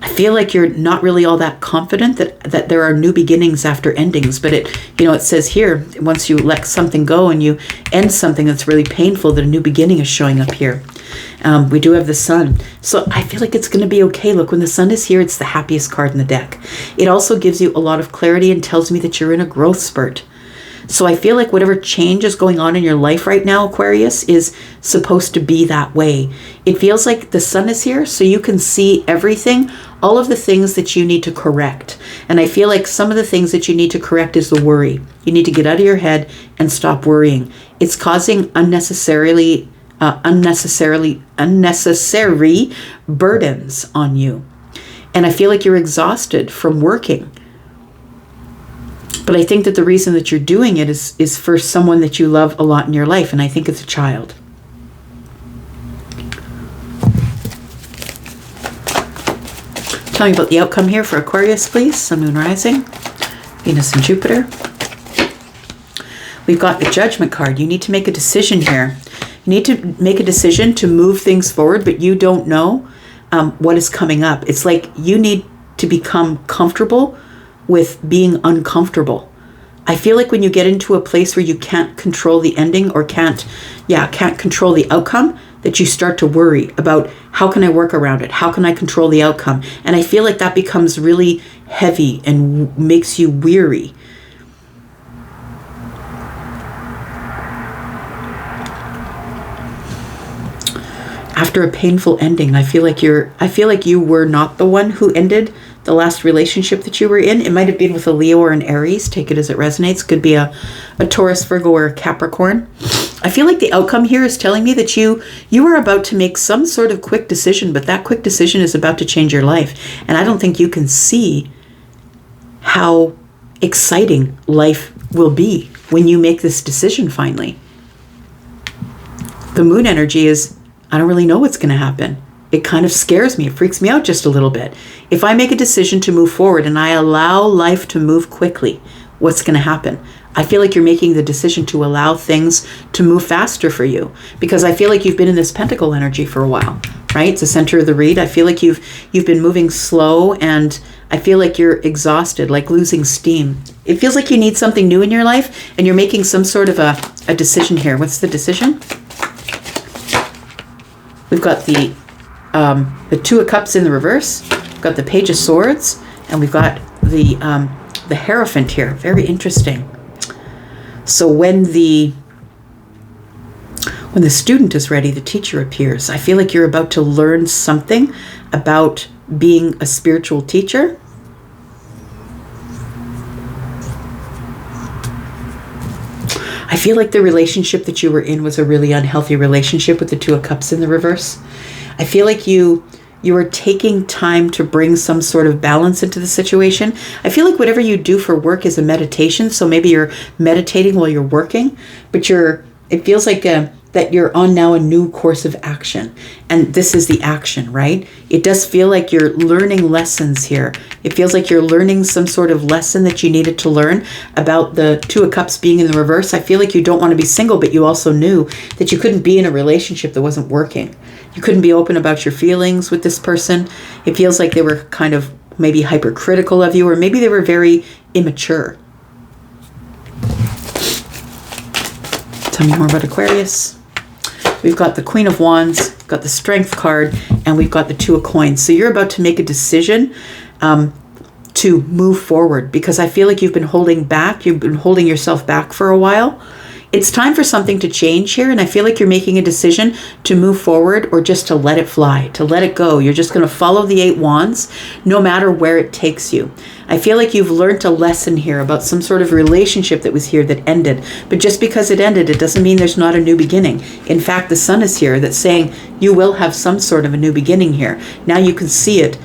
I feel like you're not really all that confident that there are new beginnings after endings, but it says here, once you let something go and you end something that's really painful, that a new beginning is showing up here. We do have the Sun. So I feel like it's going to be okay. Look, when the Sun is here, it's the happiest card in the deck. It also gives you a lot of clarity and tells me that you're in a growth spurt. So I feel like whatever change is going on in your life right now, Aquarius, is supposed to be that way. It feels like the Sun is here so you can see everything, all of the things that you need to correct. And I feel like some of the things that you need to correct is the worry. You need to get out of your head and stop worrying. It's causing unnecessary burdens on you. And I feel like you're exhausted from working. But I think that the reason that you're doing it is for someone that you love a lot in your life, and I think it's a child. Tell me about the outcome here for Aquarius, please. Sun, Moon, Rising, Venus and Jupiter. We've got the Judgment card. You need to make a decision here. You need to make a decision to move things forward, but you don't know what is coming up. It's like you need to become comfortable with being uncomfortable. I feel like when you get into a place where you can't control the ending or can't control the outcome, that you start to worry about how can I work around it? How can I control the outcome? And I feel like that becomes really heavy and makes you weary. After a painful ending, I feel like you were not the one who ended the last relationship that you were in. It might have been with a Leo or an Aries. Take it as it resonates. Could be a Taurus, Virgo, or a Capricorn. I feel like the outcome here is telling me that you are about to make some sort of quick decision, but that quick decision is about to change your life. And I don't think you can see how exciting life will be when you make this decision finally. The Moon energy is, I don't really know what's going to happen. It kind of scares me. It freaks me out just a little bit. If I make a decision to move forward and I allow life to move quickly, what's going to happen? I feel like you're making the decision to allow things to move faster for you, because I feel like you've been in this Pentacle energy for a while, right? It's the center of the read. I feel like you've been moving slow, and I feel like you're exhausted, like losing steam. It feels like you need something new in your life, and you're making some sort of a decision here. What's the decision? We've got the Two of Cups in the reverse. We've got the Page of Swords, and we've got the Hierophant here. Very interesting. So when the student is ready, the teacher appears. I feel like you're about to learn something about being a spiritual teacher. I feel like the relationship that you were in was a really unhealthy relationship with the Two of Cups in the reverse. I feel like you are taking time to bring some sort of balance into the situation. I feel like whatever you do for work is a meditation. So maybe you're meditating while you're working, but it feels like that you're on now a new course of action. And this is the action, right? It does feel like you're learning lessons here. It feels like you're learning some sort of lesson that you needed to learn about the Two of Cups being in the reverse. I feel like you don't want to be single, but you also knew that you couldn't be in a relationship that wasn't working. You couldn't be open about your feelings with this person. It feels like they were kind of maybe hypercritical of you, or maybe they were very immature. Tell me more about Aquarius. We've got the Queen of Wands, got the Strength card, and we've got the Two of Coins. So you're about to make a decision to move forward, because I feel like you've been holding back. You've been holding yourself back for a while. It's time for something to change here, and I feel like you're making a decision to move forward, or just to let it fly, to let it go. You're just going to follow the Eight Wands no matter where it takes you. I feel like you've learned a lesson here about some sort of relationship that was here that ended. But just because it ended, it doesn't mean there's not a new beginning. In fact, the Sun is here that's saying you will have some sort of a new beginning here. Now you can see it.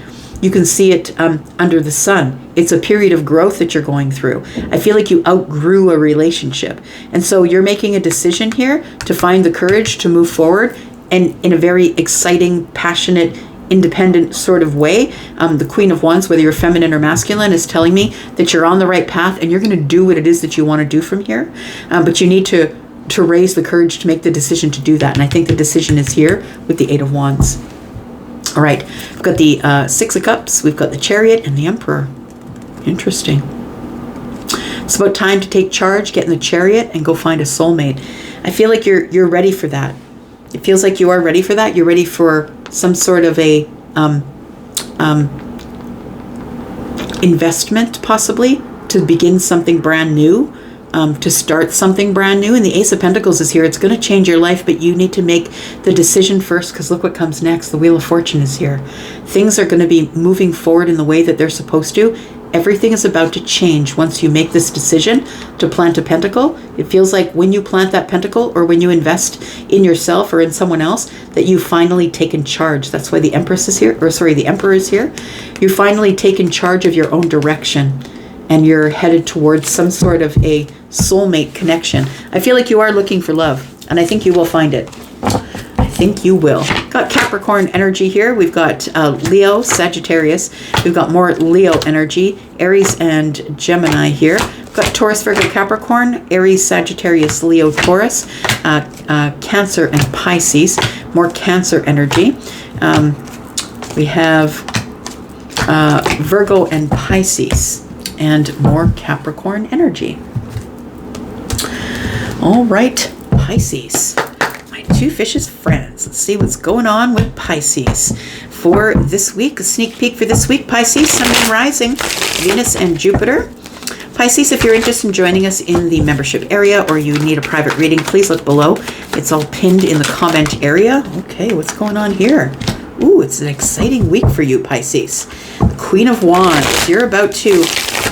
You can see it under the Sun. It's a period of growth that you're going through. I feel like you outgrew a relationship. And so you're making a decision here to find the courage to move forward, and in a very exciting, passionate, independent sort of way. The Queen of Wands, whether you're feminine or masculine, is telling me that you're on the right path and you're going to do what it is that you want to do from here. But you need to raise the courage to make the decision to do that. And I think the decision is here with the Eight of Wands. All right, we've got the Six of Cups, we've got the Chariot and the Emperor. Interesting. It's about time to take charge, get in the Chariot, and go find a soulmate. I feel like you're ready for that. It feels like you are ready for that. You're ready for some sort of a investment, possibly, to begin something brand new, to start something brand new. And the Ace of Pentacles is here. It's going to change your life, but you need to make the decision first, because look what comes next. The Wheel of Fortune is here. Things are going to be moving forward in the way that they're supposed to. Everything is about to change once you make this decision to plant a pentacle. It feels like when you plant that pentacle, or when you invest in yourself or in someone else, that you've finally taken charge. That's why the Empress is here, or sorry, the Emperor is here. You've finally taken charge of your own direction, and you're headed towards some sort of a soulmate connection. I feel like you are looking for love, and I think you will find it. I think you will. Got Capricorn energy here. We've got Leo, Sagittarius. We've got more Leo energy, Aries and Gemini here. We've got Taurus, Virgo, Capricorn, Aries, Sagittarius, Leo, Taurus, Cancer and Pisces. More Cancer energy. We have Virgo and Pisces, and more Capricorn energy. All right, Pisces. Two Fishes friends. Let's see what's going on with Pisces for this week. A sneak peek for this week. Pisces, Sun, Moon, Rising, Venus and Jupiter. Pisces, if you're interested in joining us in the membership area, or you need a private reading, please look below. It's all pinned in the comment area. Okay, what's going on here? Ooh, it's an exciting week for you, Pisces. The Queen of Wands. You're about to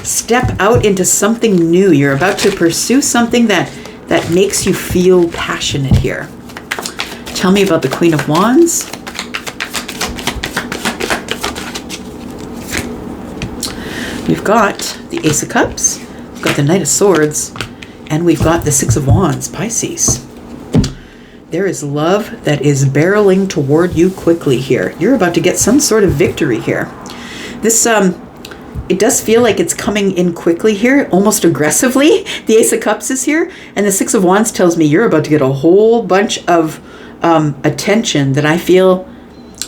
step out into something new. You're about to pursue something that makes you feel passionate here. Tell me about the Queen of Wands. We've got the Ace of Cups, we've got the Knight of Swords, and we've got the Six of Wands, Pisces. There is love that is barreling toward you quickly here. You're about to get some sort of victory here. This, it does feel like it's coming in quickly here, almost aggressively. The Ace of Cups is here, and the Six of Wands tells me you're about to get a whole bunch of attention that I feel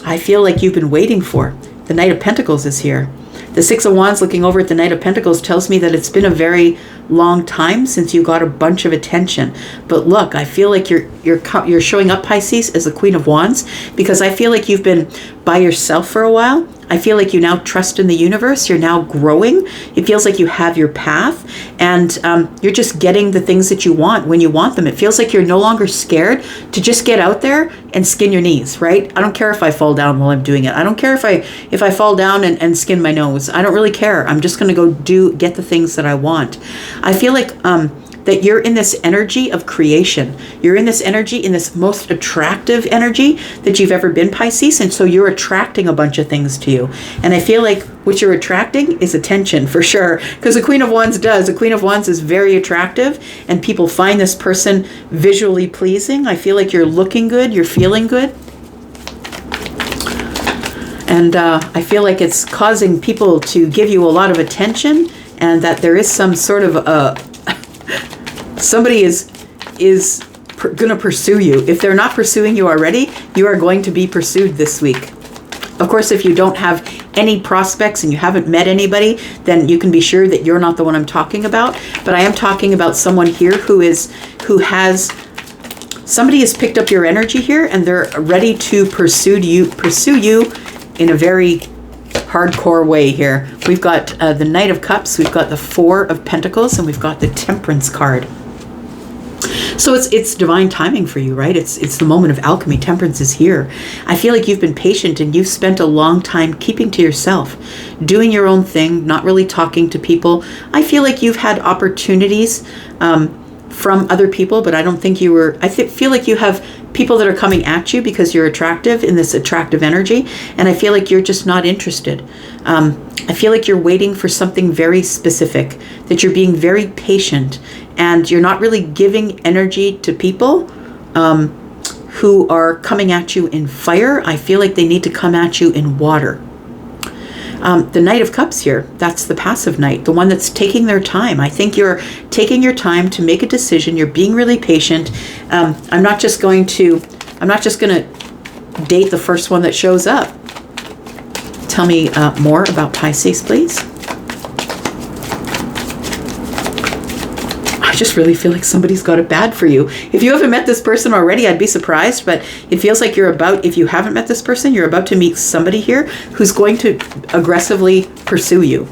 like you've been waiting for. The Knight of Pentacles is here. The Six of Wands looking over at the Knight of Pentacles tells me that it's been a very long time since you got a bunch of attention. But look, I feel like you're showing up, Pisces, as the Queen of Wands, because I feel like you've been by yourself for a while. I feel like you now trust in the universe. You're now growing. It feels like you have your path, and you're just getting the things that you want when you want them. It feels like you're no longer scared to just get out there and skin your knees, right? I don't care if I fall down while I'm doing it. I don't care if I fall down and skin my nose. I don't really care. I'm just going to go get the things that I want. I feel like that you're in this energy of creation. You're in this energy, in this most attractive energy that you've ever been, Pisces. And so you're attracting a bunch of things to you. And I feel like what you're attracting is attention, for sure. Because the Queen of Wands does. The Queen of Wands is very attractive, and people find this person visually pleasing. I feel like you're looking good. You're feeling good. And I feel like it's causing people to give you a lot of attention, and that there is some sort of somebody is going to pursue you. If they're not pursuing you already, you are going to be pursued this week. Of course, if you don't have any prospects and you haven't met anybody, then you can be sure that you're not the one I'm talking about. But I am talking about someone here somebody has picked up your energy here, and they're ready to pursue you in a very hardcore way here. We've got the Knight of Cups, we've got the Four of Pentacles, and we've got the Temperance card. So it's divine timing for you, right? It's the moment of alchemy. Temperance is here. I feel like you've been patient, and you've spent a long time keeping to yourself, doing your own thing, not really talking to people. I feel like you've had opportunities from other people, but I don't think you were. I feel like you have people that are coming at you because you're attractive in this attractive energy, and I feel like you're just not interested. I feel like you're waiting for something very specific, that you're being very patient, and you're not really giving energy to people who are coming at you in fire. I feel like they need to come at you in water. The Knight of Cups here, that's the passive knight, the one that's taking their time. I think you're taking your time to make a decision. You're being really patient. I'm not just going to date the first one that shows up. Tell me more about Pisces, please. I just really feel like somebody's got it bad for you. If you haven't met this person already, I'd be surprised, but it feels like if you haven't met this person, you're about to meet somebody here who's going to aggressively pursue you,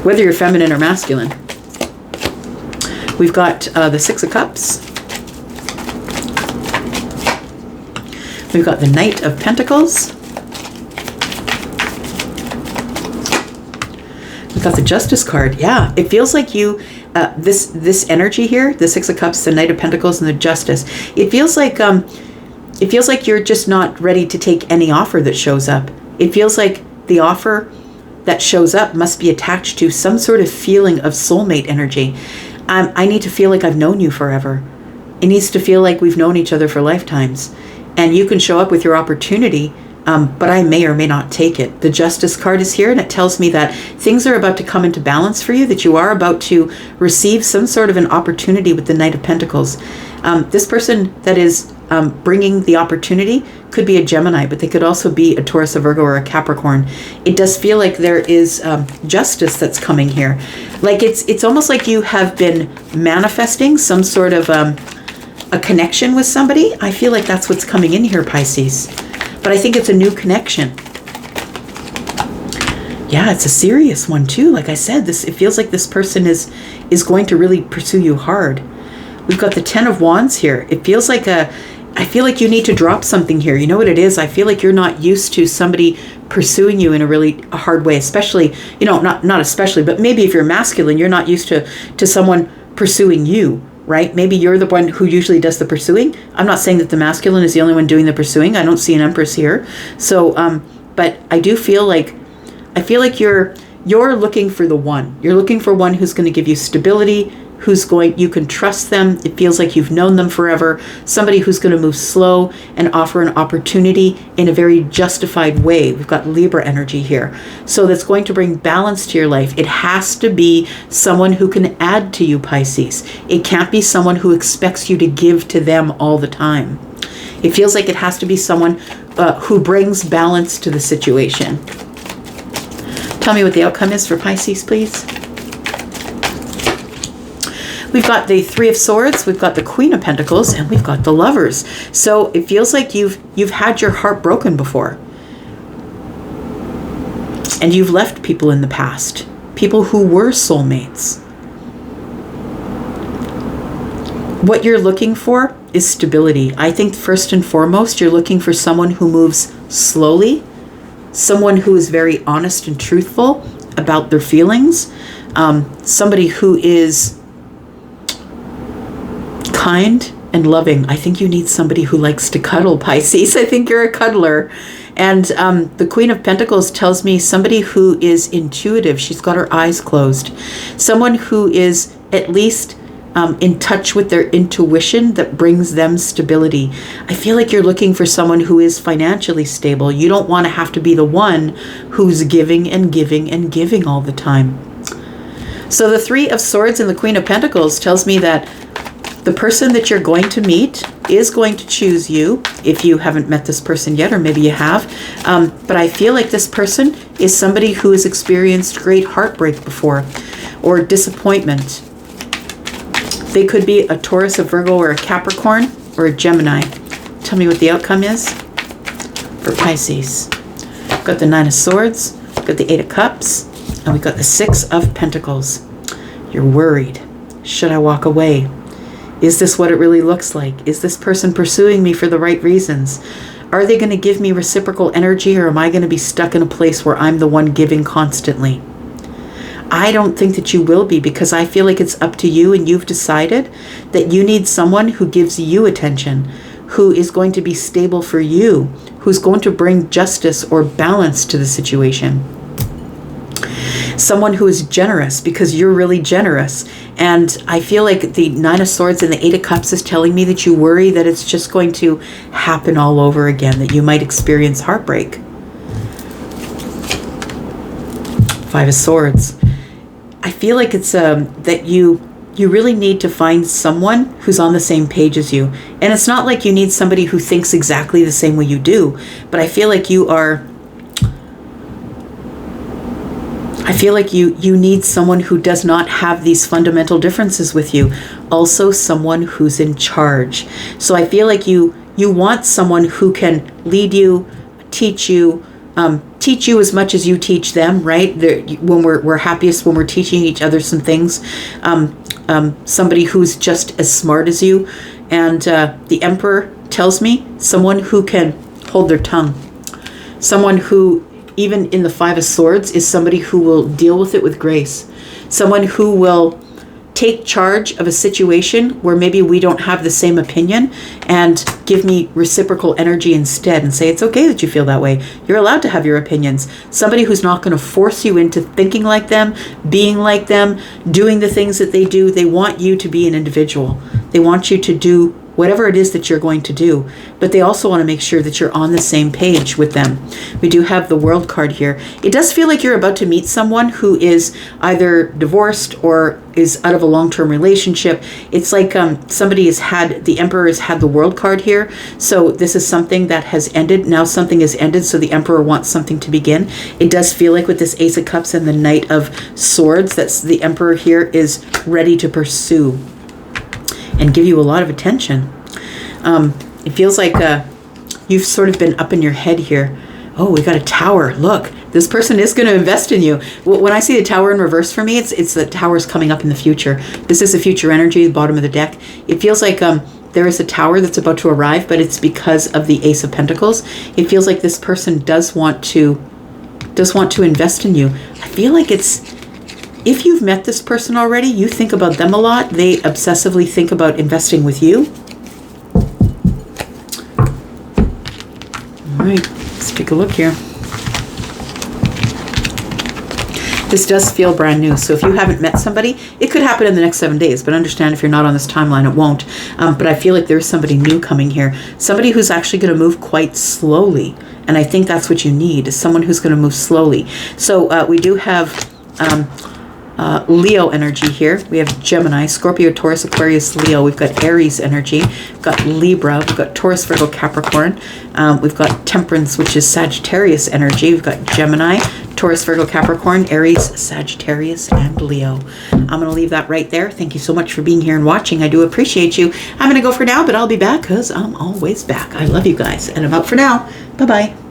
whether you're feminine or masculine. We've got the Six of Cups. We've got the Knight of Pentacles. We've got the Justice card. Yeah, it feels like you, this energy here, the Six of Cups, the Knight of Pentacles, and the Justice. It feels like you're just not ready to take any offer that shows up. It feels like the offer that shows up must be attached to some sort of feeling of soulmate energy. I need to feel like I've known you forever. It needs to feel like we've known each other for lifetimes. And you can show up with your opportunity, but I may or may not take it. The Justice card is here, and it tells me that things are about to come into balance for you, that you are about to receive some sort of an opportunity with the Knight of Pentacles. This person that is bringing the opportunity could be a Gemini, but they could also be a Taurus, a Virgo, or a Capricorn. It does feel like there is justice that's coming here. Like it's almost like you have been manifesting some sort of a connection with somebody. I feel like that's what's coming in here, Pisces. But I think it's a new connection. Yeah, it's a serious one too. Like I said, it feels like this person is going to really pursue you hard. We've got the Ten of Wands here. It feels like I feel like you need to drop something here. You know what it is? I feel like you're not used to somebody pursuing you in a really hard way, especially, not especially, but maybe if you're masculine, you're not used to someone pursuing you. Right? Maybe you're the one who usually does the pursuing. I'm not saying that the masculine is the only one doing the pursuing. I don't see an Empress here. So, but I do feel like, you're looking for the one. You're looking for one who's going to give you stability, you can trust them. It feels like you've known them forever. Somebody who's going to move slow and offer an opportunity in a very justified way. We've got Libra energy here. So that's going to bring balance to your life. It has to be someone who can add to you, Pisces. It can't be someone who expects you to give to them all the time. It feels like it has to be someone who brings balance to the situation. Tell me what the outcome is for Pisces, please. We've got the Three of Swords, we've got the Queen of Pentacles, and we've got the Lovers. So it feels like you've had your heart broken before. And you've left people in the past. People who were soulmates. What you're looking for is stability. I think first and foremost, you're looking for someone who moves slowly. Someone who is very honest and truthful about their feelings. Somebody who is kind and loving. I think you need somebody who likes to cuddle, Pisces. I think you're a cuddler. And the Queen of Pentacles tells me somebody who is intuitive. She's got her eyes closed. Someone who is at least in touch with their intuition that brings them stability. I feel like you're looking for someone who is financially stable. You don't want to have to be the one who's giving and giving and giving all the time. So the Three of Swords and the Queen of Pentacles tells me that the person that you're going to meet is going to choose you if you haven't met this person yet, or maybe you have. But I feel like this person is somebody who has experienced great heartbreak before, or disappointment. They could be a Taurus, a Virgo, or a Capricorn, or a Gemini. Tell me what the outcome is for Pisces. We've got the Nine of Swords, we've got the Eight of Cups, and we've got the Six of Pentacles. You're worried. Should I walk away? Is this what it really looks like? Is this person pursuing me for the right reasons? Are they going to give me reciprocal energy, or am I going to be stuck in a place where I'm the one giving constantly? I don't think that you will be, because I feel like it's up to you, and you've decided that you need someone who gives you attention, who is going to be stable for you, who's going to bring justice or balance to the situation. Someone who is generous, because you're really generous. And I feel like the Nine of Swords and the Eight of Cups is telling me that you worry that it's just going to happen all over again, that you might experience heartbreak. Five of Swords. I feel like it's that you really need to find someone who's on the same page as you. And it's not like you need somebody who thinks exactly the same way you do, but I feel like you need someone who does not have these fundamental differences with you. Also someone who's in charge. So I feel like you want someone who can lead you, teach you as much as you teach them, right? When we're happiest when we're teaching each other some things. Somebody who's just as smart as you. And the Emperor tells me someone who can hold their tongue. Someone who, even in the Five of Swords, is somebody who will deal with it with grace. Someone who will take charge of a situation where maybe we don't have the same opinion and give me reciprocal energy instead and say, it's okay that you feel that way. You're allowed to have your opinions. Somebody who's not going to force you into thinking like them, being like them, doing the things that they do. They want you to be an individual. They want you to do whatever it is that you're going to do, but they also want to make sure that you're on the same page with them. We do have the World card here. It does feel like you're about to meet someone who is either divorced or is out of a long-term relationship. It's like the Emperor has had the World card here. So this is something that has ended. Now something has ended, so the Emperor wants something to begin. It does feel like with this Ace of Cups and the Knight of Swords, that's the Emperor here is ready to pursue and give you a lot of attention. It feels like you've sort of been up in your head here. Oh, we got a Tower. Look, this person is going to invest in you. When I see the Tower in reverse for me, it's the Tower's coming up in the future. This is the future energy, the bottom of the deck. It feels like there is a Tower that's about to arrive, but it's because of the Ace of Pentacles. It feels like this person does want to invest in you. I feel like if you've met this person already, you think about them a lot. They obsessively think about investing with you. All right, let's take a look here. This does feel brand new. So if you haven't met somebody, it could happen in the next 7 days, but understand if you're not on this timeline, it won't. But I feel like there's somebody new coming here. Somebody who's actually going to move quite slowly. And I think that's what you need, is someone who's going to move slowly. So we do have Leo energy here. We have Gemini, Scorpio, Taurus, Aquarius, Leo. We've got Aries energy. We've got Libra. We've got Taurus, Virgo, Capricorn. We've got Temperance, which is Sagittarius energy. We've got Gemini, Taurus, Virgo, Capricorn, Aries, Sagittarius, and Leo. I'm going to leave that right there. Thank you so much for being here and watching. I do appreciate you. I'm going to go for now, but I'll be back because I'm always back. I love you guys, and I'm out for now. Bye-bye.